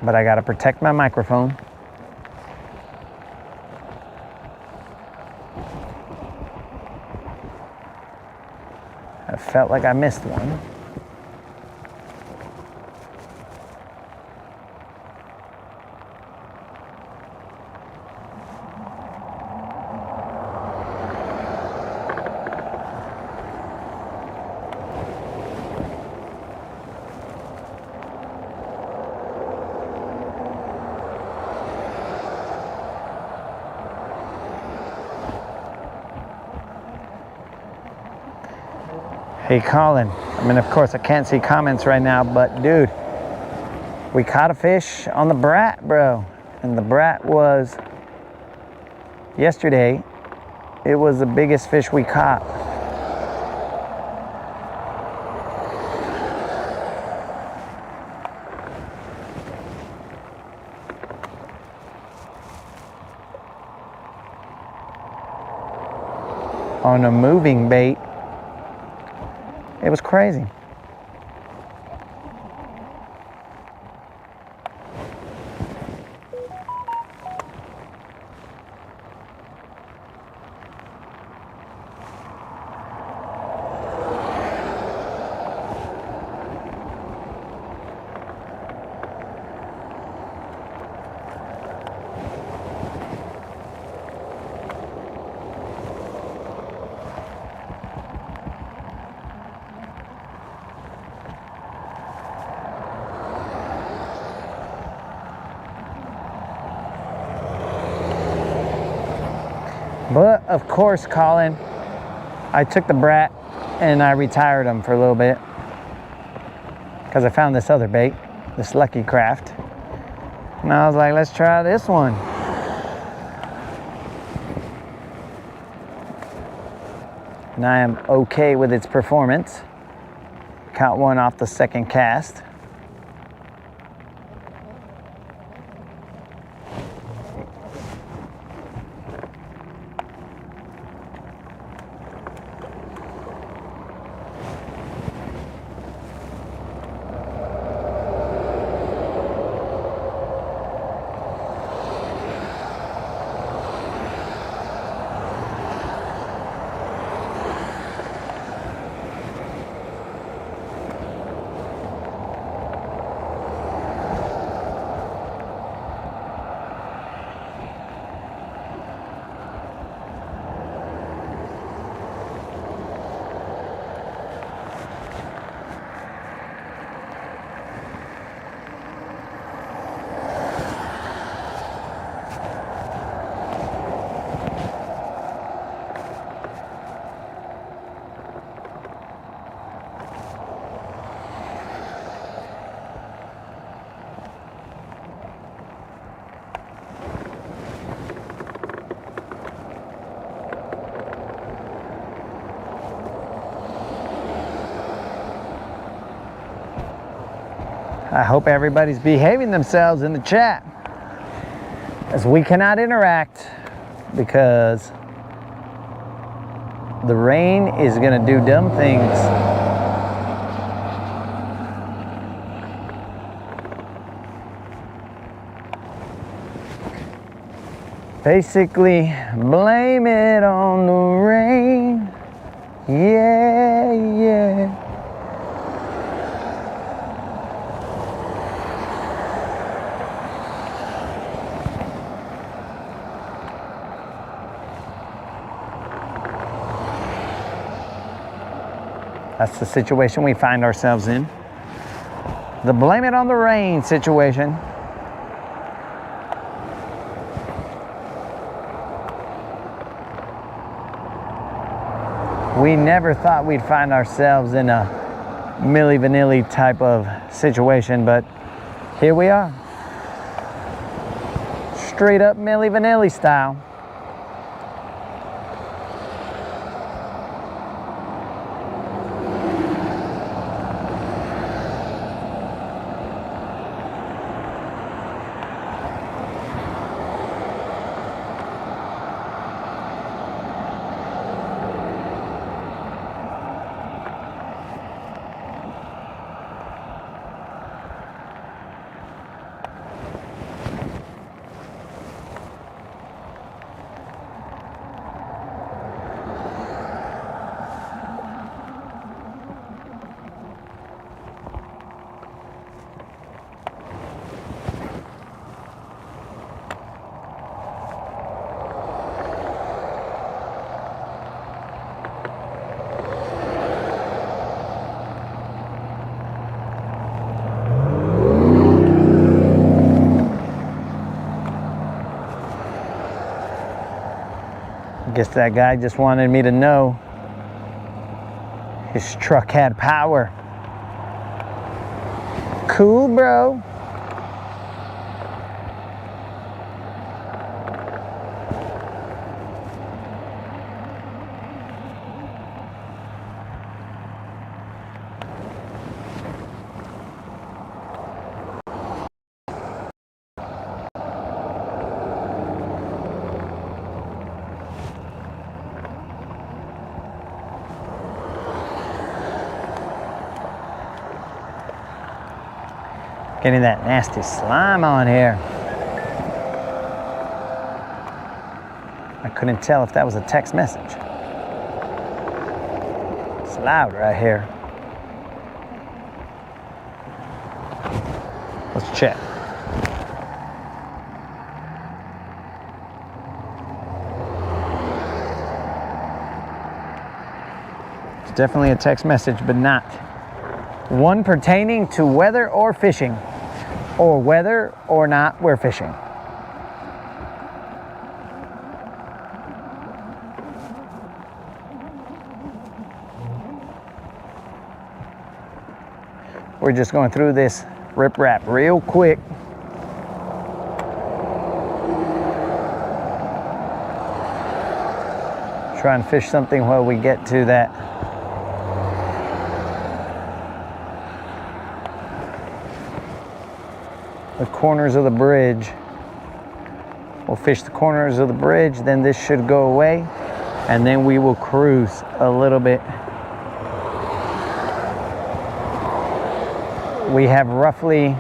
But I gotta protect my microphone. I felt like I missed one. Hey Colin, I mean, of course I can't see comments right now, but dude, we caught a fish on the brat, bro. And the brat was, yesterday, it was the biggest fish we caught. On a moving bait. It was crazy. But of course, Colin, I took the brat and I retired him for a little bit because I found this other bait, this Lucky Craft. And I was like, let's try this one. And I am okay with its performance. Caught one off the second cast. I hope everybody's behaving themselves in the chat, as we cannot interact because the rain is gonna do dumb things. Basically, blame it on the rain. Yeah, yeah. That's the situation we find ourselves in. The blame it on the rain situation. We never thought we'd find ourselves in a Milli Vanilli type of situation, but here we are. Straight up Milli Vanilli style. I guess that guy just wanted me to know his truck had power. Cool, bro. Getting that nasty slime on here. I couldn't tell if that was a text message. It's loud right here. Let's check. It's definitely a text message, but not one pertaining to weather or fishing, or whether or not we're fishing. We're just going through this riprap real quick. Try and fish something while we get to that the corners of the bridge. We'll fish the corners of the bridge, then this should go away, and then we will cruise a little bit. We have roughly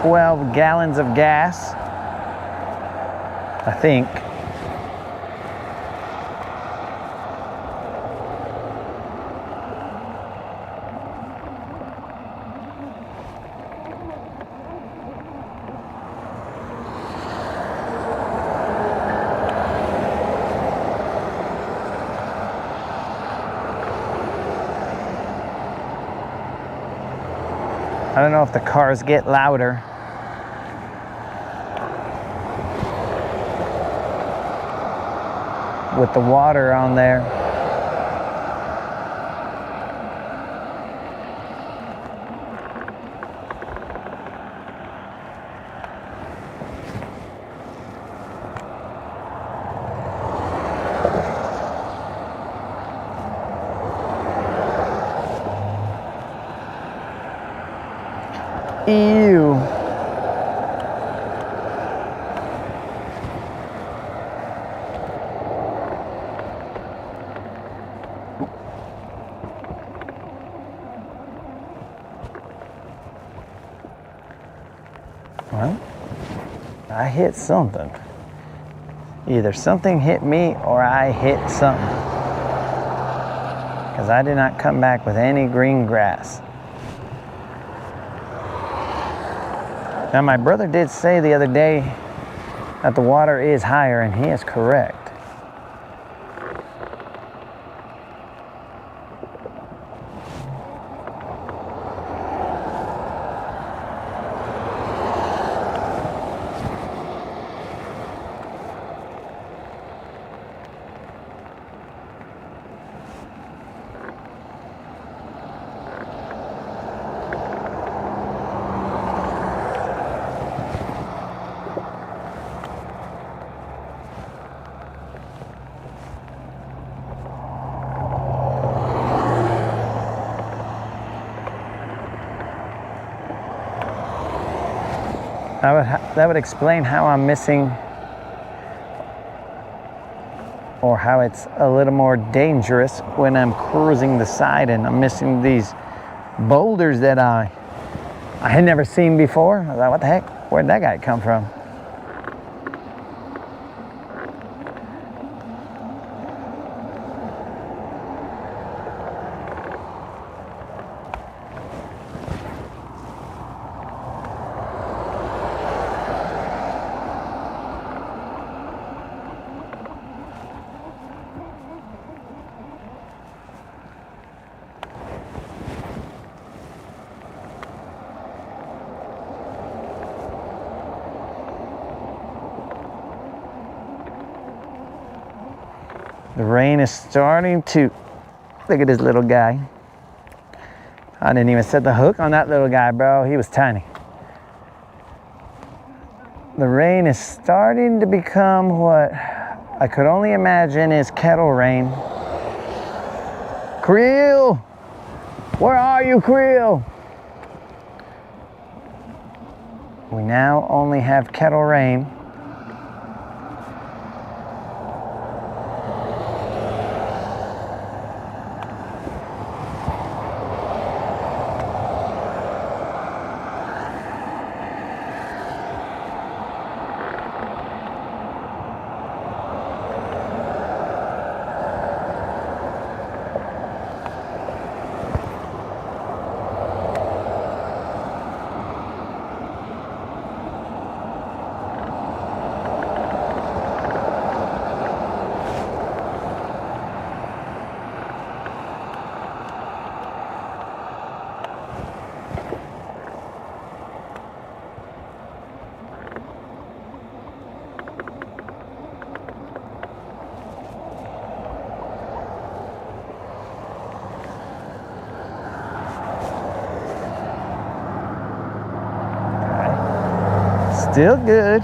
$12 gallons of gas, I think. I don't know if the cars get louder. With the water on there. Well, I hit something. Either something hit me or I hit something. Because I did not come back with any green grass. Now, my brother did say the other day that the water is higher, and he is correct. That would explain how I'm missing, or how it's a little more dangerous when I'm cruising the side and I'm missing these boulders that I had never seen before. I was like, what the heck? Where'd that guy come from? The rain is starting to, look at this little guy. I didn't even set the hook on that little guy, bro. He was tiny. The rain is starting to become what I could only imagine is kettle rain. Creel! Where are you, Creel? We now only have kettle rain. Still good.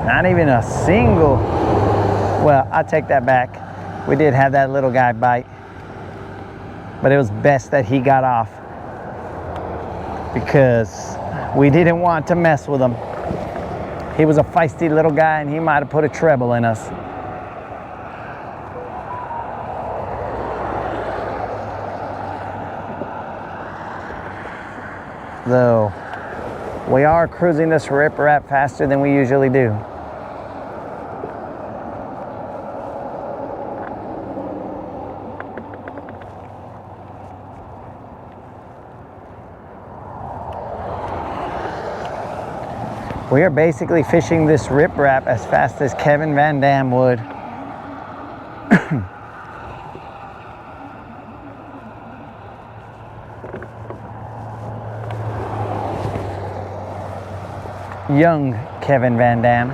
Not even a single, well, I take that back. We did have that little guy bite. But it was best that he got off because we didn't want to mess with him. He was a feisty little guy and he might have put a treble in us. Though we are cruising this riprap faster than we usually do. We are basically fishing this riprap as fast as Kevin Van Dam would. Young Kevin Van Dam.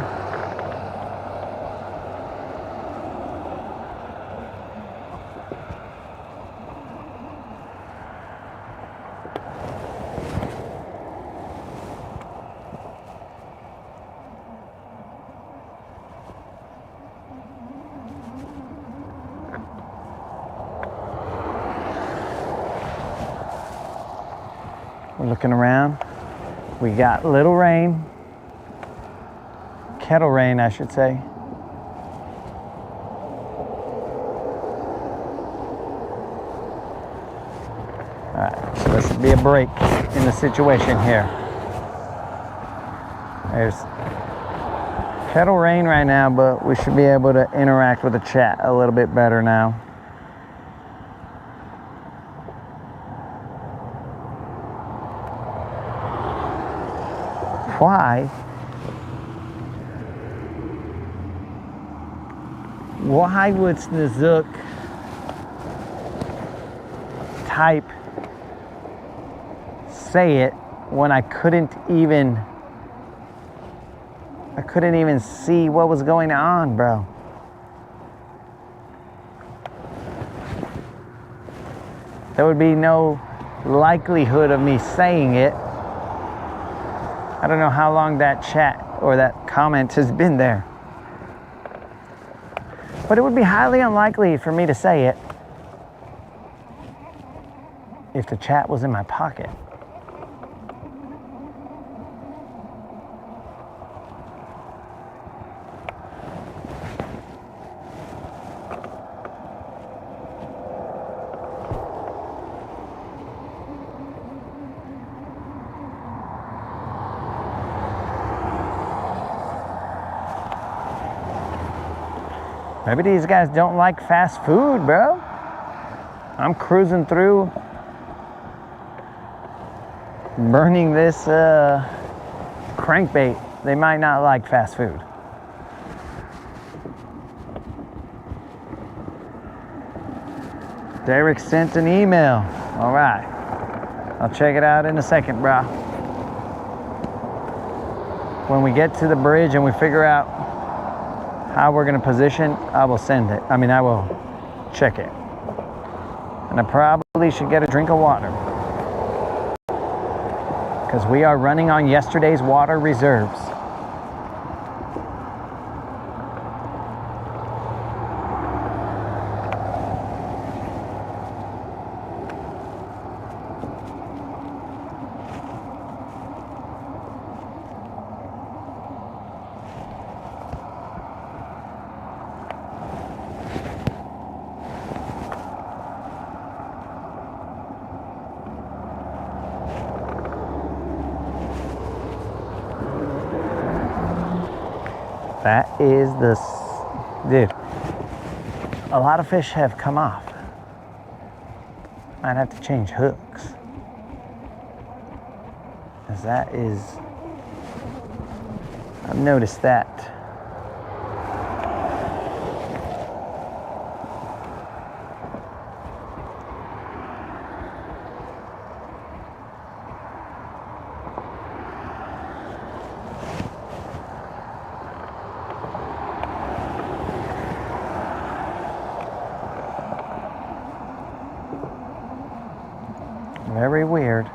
We're looking around. We got little rain. Kettle rain, I should say. Alright, so this will be a break in the situation here. There's kettle rain right now, but we should be able to interact with the chat a little bit better now. Why would Snozook type say it when I couldn't even see what was going on, bro? There would be no likelihood of me saying it. I don't know how long that chat or that comment has been there. But it would be highly unlikely for me to say it if the chat was in my pocket. Maybe these guys don't like fast food, bro. I'm cruising through, burning this crankbait. They might not like fast food. Derek sent an email. All right. I'll check it out in a second, bro. When we get to the bridge and we figure out how we're going to position, I will send it. I will check it. And I probably should get a drink of water, because we are running on yesterday's water reserves. That is dude, a lot of fish have come off. Might have to change hooks. Because I've noticed that. Very weird. I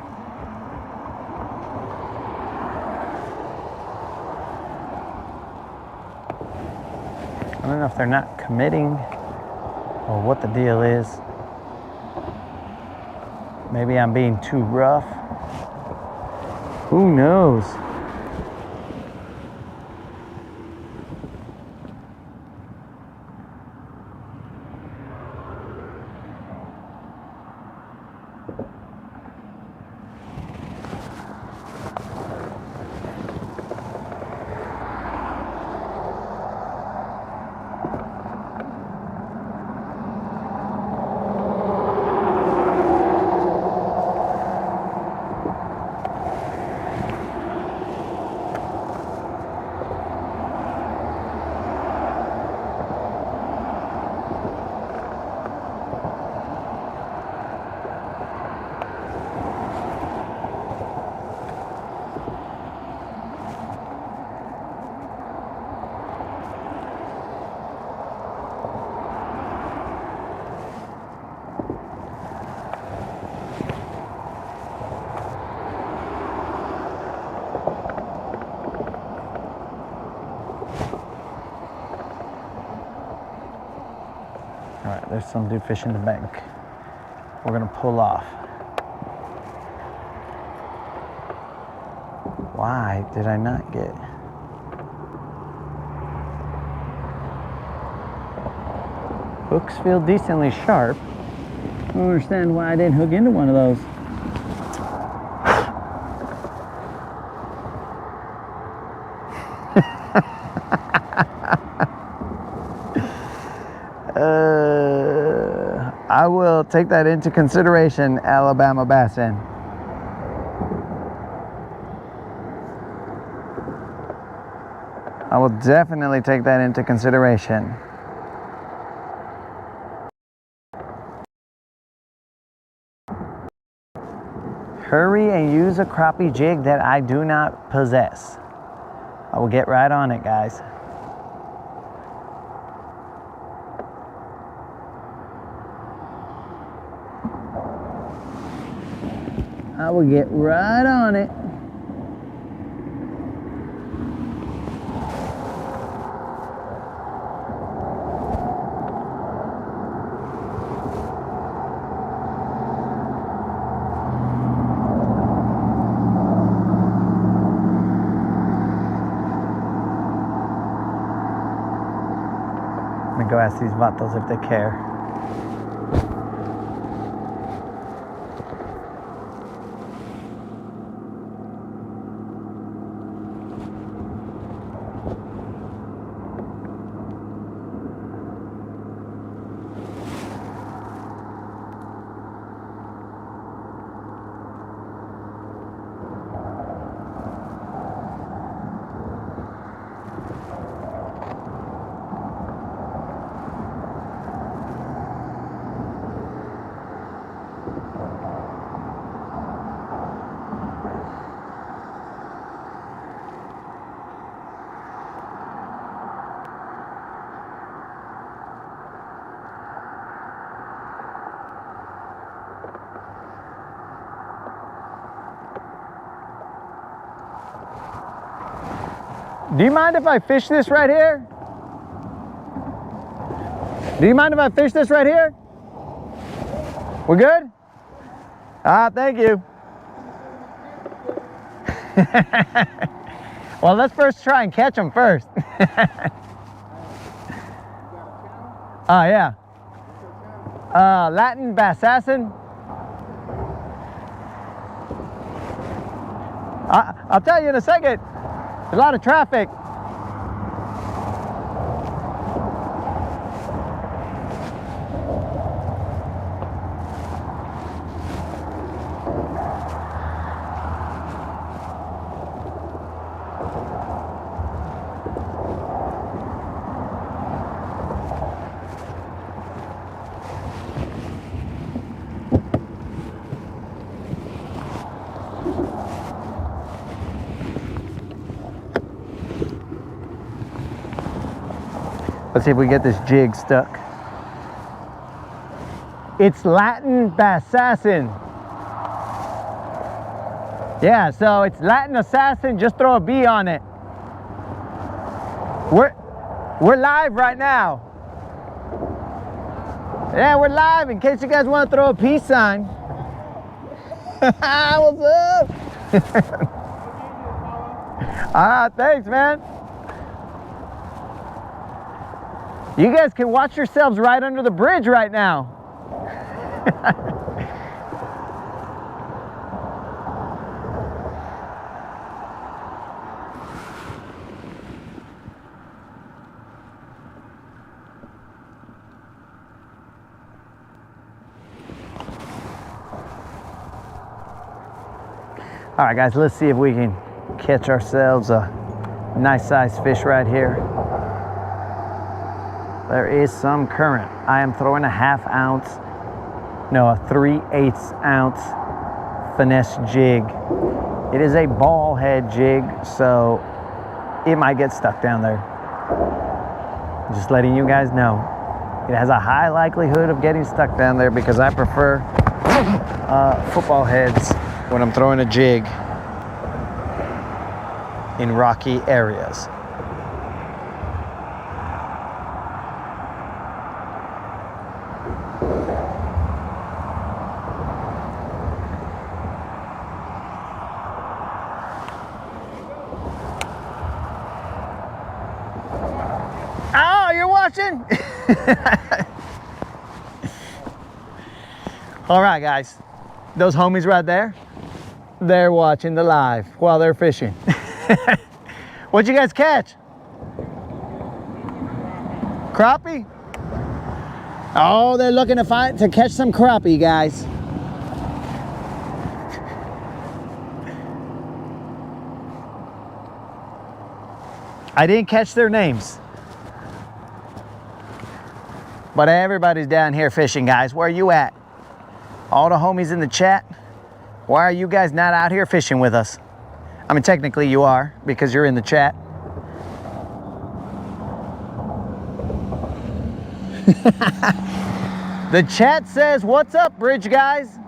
don't know if they're not committing or what the deal is. Maybe I'm being too rough. Who knows? All right, there's some dude fishing the bank. We're gonna pull off. Why did I not get? Hooks feel decently sharp. I don't understand why I didn't hook into one of those. I will take that into consideration, Alabama Bassin. I will definitely take that into consideration. Hurry and use a crappie jig that I do not possess. I will get right on it, guys. I will get right on it. Let me go ask these vatos if they care. Do you mind if I fish this right here? Do you mind if I fish this right here? We're good? Thank you. Well, let's first try and catch them first. Yeah. Latin Bassassin. I'll tell you in a second. There's a lot of traffic. Let's see if we get this jig stuck. It's Latin Bassassin. Yeah, so it's Latin Assassin, just throw a B on it. We're live right now. Yeah, we're live in case you guys want to throw a peace sign. What's up? Thanks, man. You guys can watch yourselves right under the bridge right now. All right, guys, let's see if we can catch ourselves a nice sized fish right here. There is some current. I am throwing a 3/8 ounce finesse jig. It is a ball head jig, so it might get stuck down there. Just letting you guys know. It has a high likelihood of getting stuck down there because I prefer football heads when I'm throwing a jig in rocky areas. Oh, you're watching? All right, guys. Those homies right there, they're watching the live while they're fishing. What'd you guys catch? Crappie? Oh, they're looking to catch some crappie, guys. I didn't catch their names, but everybody's down here fishing, guys. Where are you at? All the homies in the chat, why are you guys not out here fishing with us? I mean, technically you are, because you're in the chat. The chat says, what's up, bridge guys?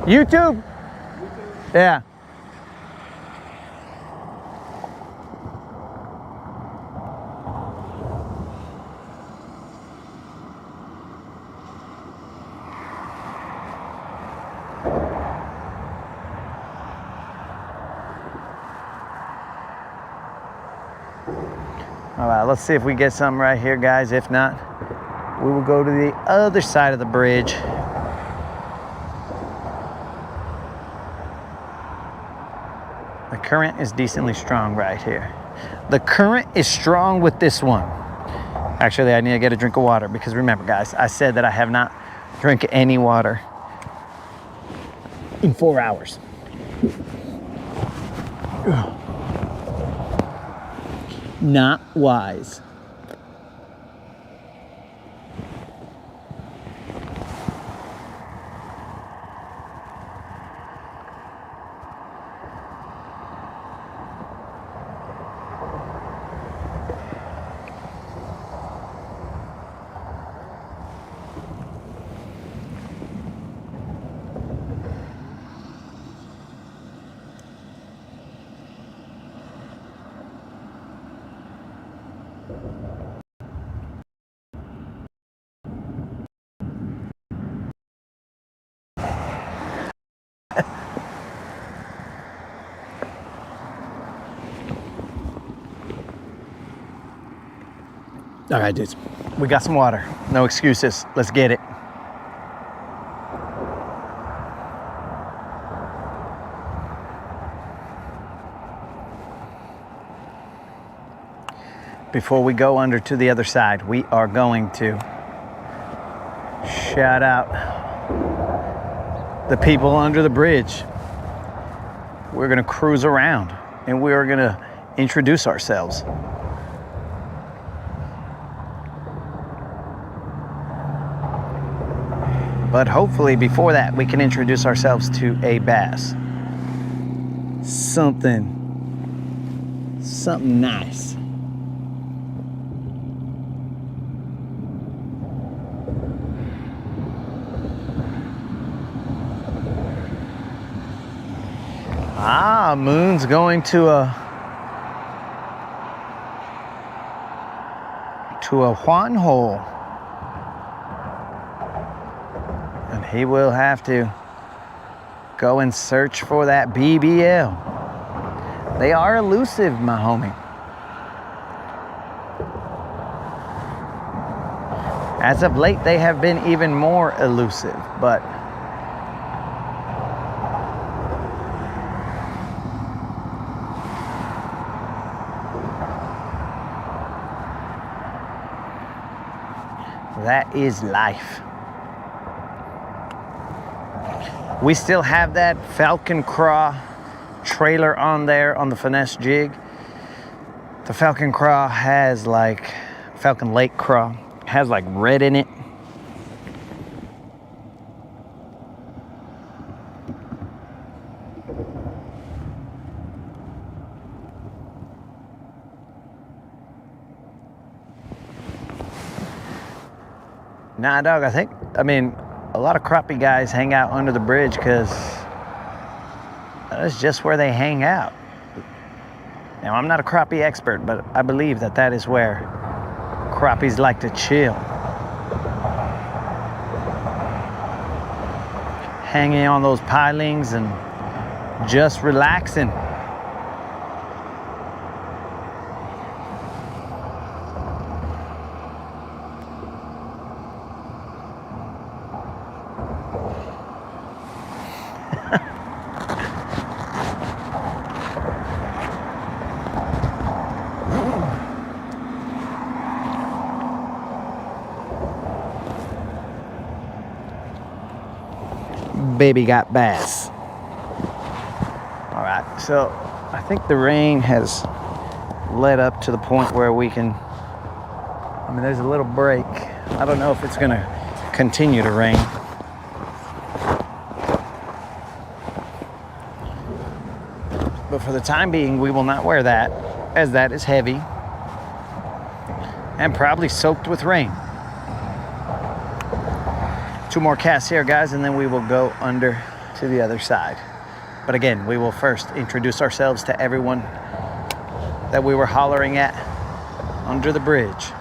YouTube? Yeah. All right, let's see if we get something right here, guys. If not, we will go to the other side of the bridge. The current is decently strong right here. The current is strong with this one. Actually, I need to get a drink of water because remember, guys, I said that I have not drank any water in 4 hours. Not wise. All right, dudes, we got some water. No excuses. Let's get it. Before we go under to the other side, we are going to shout out the people under the bridge. We're gonna cruise around and we are gonna introduce ourselves. But hopefully before that, we can introduce ourselves to a bass. Something nice. Ah, Moon's going to to a Juan hole. And he will have to go and search for that BBL. They are elusive, my homie. As of late, they have been even more elusive, but that is life. We still have that Falcon Craw trailer on there on the finesse jig. The Falcon Craw has like, Falcon Lake Craw, has like red in it. Nah, dog, I mean, a lot of crappie guys hang out under the bridge because that's just where they hang out. Now, I'm not a crappie expert, but I believe that that is where crappies like to chill. Hanging on those pilings and just relaxing. Baby got bass. All right, so I think the rain has led up to the point where we can, I mean, there's a little break. I don't know if it's gonna continue to rain. But for the time being, we will not wear that, as that is heavy and probably soaked with rain. 2 more casts here, guys, and then we will go under to the other side. But again, we will first introduce ourselves to everyone that we were hollering at under the bridge.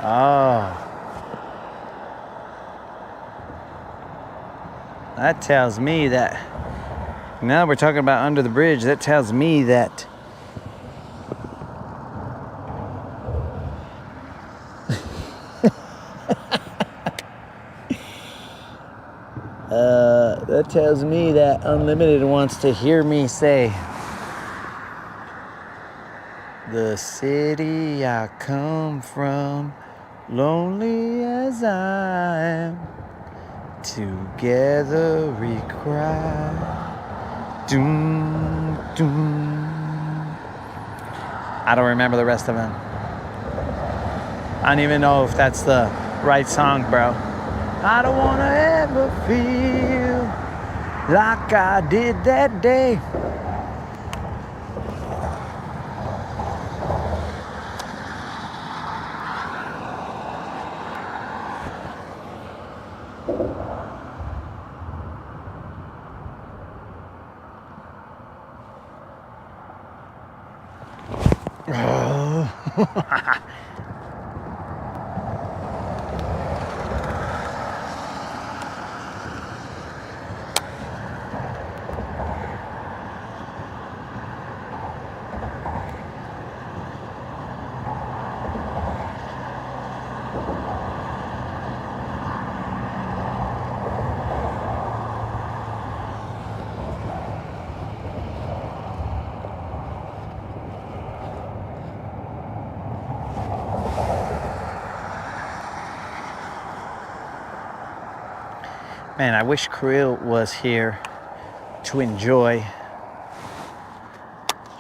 Oh. That tells me that, now we're talking about under the bridge, that tells me that that tells me that Unlimited wants to hear me say, the city I come from, lonely as I am, together we cry, doom, doom. I don't remember the rest of them. I don't even know if that's the right song, bro. I don't want to ever feel like I did that day. Oh. Man, I wish Krill was here to enjoy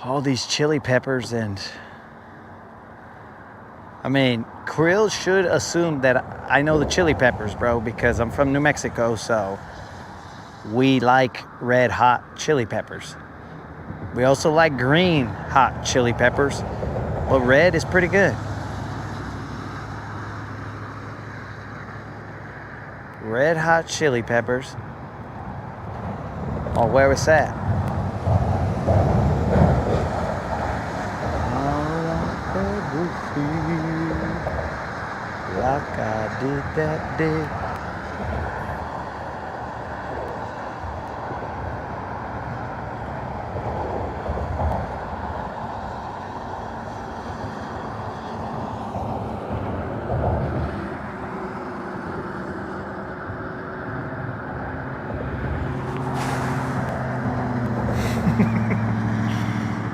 all these chili peppers. And I mean, Krill should assume that I know the chili peppers, bro, because I'm from New Mexico, so we like red hot chili peppers. We also like green hot chili peppers, but red is pretty good. Red hot chili peppers. Oh, where was that? God did that day.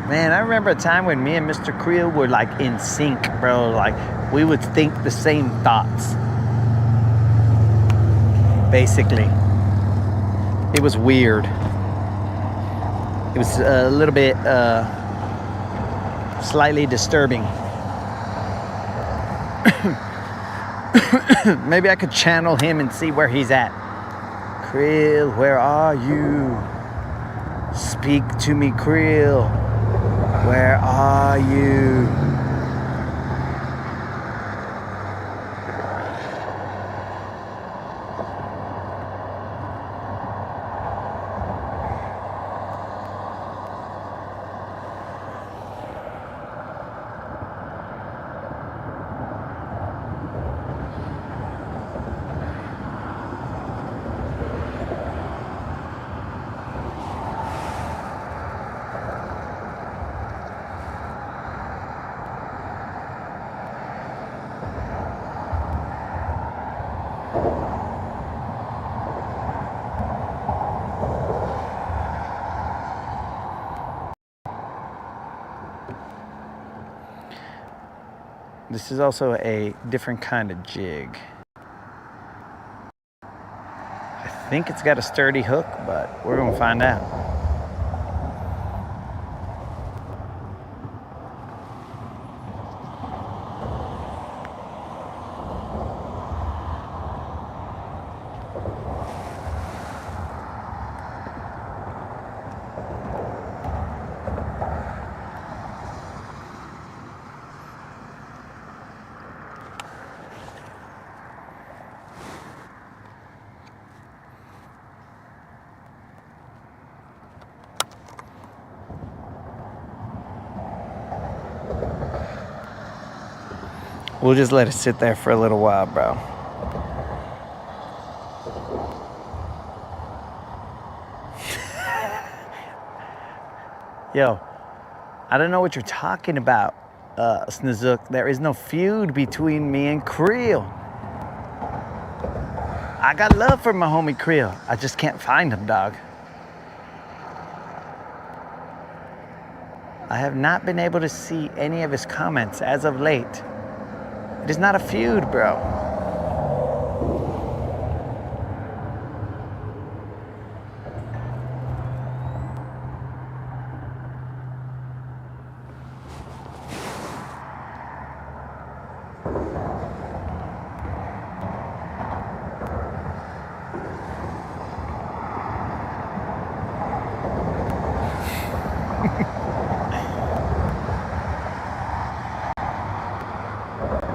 Man, I remember a time when me and Mr. Creel were like in sync, bro. Like we would think the same thoughts. Basically. It was weird. It was a little bit slightly disturbing. Maybe I could channel him and see where he's at. Creel, where are you? Speak to me, Creel. Where are you? This is also a different kind of jig. I think it's got a sturdy hook, but we're gonna find out. We'll just let it sit there for a little while, bro. Yo, I don't know what you're talking about, Snozook. There is no feud between me and Creel. I got love for my homie Creel. I just can't find him, dog. I have not been able to see any of his comments as of late. It is not a feud, bro.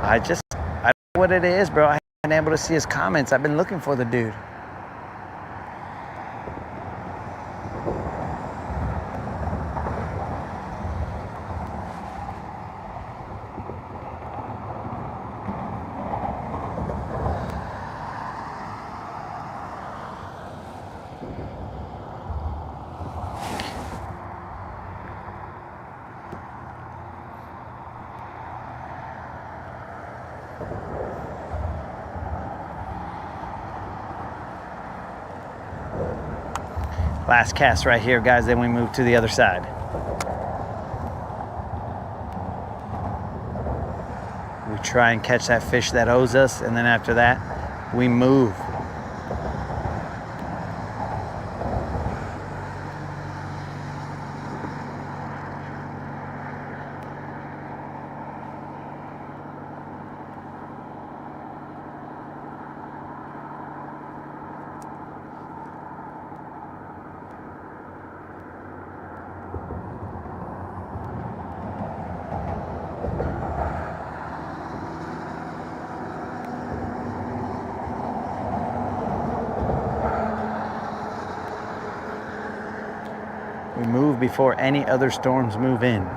I don't know what it is, bro. I haven't been able to see his comments. I've been looking for the dude. Last cast right here, guys, then we move to the other side. We try and catch that fish that owes us, and then after that, we move. We move before any other storms move in.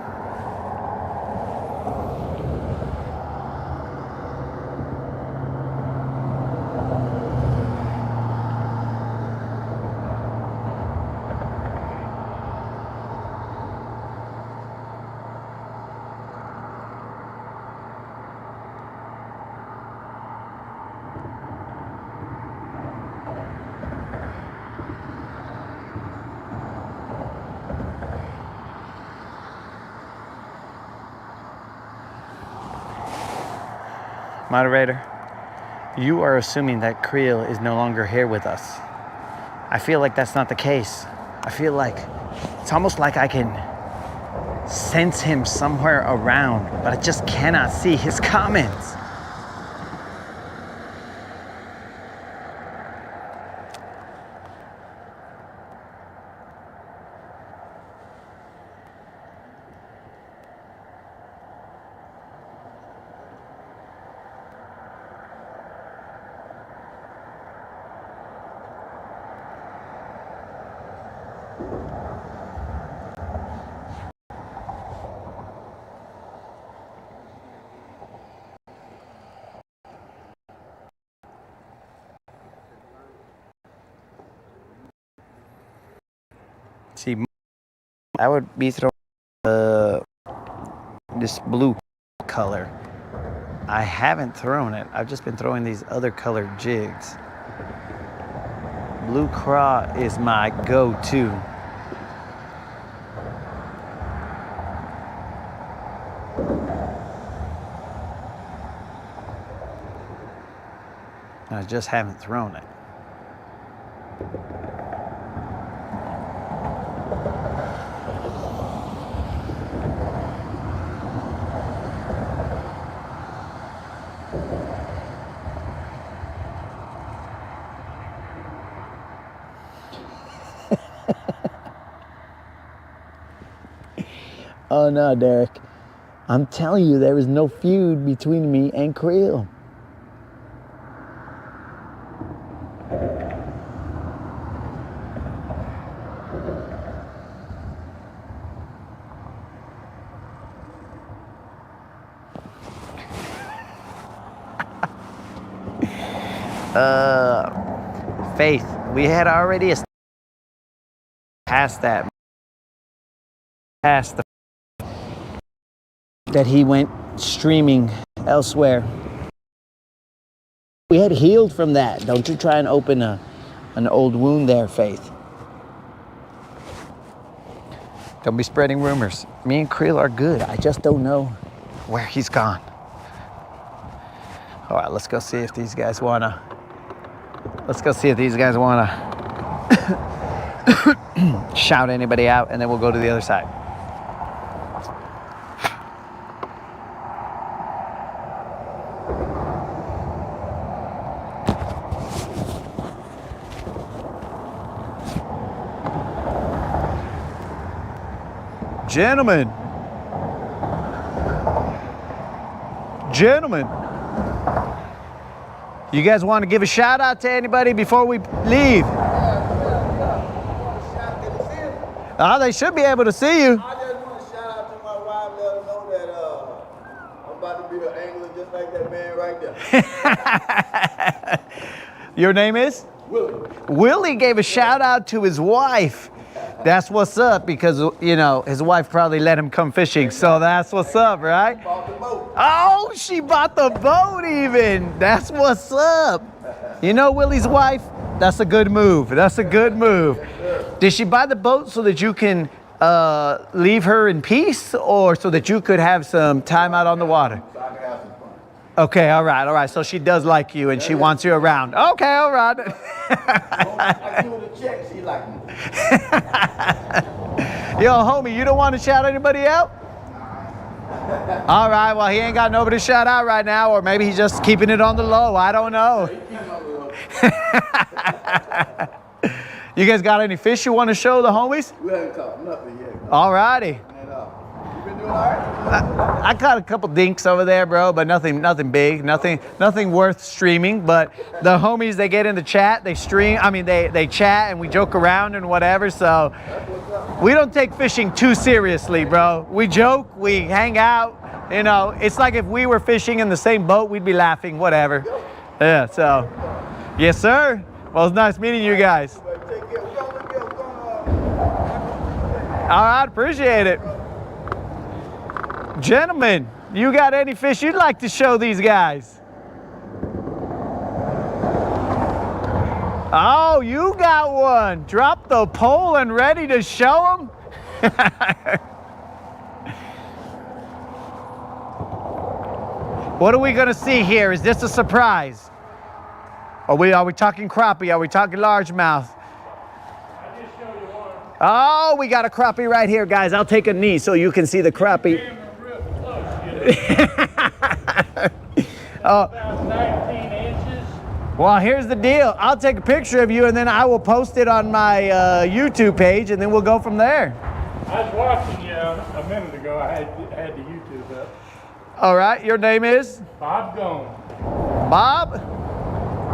Moderator, you are assuming that Creel is no longer here with us. I feel like that's not the case. I feel like it's almost like I can sense him somewhere around, but I just cannot see his comments. See, I would be throwing this blue color. I haven't thrown it. I've just been throwing these other colored jigs. Blue craw is my go-to. I just haven't thrown it. Oh no, Derek. I'm telling you, there is no feud between me and Creel. Faith, we had already past that. Past the that he went streaming elsewhere. We had healed from that. Don't you try and open an old wound there, Faith. Don't be spreading rumors. Me and Creel are good. I just don't know where he's gone. All right, let's go see if these guys wanna. Shout anybody out, and then we'll go to the other side. Gentlemen, you guys want to give a shout out to anybody before we leave? Oh, they should be able to see you. I just want to shout out to my wife, let her know that I'm about to be an angler just like that man right there. Your name is? Willie. Willie gave a shout out to his wife. That's what's up, because, you know, his wife probably let him come fishing, so that's what's up, right? She bought the boat. Oh, she bought the boat even. That's what's up. You know Willie's wife? That's a good move. That's a good move. Did she buy the boat so that you can leave her in peace, or so that you could have some time out on the water? So I can have some fun. Okay, all right. So she does like you and she wants you around. Okay, all right. I give her the check, she like me. Yo, homie, you don't want to shout anybody out? All right, well, he ain't got nobody to shout out right now, or maybe he's just keeping it on the low. I don't know. You guys got any fish you want to show the homies? We haven't caught nothing yet. All righty. You been doing all right? I caught a couple dinks over there, bro, but nothing big, nothing worth streaming. But the homies, they get in the chat, they stream. I mean, they chat and we joke around and whatever. So we don't take fishing too seriously, bro. We joke, we hang out. You know, it's like if we were fishing in the same boat, we'd be laughing, whatever. Yeah. So, yes, sir. Well, it's nice meeting you guys. Take care. We're gonna All right, appreciate it. Gentlemen, you got any fish you'd like to show these guys? Oh, you got one. Drop the pole and ready to show them? What are we gonna see here? Is this a surprise? Are we talking crappie? Are we talking largemouth? Oh, we got a crappie right here, guys. I'll take a knee so you can see the crappie. Oh. 19 inches. Well, here's the deal. I'll take a picture of you and then I will post it on my YouTube page and then we'll go from there. I was watching you a minute ago. I had the YouTube up. All right, your name is? Bob Gone. Bob?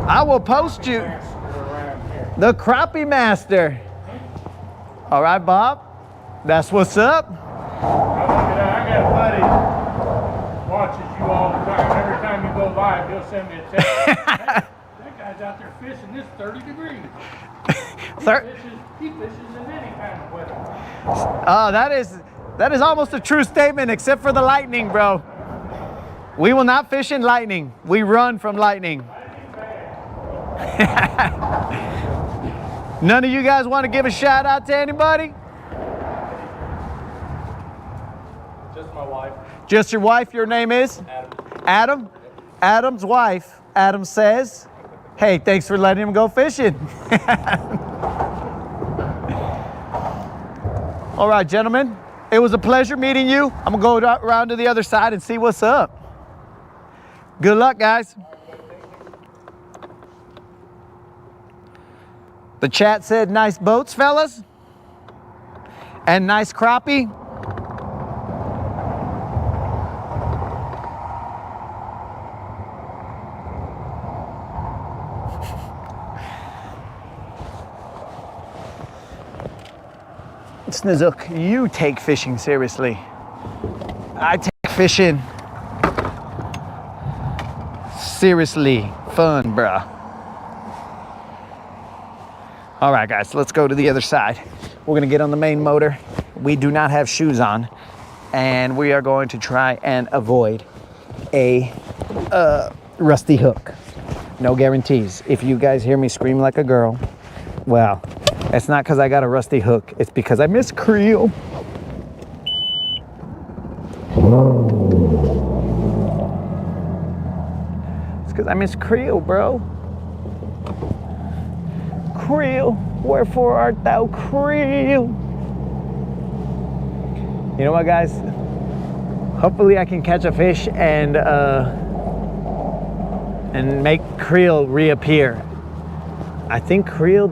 I will post you. Around here. The crappie master. All right, Bob. That's what's up. I got a buddy watches you all the time. Every time you go live, he'll send me a text. That guy's out there fishing. This 30 degrees. He fishes in any kind of weather. Oh, that is almost a true statement, except for the lightning, bro. We will not fish in lightning. We run from lightning. None of you guys want to give a shout out to anybody? Just my wife. Just your wife? Your name is? Adam? Adam's wife. Adam says, hey, thanks for letting him go fishing. All right, gentlemen. It was a pleasure meeting you. I'm going to go around to the other side and see what's up. Good luck, guys. The chat said nice boats, fellas. And nice crappie. Snizook, you take fishing seriously. I take fishing seriously fun, bruh. All right, guys, let's go to the other side. We're gonna get on the main motor. We do not have shoes on, and we are going to try and avoid a rusty hook. No guarantees. If you guys hear me scream like a girl, well, it's not because I got a rusty hook. It's because I miss creel. It's because I miss creel, bro. Creel, wherefore art thou creel? You know what, guys? Hopefully I can catch a fish and make creel reappear. I think creel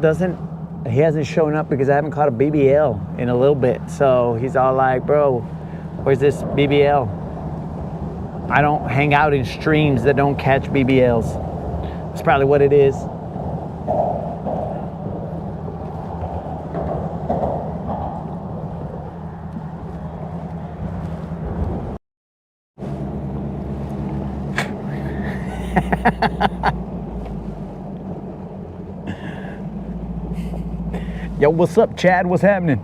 he hasn't shown up because I haven't caught a BBL in a little bit. So he's all like, bro, where's this BBL? I don't hang out in streams that don't catch BBLs. That's probably what it is. Yo, what's up, Chad? What's happening?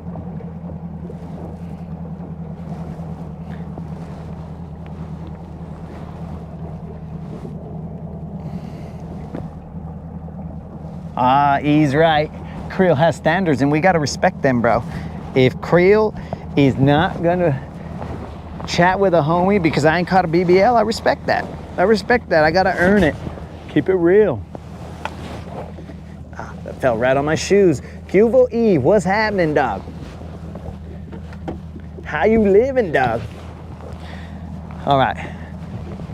He's right. Creel has standards and we gotta respect them, bro. If Creel is not gonna chat with a homie because I ain't caught a BBL, I respect that. I respect that. I gotta earn it. Keep it real. That fell right on my shoes. Cuvo Eve, what's happening, dog? How you living, dog? All right.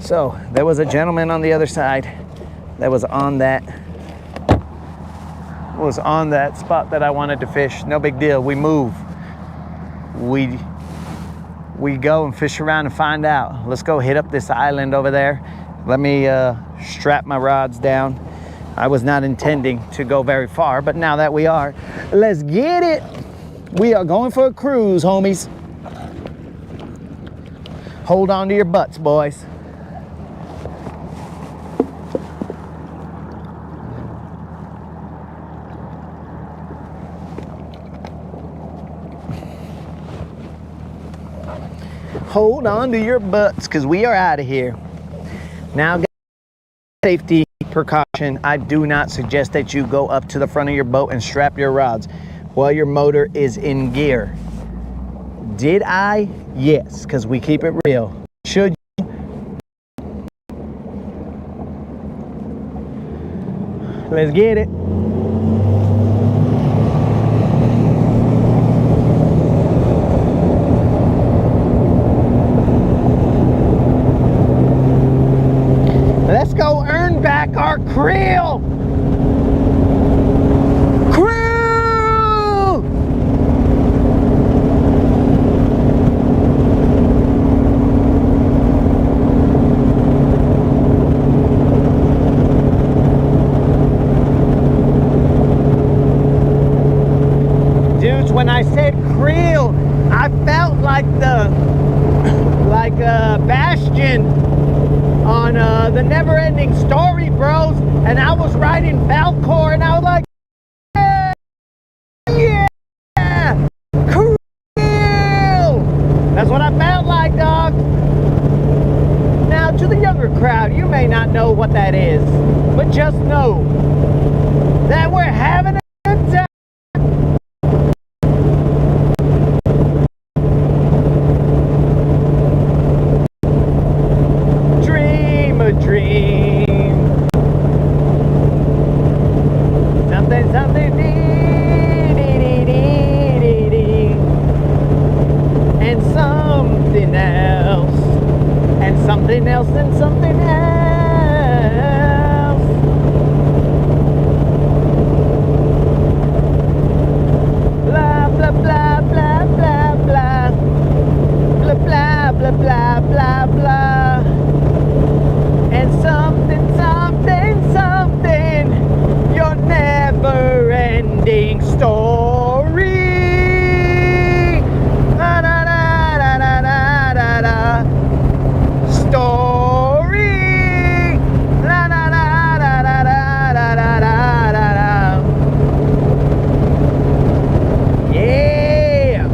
So there was a gentleman on the other side that was on that spot that I wanted to fish. No big deal. We move. We go and fish around and find out. Let's go hit up this island over there. Let me strap my rods down. I was not intending to go very far, but now that we are, let's get it. We are going for a cruise, homies. Hold on to your butts, boys. Hold on to your butts, because we are out of here. Now, safety precaution, I do not suggest that you go up to the front of your boat and strap your rods while your motor is in gear. Did I? Yes, because we keep it real. Should you? Let's get it. Let's go earn back our krill. When I said krill, I felt like Bastion on the Never-Ending Story, bros. And I was riding Falcor, and I was like, yeah, krill. That's what I felt like, dog. Now, to the younger crowd, you may not know what that is, but just know that we're having a good time. Something else and something else. Blah blah blah blah blah blah blah blah blah blah blah blah. And something something something. Your never-ending story. Da da da da da da da. Story. La la la la la la la la la la. Yeah.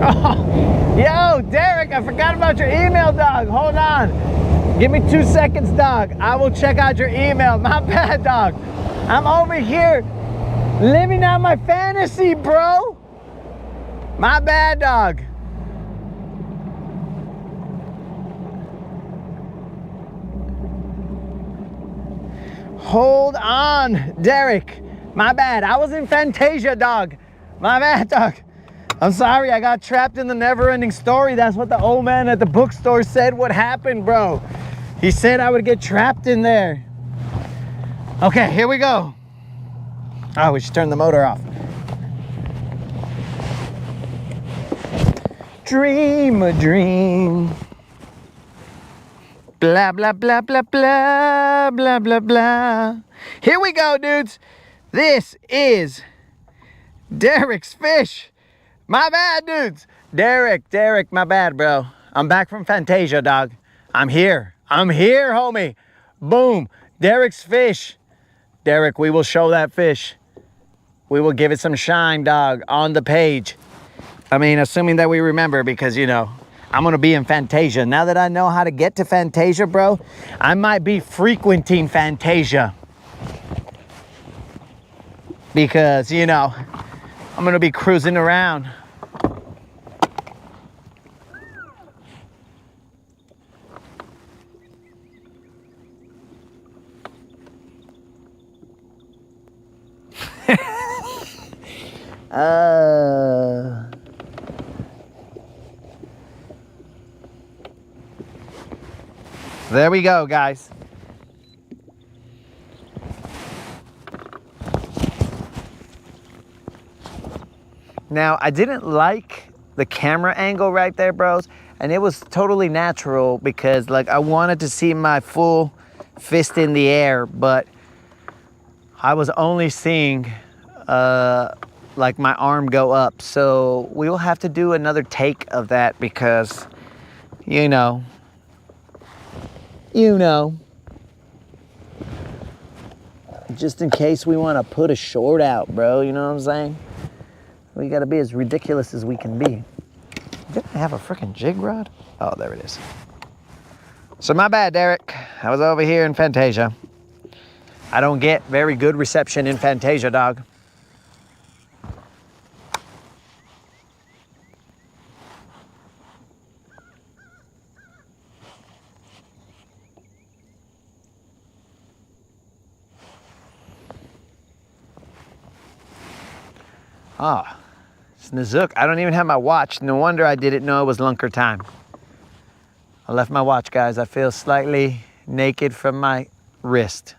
Oh, yo, Derek, I forgot about your email, dog. Hold on. Give me 2 seconds, dog. I will check out your email. My bad, dog. I'm over here living out my fantasy, bro. My bad, dog. Hold on, Derek. My bad. I was in Fantasia, dog. My bad, dog. I'm sorry, I got trapped in the Never-Ending Story. That's what the old man at the bookstore said would happen, bro. He said I would get trapped in there. Okay, here we go. Oh, we should turn the motor off. Dream a dream. Blah, blah, blah, blah, blah, blah, blah, blah. Here we go, dudes. This is Derek's fish. My bad, dudes. Derek, my bad, bro. I'm back from Fantasia, dog. I'm here, homie. Boom, Derek's fish. Derek, we will show that fish. We will give it some shine, dog, on the page. I mean, assuming that we remember, because, you know, I'm gonna be in Fantasia. Now that I know how to get to Fantasia, bro, I might be frequenting Fantasia. Because, you know, I'm gonna be cruising around. There we go, guys. Now, I didn't like the camera angle right there, bros, and it was totally natural because, like, I wanted to see my full fist in the air, but I was only seeing like my arm go up. So we will have to do another take of that because, you know, just in case we want to put a short out, bro, you know what I'm saying? We got to be as ridiculous as we can be. Did I have a freaking jig rod? Oh, there it is. So my bad, Derek. I was over here in Fantasia. I don't get very good reception in Fantasia, dog. Ah, Snozook. I don't even have my watch. No wonder I didn't know it was lunker time. I left my watch, guys. I feel slightly naked from my wrist.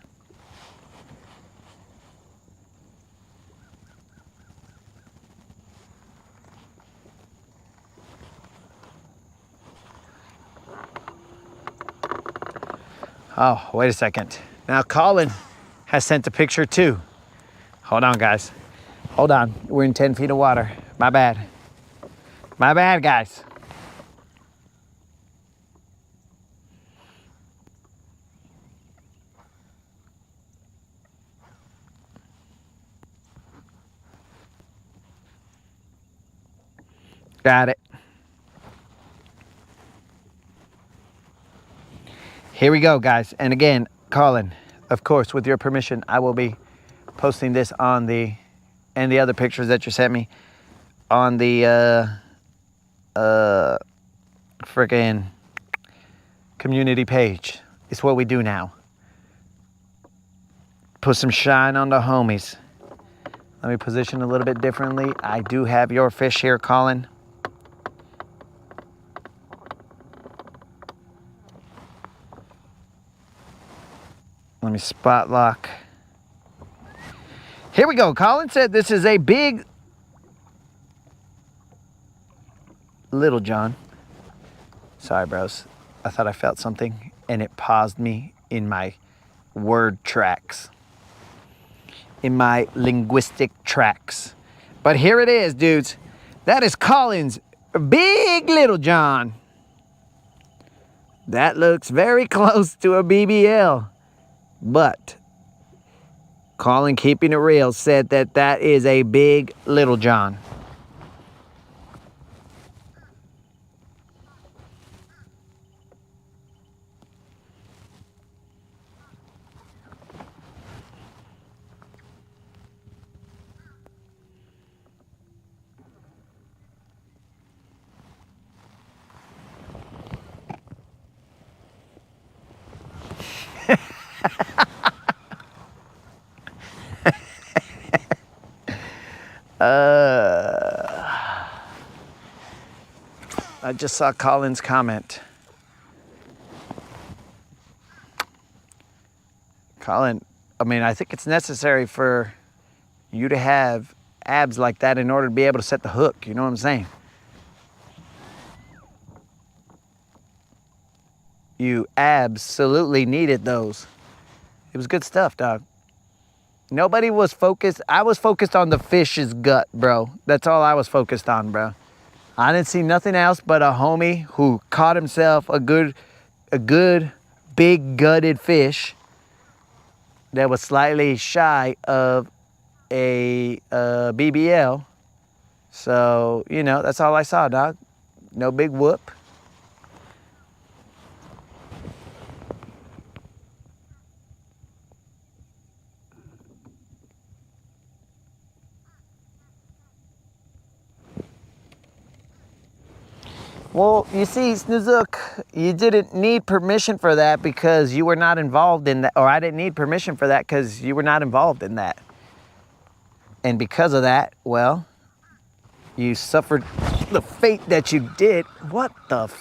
Oh, wait a second. Now Colin has sent a picture too. Hold on, guys. Hold on. We're in 10 feet of water. My bad. My bad, guys. Got it. Here we go, guys. And again, Colin, of course, with your permission, I will be posting this on the, and the other pictures that you sent me, on the freaking community page. It's what we do now. Put some shine on the homies. Let me position a little bit differently. I do have your fish here, Colin. Let me spot lock. Here we go. Colin said this is a big Little John. Sorry, bros. I thought I felt something and it paused me in my word tracks, in my linguistic tracks. But here it is, dudes. That is Colin's big Little John. That looks very close to a BBL. But Colin, keeping it real, said that that is a big Little John. I just saw Colin's comment. Colin, I mean, I think it's necessary for you to have abs like that in order to be able to set the hook. You know what I'm saying? You absolutely needed those. It was good stuff, dog. Nobody was focused. I was focused on the fish's gut, bro. That's all I was focused on, bro. I didn't see nothing else but a homie who caught himself a good big gutted fish that was slightly shy of a BBL. So, you know, that's all I saw, dog. No big whoop. Well, you see, Snozook, you didn't need permission for that because you were not involved in that, or I didn't need permission for that because you were not involved in that. And because of that, well, you suffered the fate that you did. What the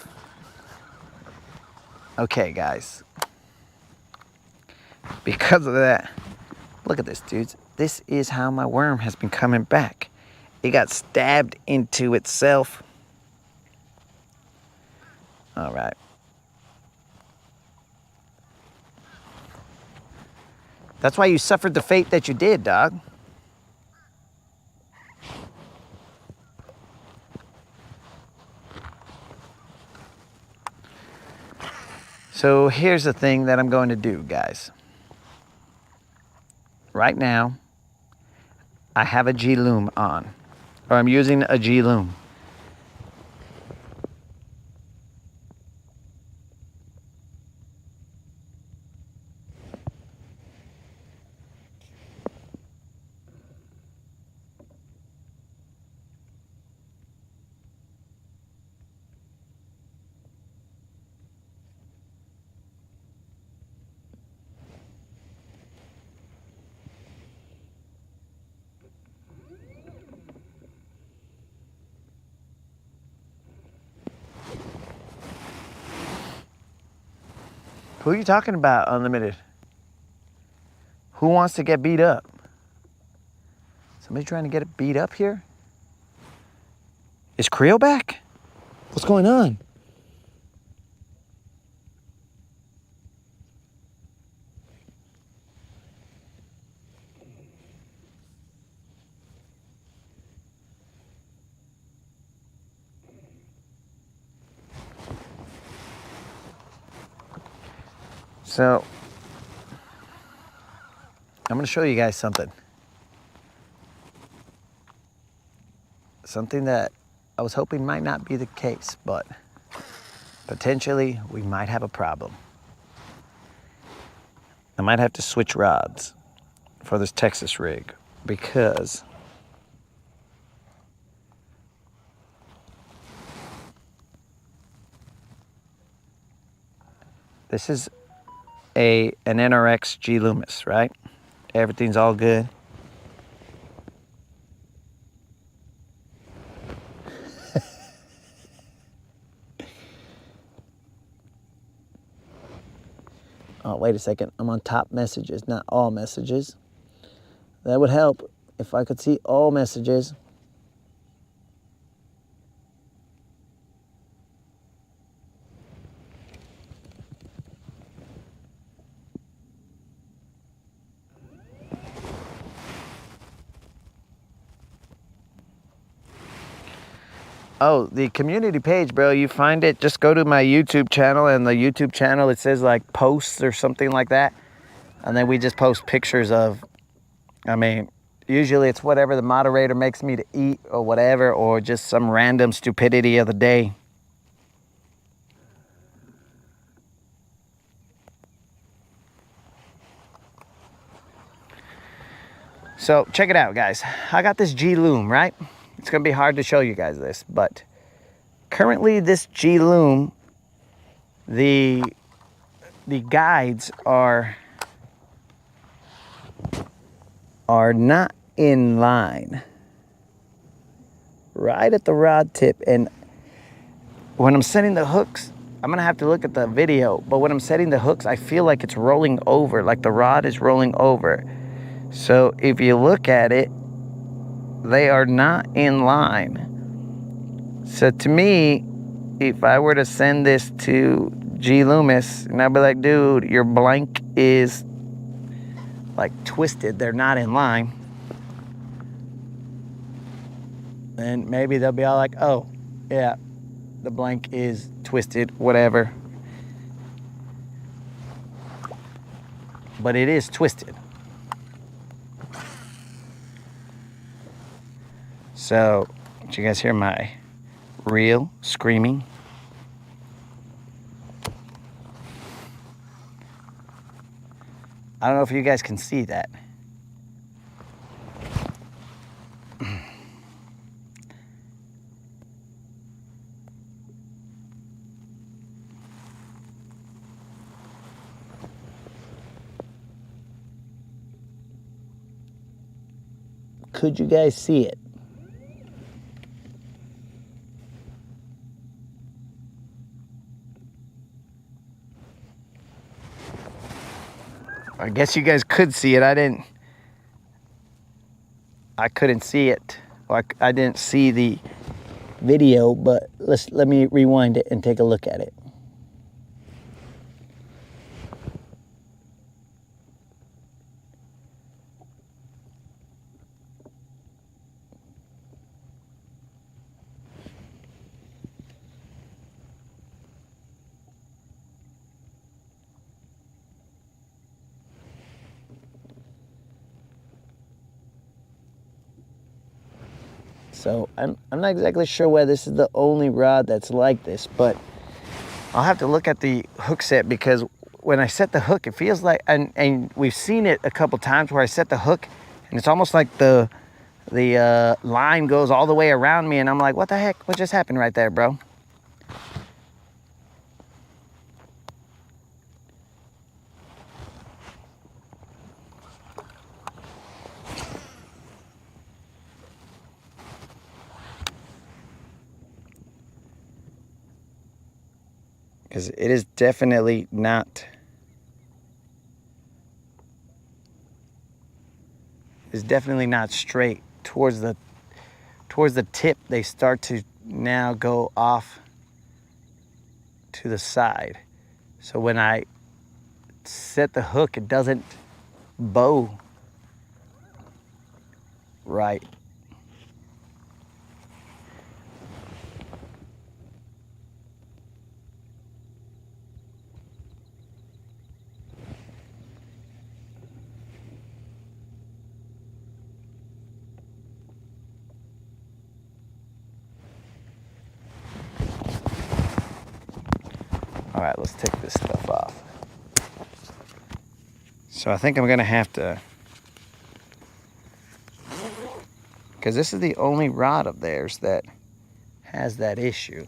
Okay, guys. Because of that, look at this, dudes. This is how my worm has been coming back. It got stabbed into itself. All right. That's why you suffered the fate that you did, dog. So here's the thing that I'm going to do, guys. Right now, I have a G-loom on, or I'm using a G-loom. Who are you talking about, Unlimited? Who wants to get beat up? Somebody trying to get it beat up here? Is Creel back? What's going on? So, I'm going to show you guys something. Something that I was hoping might not be the case, but potentially we might have a problem. I might have to switch rods for this Texas rig because this is an NRX G Loomis, right? Everything's all good. Oh, wait a second. I'm on top messages, not all messages. That would help if I could see all messages. Oh, the community page, bro, you find it, just go to my YouTube channel, and the YouTube channel, it says like posts or something like that. And then we just post pictures of, I mean, usually it's whatever the moderator makes me to eat or whatever, or just some random stupidity of the day. So check it out, guys. I got this G Loom, right? It's gonna be hard to show you guys this, but currently this G Loom, the guides are not in line right at the rod tip. And when I'm setting the hooks, I'm gonna have to look at the video, but when I'm setting the hooks, I feel like it's rolling over, like the rod is rolling over. So if you look at it, they are not in line. So to me, if I were to send this to G Loomis, and I'd be like, dude, your blank is like twisted, they're not in line. And maybe they'll be all like, oh, yeah, the blank is twisted, whatever. But it is twisted. So, did you guys hear my reel screaming? I don't know if you guys can see that. Could you guys see it? I guess you guys could see it. I couldn't see it. I didn't see the video, but let me rewind it and take a look at it. So I'm not exactly sure whether this is the only rod that's like this, but I'll have to look at the hook set, because when I set the hook, it feels like, and we've seen it a couple times where I set the hook and it's almost like the line goes all the way around me, and I'm like, what the heck? What just happened right there, bro? Because it is definitely not is definitely not straight. Towards the tip, they start to now go off to the side. So when I set the hook, it doesn't bow right. All right, let's take this stuff off. So I think I'm gonna have to, because this is the only rod of theirs that has that issue.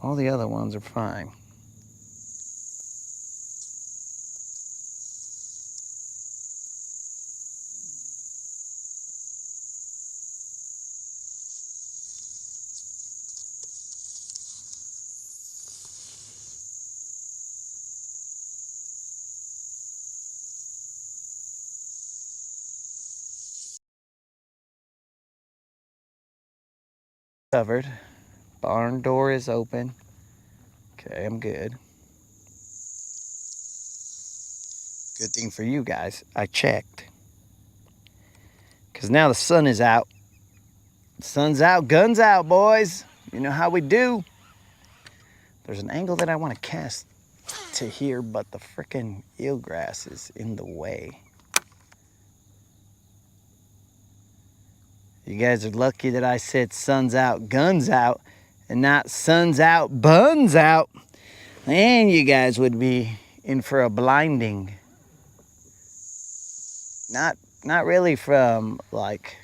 All the other ones are fine. Covered. Barn door is open. Okay, I'm good. Good thing for you guys, I checked. Because now the sun is out. Sun's out, guns out, boys. You know how we do. There's an angle that I want to cast to here, but the frickin' eelgrass is in the way. You guys are lucky that I said sun's out, guns out, and not sun's out, buns out. And you guys would be in for a blinding. Not really from like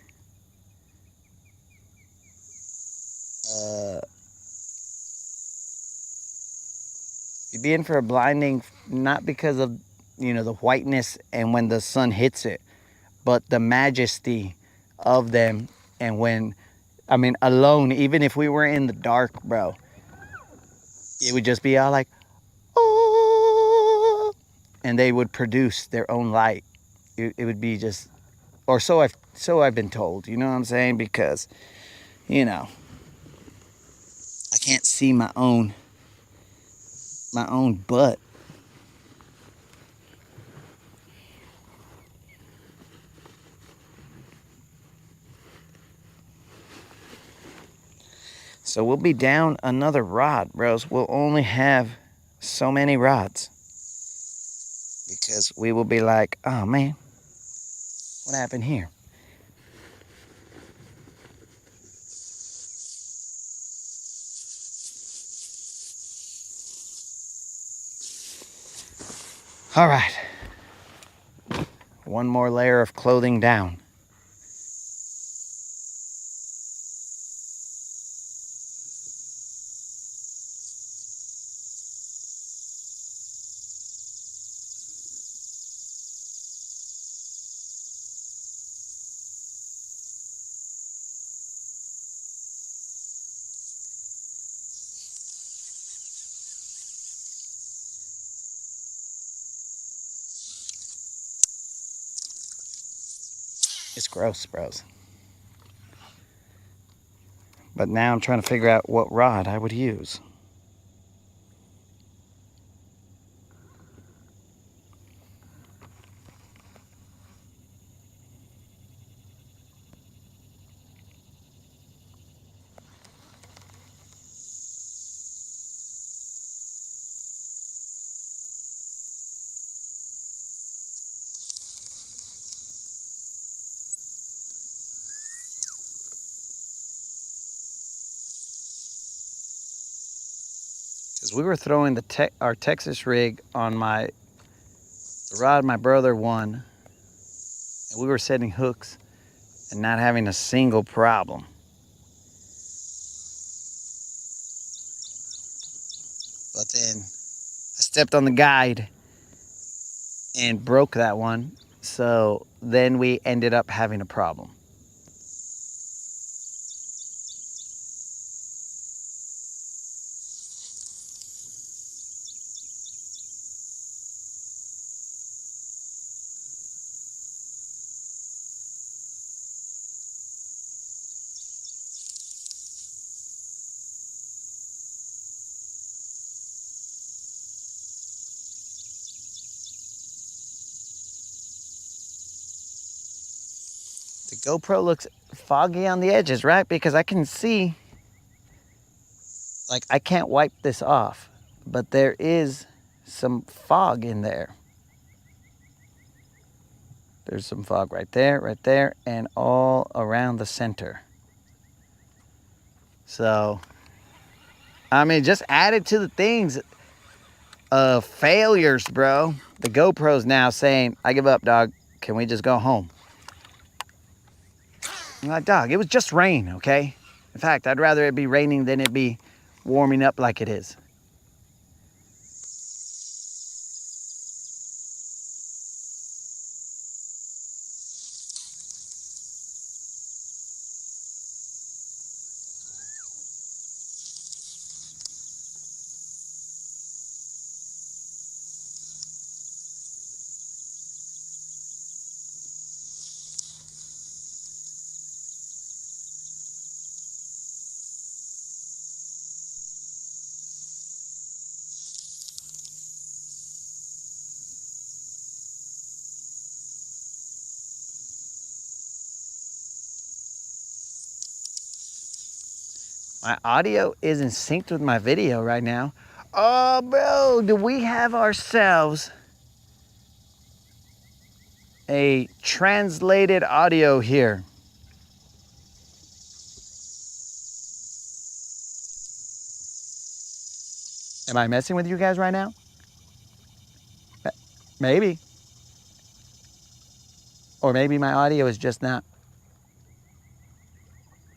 you'd be in for a blinding, not because of, you know, the whiteness and when the sun hits it, but the majesty of them. And when, I mean, alone, even if we were in the dark, bro, it would just be all like, oh, and they would produce their own light. It would be just, or so I've been told, you know what I'm saying? Because, you know, I can't see my own butt. So we'll be down another rod, bros. We'll only have so many rods. Because we will be like, oh man, what happened here? All right. One more layer of clothing down. It's gross, bros. But now I'm trying to figure out what rod I would use. Because we were throwing our Texas rig on the rod my brother won, and we were setting hooks and not having a single problem. But then I stepped on the guide and broke that one, so then we ended up having a problem. GoPro looks foggy on the edges, right? Because I can see, like, I can't wipe this off, but there is some fog in there. There's some fog right there, and all around the center. So, I mean, just added to the things of failures, bro. The GoPro's now saying, I give up, dog. Can we just go home? I'm like, dog, it was just rain, okay? In fact, I'd rather it be raining than it be warming up like it is. My audio isn't synced with my video right now. Oh, bro, do we have ourselves a translated audio here? Am I messing with you guys right now? Maybe. Or maybe my audio is just not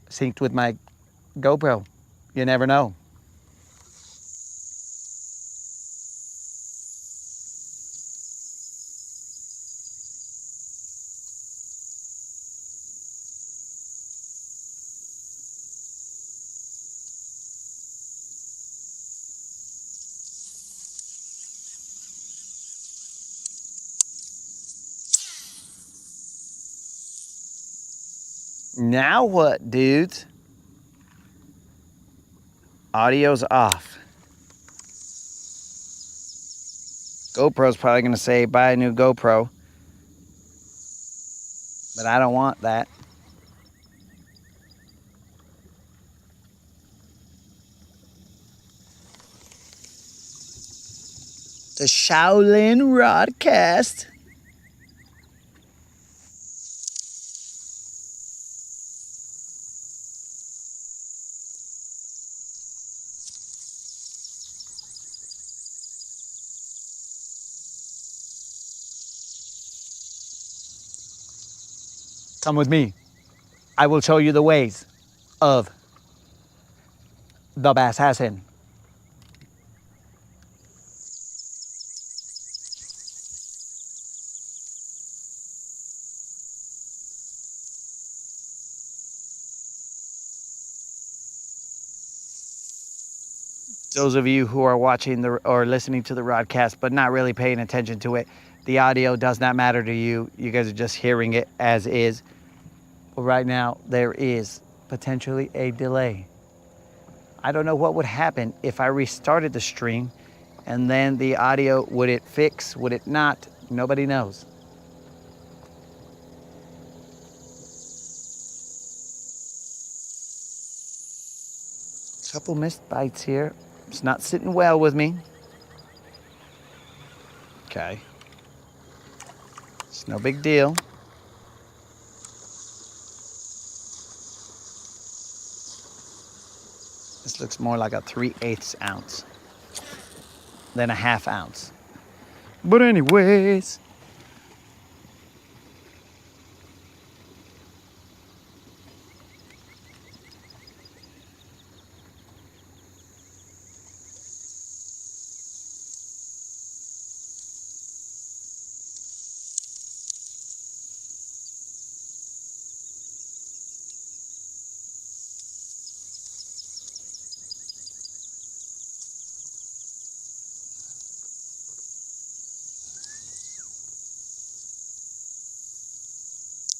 synced with my GoPro. You never know. Now what, dudes? Audio's off. GoPro's probably gonna say buy a new GoPro, but I don't want that. The Shaolin Rodcast. Come with me. I will show you the ways of the assassin. Those of you who are watching or listening to the Rodcast but not really paying attention to it, the audio does not matter to you. You guys are just hearing it as is. But right now, there is potentially a delay. I don't know what would happen if I restarted the stream and then the audio, would it fix, would it not? Nobody knows. Couple missed bites here. It's not sitting well with me. Okay. It's no big deal. This looks more like a 3/8 ounce than a 1/2 ounce. But anyways.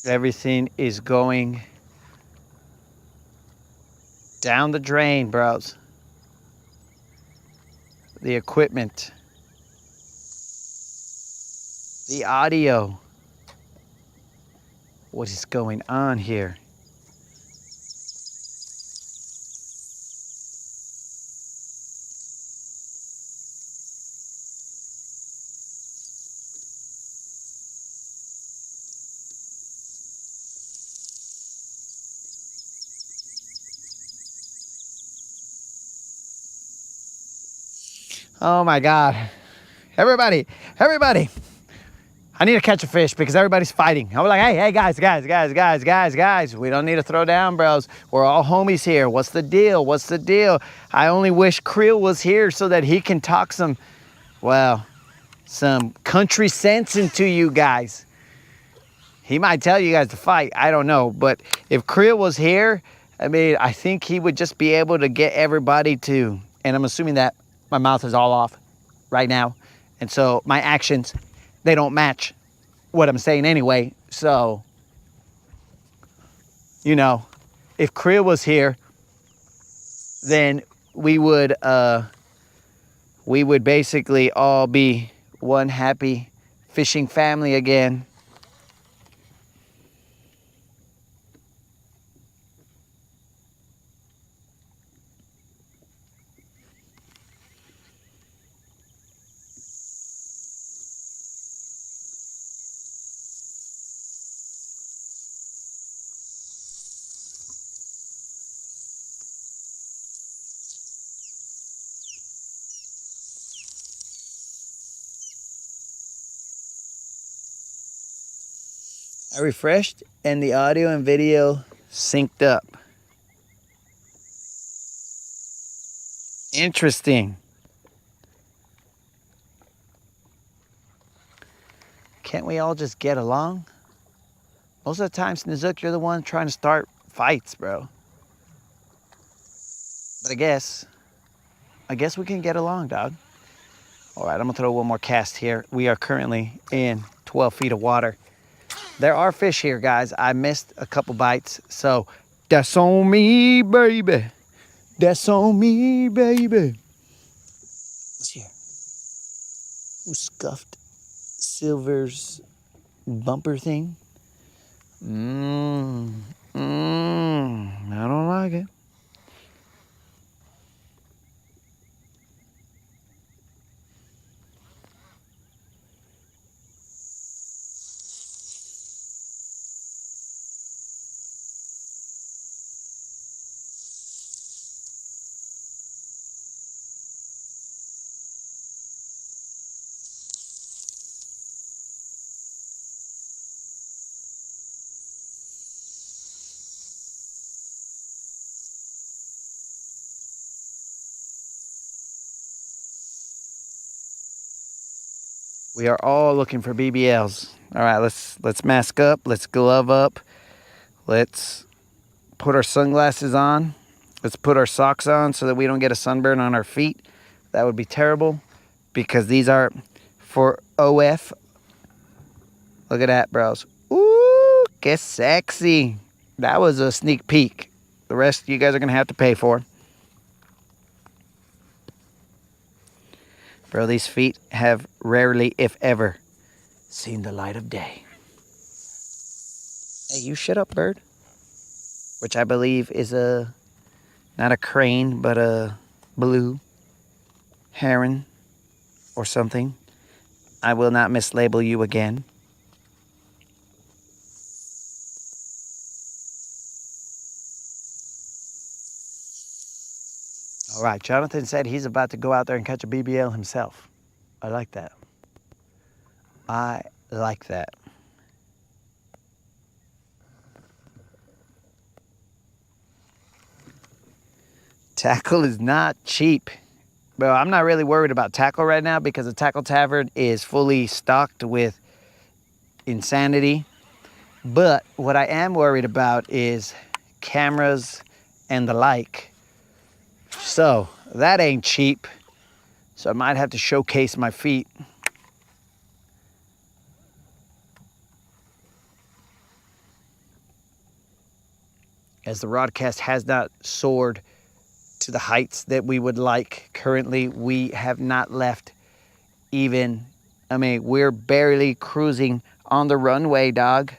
Everything is going down the drain, bros. The equipment, the audio, what is going on here. Oh my God. Everybody. I need to catch a fish because everybody's fighting. I'm like, hey, guys. We don't need to throw down, bros. We're all homies here. What's the deal? I only wish Creel was here so that he can talk some country sense into you guys. He might tell you guys to fight. I don't know. But if Creel was here, I mean, I think he would just be able to get everybody to, and I'm assuming that my mouth is all off right now. And so my actions, they don't match what I'm saying anyway. So, you know, if Creel was here, then we would basically all be one happy fishing family again. I refreshed and the audio and video synced up. Interesting. Can't we all just get along? Most of the time, Snizook, you're the one trying to start fights, bro. But I guess we can get along, dog. All right, I'm gonna throw one more cast here. We are currently in 12 feet of water. There are fish here, guys. I missed a couple bites, so that's on me, baby. That's on me, baby. What's here? Who scuffed Silver's bumper thing? I don't like it. We are all looking for BBLs. All right, let's mask up. Let's glove up. Let's put our sunglasses on. Let's put our socks on so that we don't get a sunburn on our feet. That would be terrible because these are for OF. Look at that, bros. Ooh, que sexy. That was a sneak peek. The rest you guys are going to have to pay for. Bro, these feet have rarely, if ever, seen the light of day. Hey, you shut up, bird. Which I believe is not a crane, but a blue heron or something. I will not mislabel you again. All right, Jonathan said he's about to go out there and catch a BBL himself. I like that. I like that. Tackle is not cheap. Bro, I'm not really worried about tackle right now because the tackle tavern is fully stocked with insanity. But what I am worried about is cameras and the like. So that ain't cheap. So I might have to showcase my feet. As the Rodcast has not soared to the heights that we would like currently, we have not left even, we're barely cruising on the runway, dog.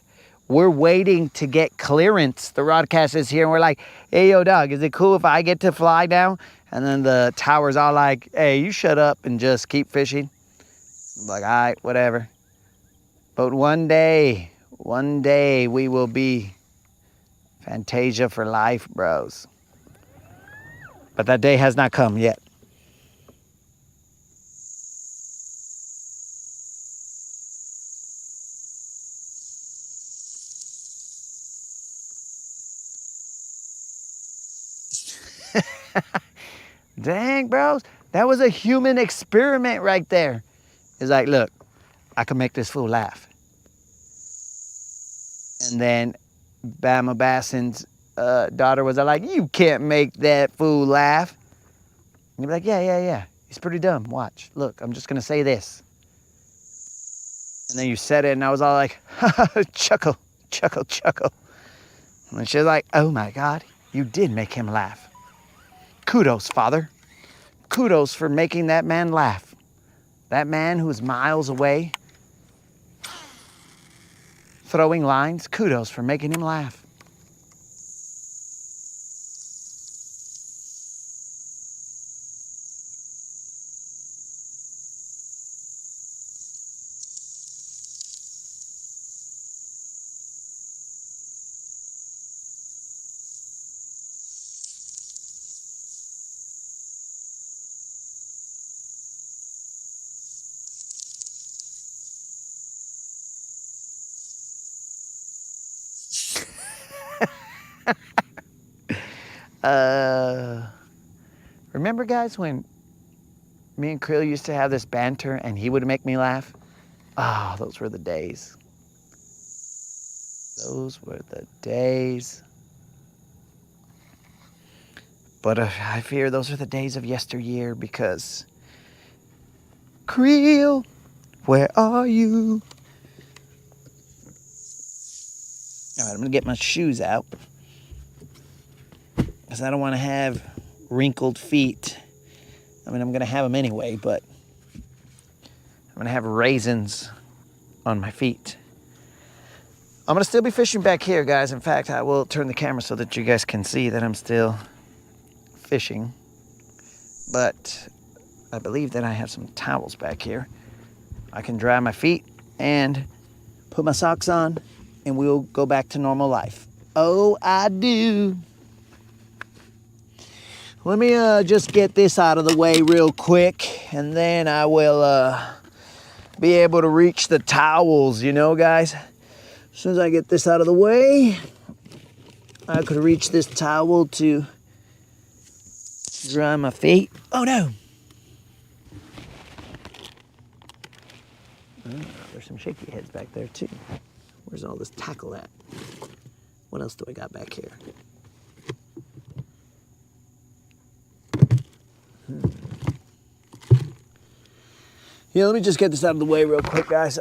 we're waiting to get clearance. The Rodcast is here and we're like, hey, yo, dog, is it cool if I get to fly down? And then the tower's all like, hey, you shut up and just keep fishing. I'm like, all right, whatever. But one day we will be Fantasia for life, bros. But that day has not come yet. Dang, bros. That was a human experiment right there. It's like, look, I can make this fool laugh. And then Bama Basson's daughter was like, you can't make that fool laugh. And you'd be like, yeah. He's pretty dumb. Watch. Look, I'm just going to say this. And then you said it, and I was all like, chuckle. And she was like, oh my God, you did make him laugh. Kudos, Father. Kudos for making that man laugh. That man who's miles away throwing lines, kudos for making him laugh. Remember, guys, when me and Krill used to have this banter and he would make me laugh? Ah, those were the days. Those were the days. But I fear those are the days of yesteryear because Krill, where are you? All right, I'm gonna get my shoes out because I don't want to have wrinkled feet. I mean, I'm gonna have them anyway, but I'm gonna have raisins on my feet. I'm gonna still be fishing back here, guys. In fact, I will turn the camera so that you guys can see that I'm still fishing. But I believe that I have some towels back here. I can dry my feet and put my socks on, and we'll go back to normal life. Oh, I do. Let me just get this out of the way real quick, and then I will be able to reach the towels, you know, guys. As soon as I get this out of the way, I could reach this towel to dry my feet. Oh, no. Oh, there's some shaky heads back there, too. Where's all this tackle at? What else do I got back here? Yeah, let me just get this out of the way real quick, guys.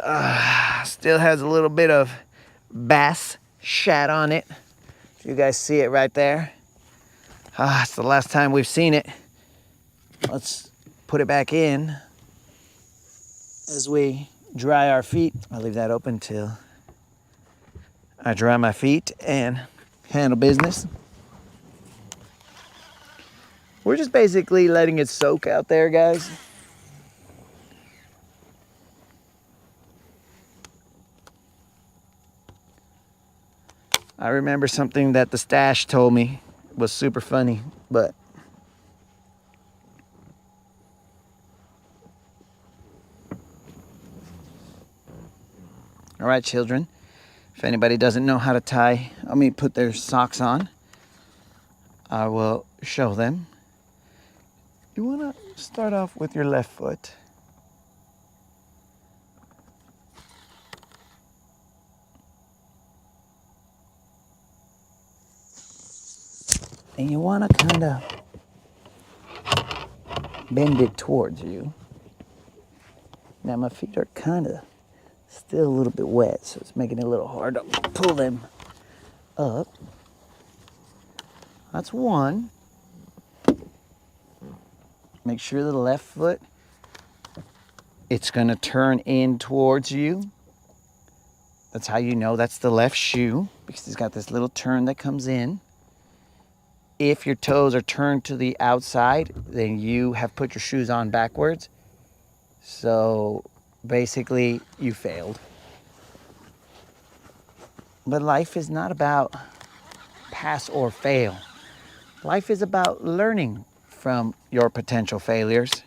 Still has a little bit of bass shat on it. If you guys see it right there. It's the last time we've seen it. Let's put it back in as we dry our feet. I'll leave that open till I dry my feet and handle business. We're just basically letting it soak out there, guys. I remember something that the stash told me was super funny, but all right, children. If anybody doesn't know how to put their socks on, I will show them. You want to start off with your left foot. And you want to kind of bend it towards you. Now my feet are kind of still a little bit wet, so it's making it a little hard to pull them up. That's one. Make sure the left foot, it's going to turn in towards you. That's how you know that's the left shoe, because it's got this little turn that comes in. If your toes are turned to the outside, then you have put your shoes on backwards. So basically, you failed. But life is not about pass or fail. Life is about learning from your potential failures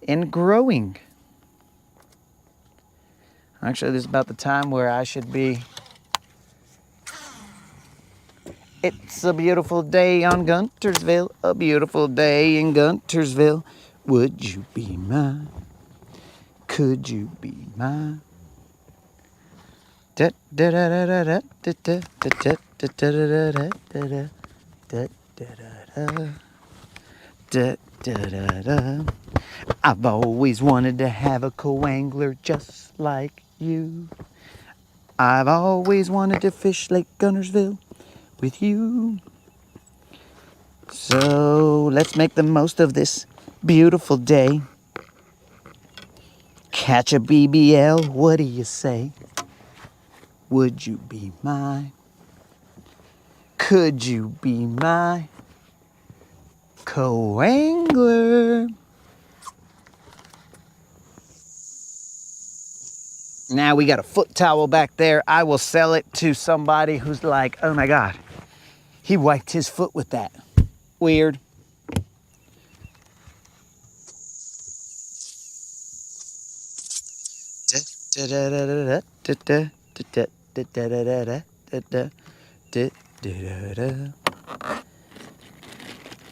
and growing. Actually, this is about the time where I should be. It's a beautiful day on Guntersville, a beautiful day in Guntersville. Would you be mine? Could you be mine? Da da da da da da da da da da da da da da da da da. I've always wanted to have a co-angler just like you. I've always wanted to fish Lake Guntersville with you. So let's make the most of this beautiful day. Catch a BBL, what do you say? Would you be mine? Could you be my co-angler? Now we got a foot towel back there. I will sell it to somebody who's like, oh my God, he wiped his foot with that. Weird.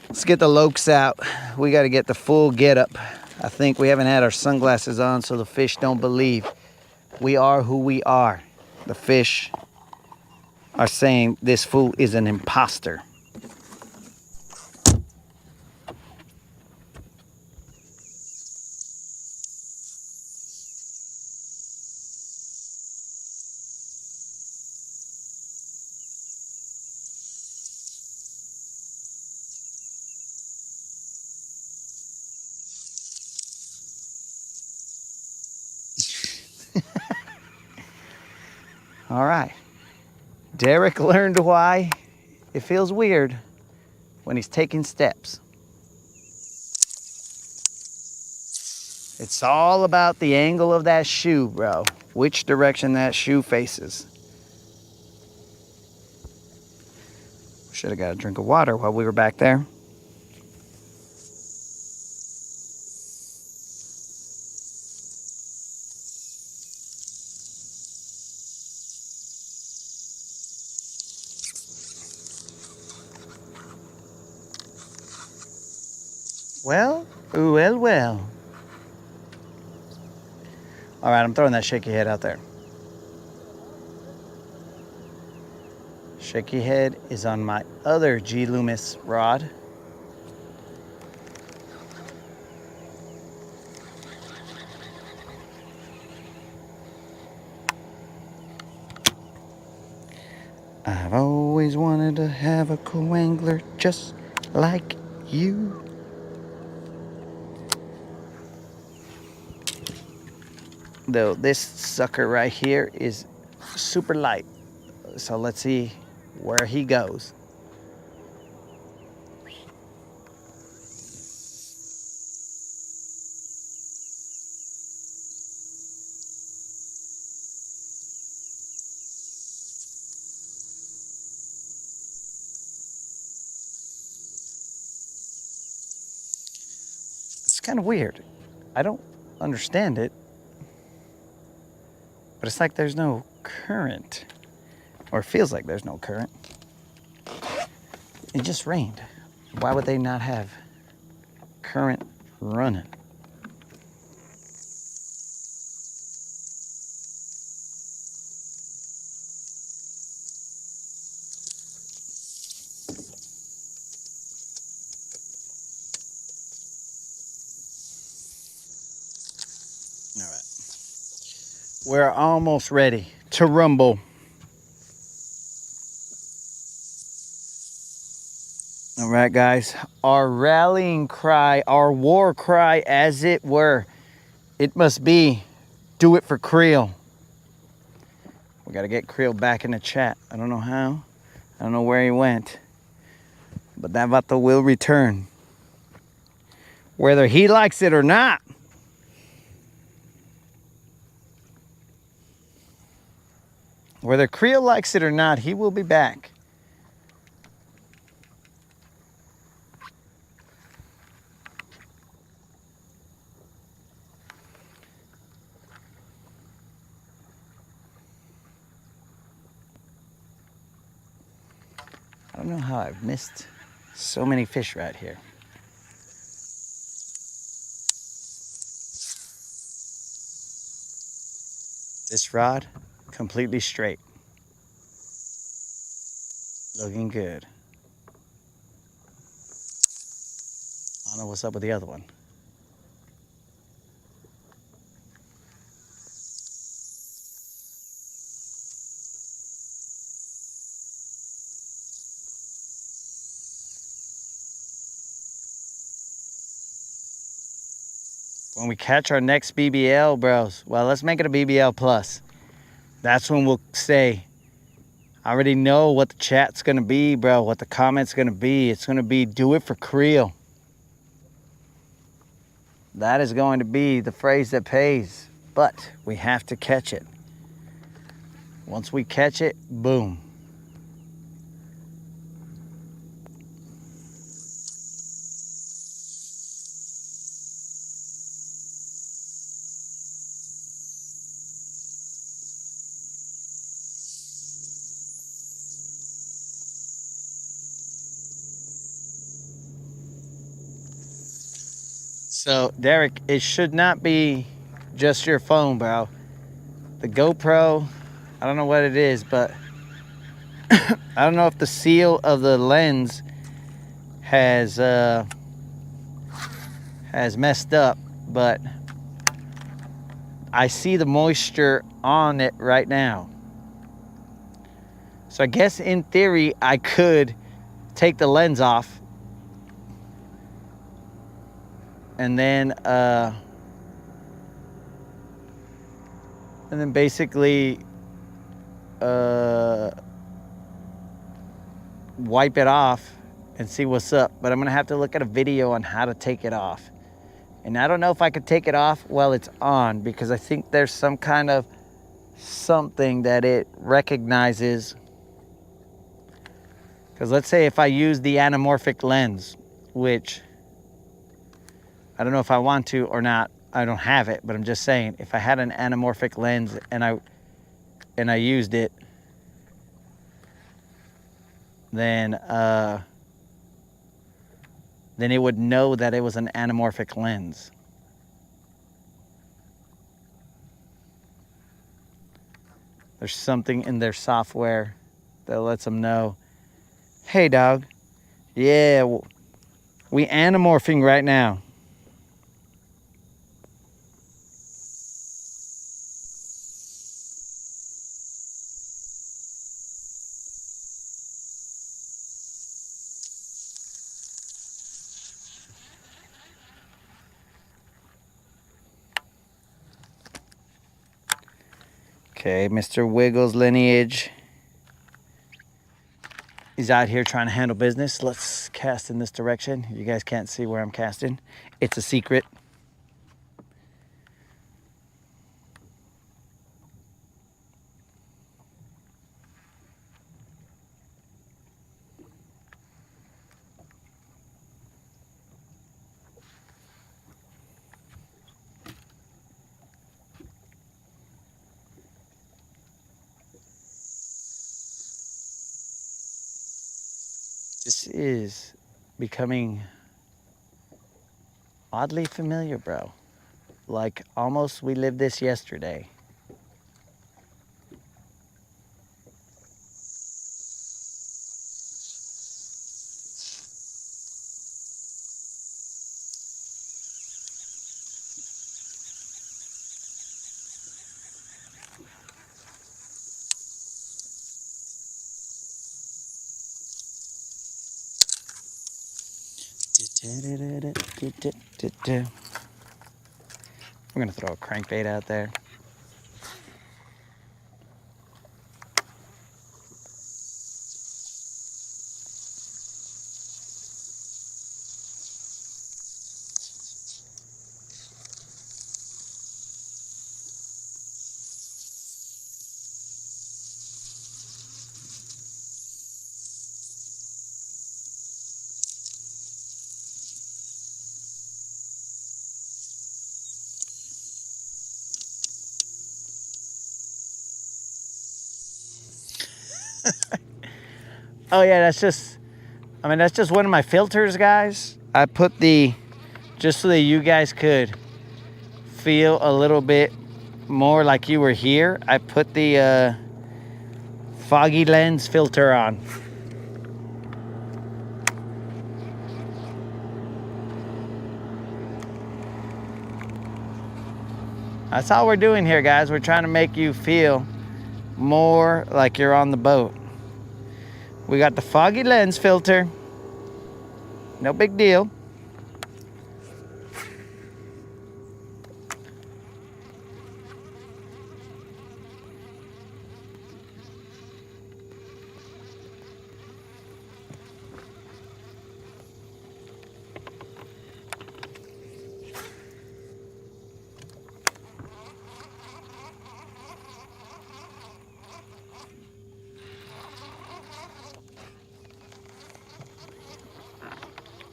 Let's get the lokes out. We got to get the full get up. I think we haven't had our sunglasses on so the fish don't believe we are who we are. The fish are saying this fool is an imposter. All right. Derek learned why it feels weird when he's taking steps. It's all about the angle of that shoe, bro. Which direction that shoe faces. Should have got a drink of water while we were back there. Well. All right, I'm throwing that shaky head out there. Shaky head is on my other G Loomis rod. I've always wanted to have a co-angler just like you. Though this sucker right here is super light. So let's see where he goes. It's kind of weird. I don't understand it. But it's like there's no current, or it feels like there's no current. It just rained. Why would they not have current running? All right. We're almost ready to rumble. All right, guys, our rallying cry, our war cry, as it were, it must be, do it for Creel. We got to get Creel back in the chat. I don't know how. I don't know where he went. But that vato will return. Whether he likes it or not. Whether Creel likes it or not, he will be back. I don't know how I've missed so many fish right here. This rod, completely straight. Looking good. I don't know what's up with the other one. When we catch our next BBL, bros, well, let's make it a BBL plus. That's when we'll say, I already know what the chat's gonna be, bro, what the comment's gonna be. It's gonna be, do it for Creel. That is going to be the phrase that pays, but we have to catch it. Once we catch it, boom. So, Derek, it should not be just your phone, bro. The GoPro, I don't know what it is, but I don't know if the seal of the lens has messed up, but I see the moisture on it right now. So I guess in theory, I could take the lens off and then basically wipe it off and see what's up. But I'm gonna have to look at a video on how to take it off. And I don't know if I could take it off while it's on, because I think there's some kind of something that it recognizes. Because let's say if I use the anamorphic lens, which I don't know if I want to or not, I don't have it, but I'm just saying, if I had an anamorphic lens and I used it, then it would know that it was an anamorphic lens. There's something in their software that lets them know, hey dog, yeah, we anamorphing right now. Okay, Mr. Wiggles lineage is out here trying to handle business. Let's cast in this direction. You guys can't see where I'm casting. It's a secret. This is becoming oddly familiar, bro. Like almost we lived this yesterday. We're gonna throw a crankbait out there. Oh yeah, that's just one of my filters, guys. I put just so that you guys could feel a little bit more like you were here. I put the foggy lens filter on. That's all we're doing here, guys. We're trying to make you feel more like you're on the boat. We got the foggy lens filter. No big deal.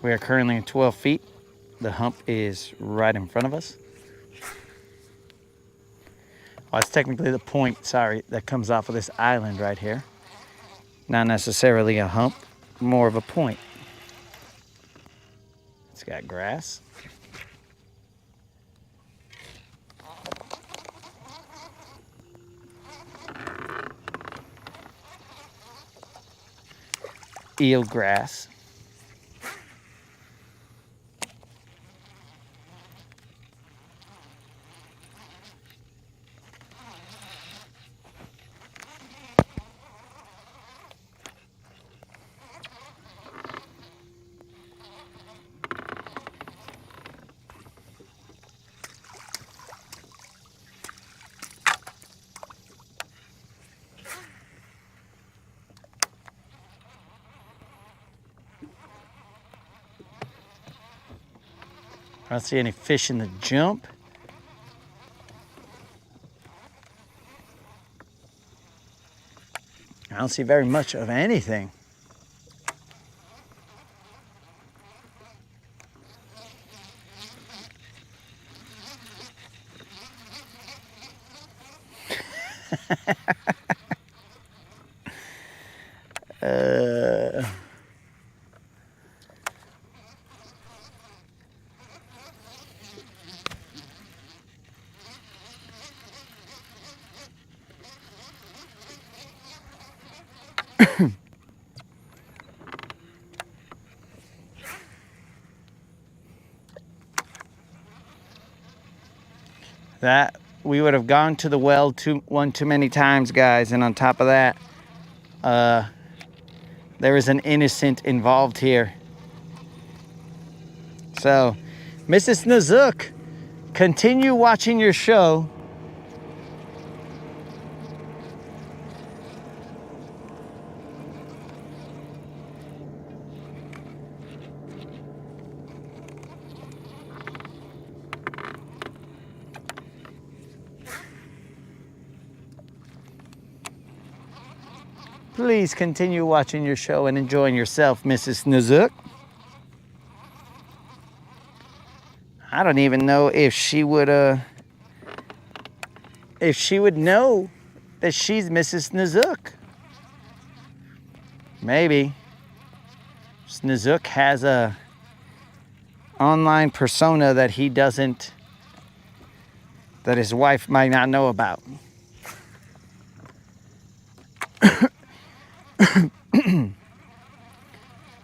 We are currently at 12 feet. The hump is right in front of us. Well, it's technically the point, sorry, that comes off of this island right here. Not necessarily a hump, more of a point. It's got grass. Eel grass. I don't see any fish in the jump. I don't see very much of anything. That we would have gone to the well one too many times, guys, and on top of that, there is an innocent involved here. So, Mrs. Nazook, continue watching your show. Please continue watching your show and enjoying yourself, Mrs. Nazook. I don't even know if she would know that she's Mrs. Nazook. Maybe Nazook has a online persona that he doesn't, that his wife might not know about.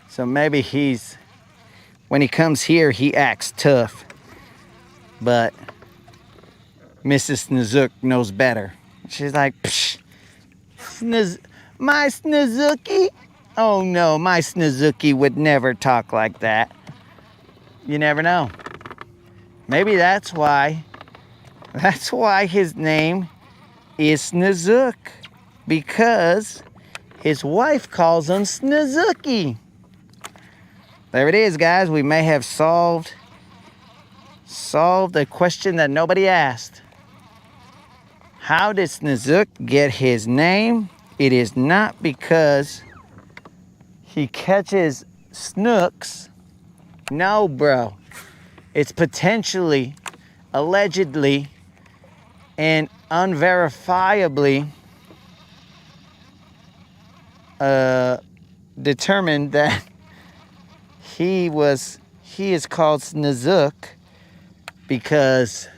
So maybe when he comes here, he acts tough. But Mrs. Nazook knows better. She's like, psh, my Snazookie? Oh no, my Snazookie would never talk like that. You never know. Maybe that's why his name is Snazook. Because his wife calls him Snazookie. There it is, guys. We may have solved a question that nobody asked. How did Snazook get his name? It is not because he catches snooks. No, bro. It's potentially, allegedly, and unverifiably determined that he is called Snozook because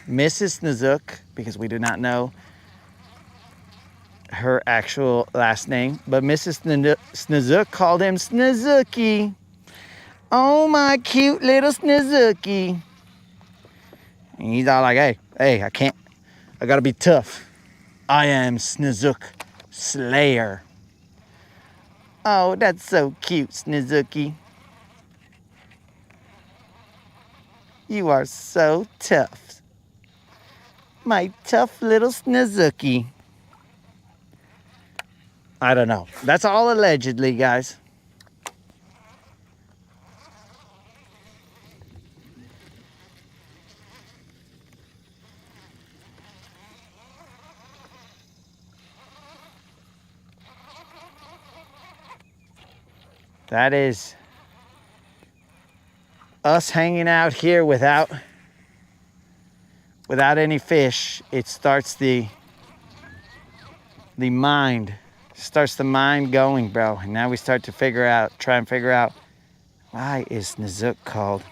Mrs. Snozook, because we do not know her actual last name, but Mrs. Snozook called him Snozookie. Oh, my cute little Snozookie. And he's all like, hey, I gotta be tough. I am Snozook Slayer. Oh, that's so cute, Snozookie. You are so tough. My tough little Snozookie. I don't know. That's all allegedly, guys. That is us hanging out here without any fish. It starts the mind. Starts the mind going, bro. And now we start to try and figure out why is Snozook called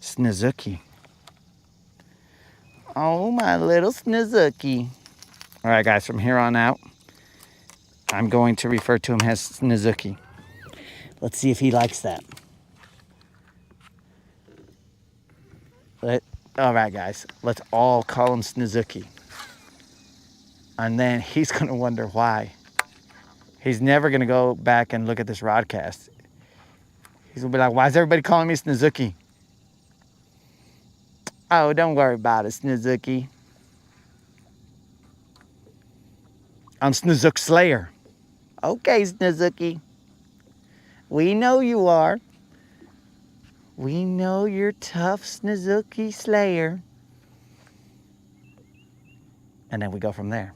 Snozookie? Oh, my little Snozookie. All right, guys, from here on out, I'm going to refer to him as Snozookie. Let's see if he likes that. All right, guys, let's all call him Snozookie. And then he's going to wonder why. He's never going to go back and look at this Rodcast. He's going to be like, why is everybody calling me Snozookie? Oh, don't worry about it, Snozookie. I'm Snozook Slayer. Okay, Snozookie. We know you are. We know you're tough, Snozookie Slayer. And then we go from there.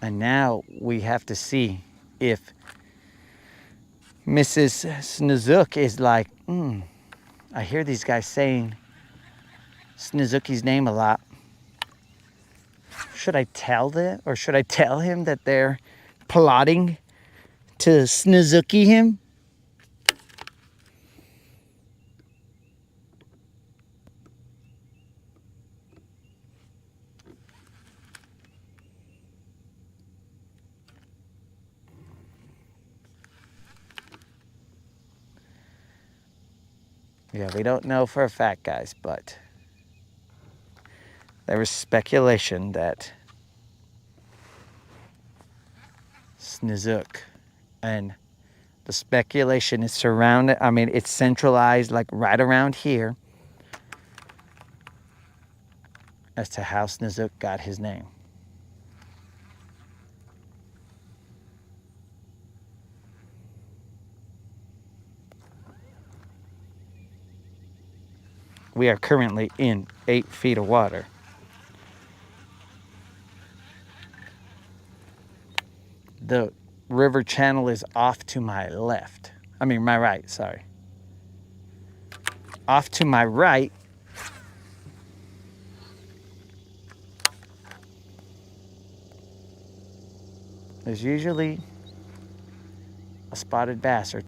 And now we have to see if Mrs. Snozook is like, I hear these guys saying Snozookie's name a lot. Should I tell them, or should I tell him that they're plotting to Snozookie him? Yeah, we don't know for a fact, guys, but there was speculation that Snozook, and the speculation is surrounded, it's centralized like right around here as to how Snozook got his name. We are currently in 8 feet of water. The river channel is off to my left. My right, sorry. Off to my right, there's usually a spotted bass or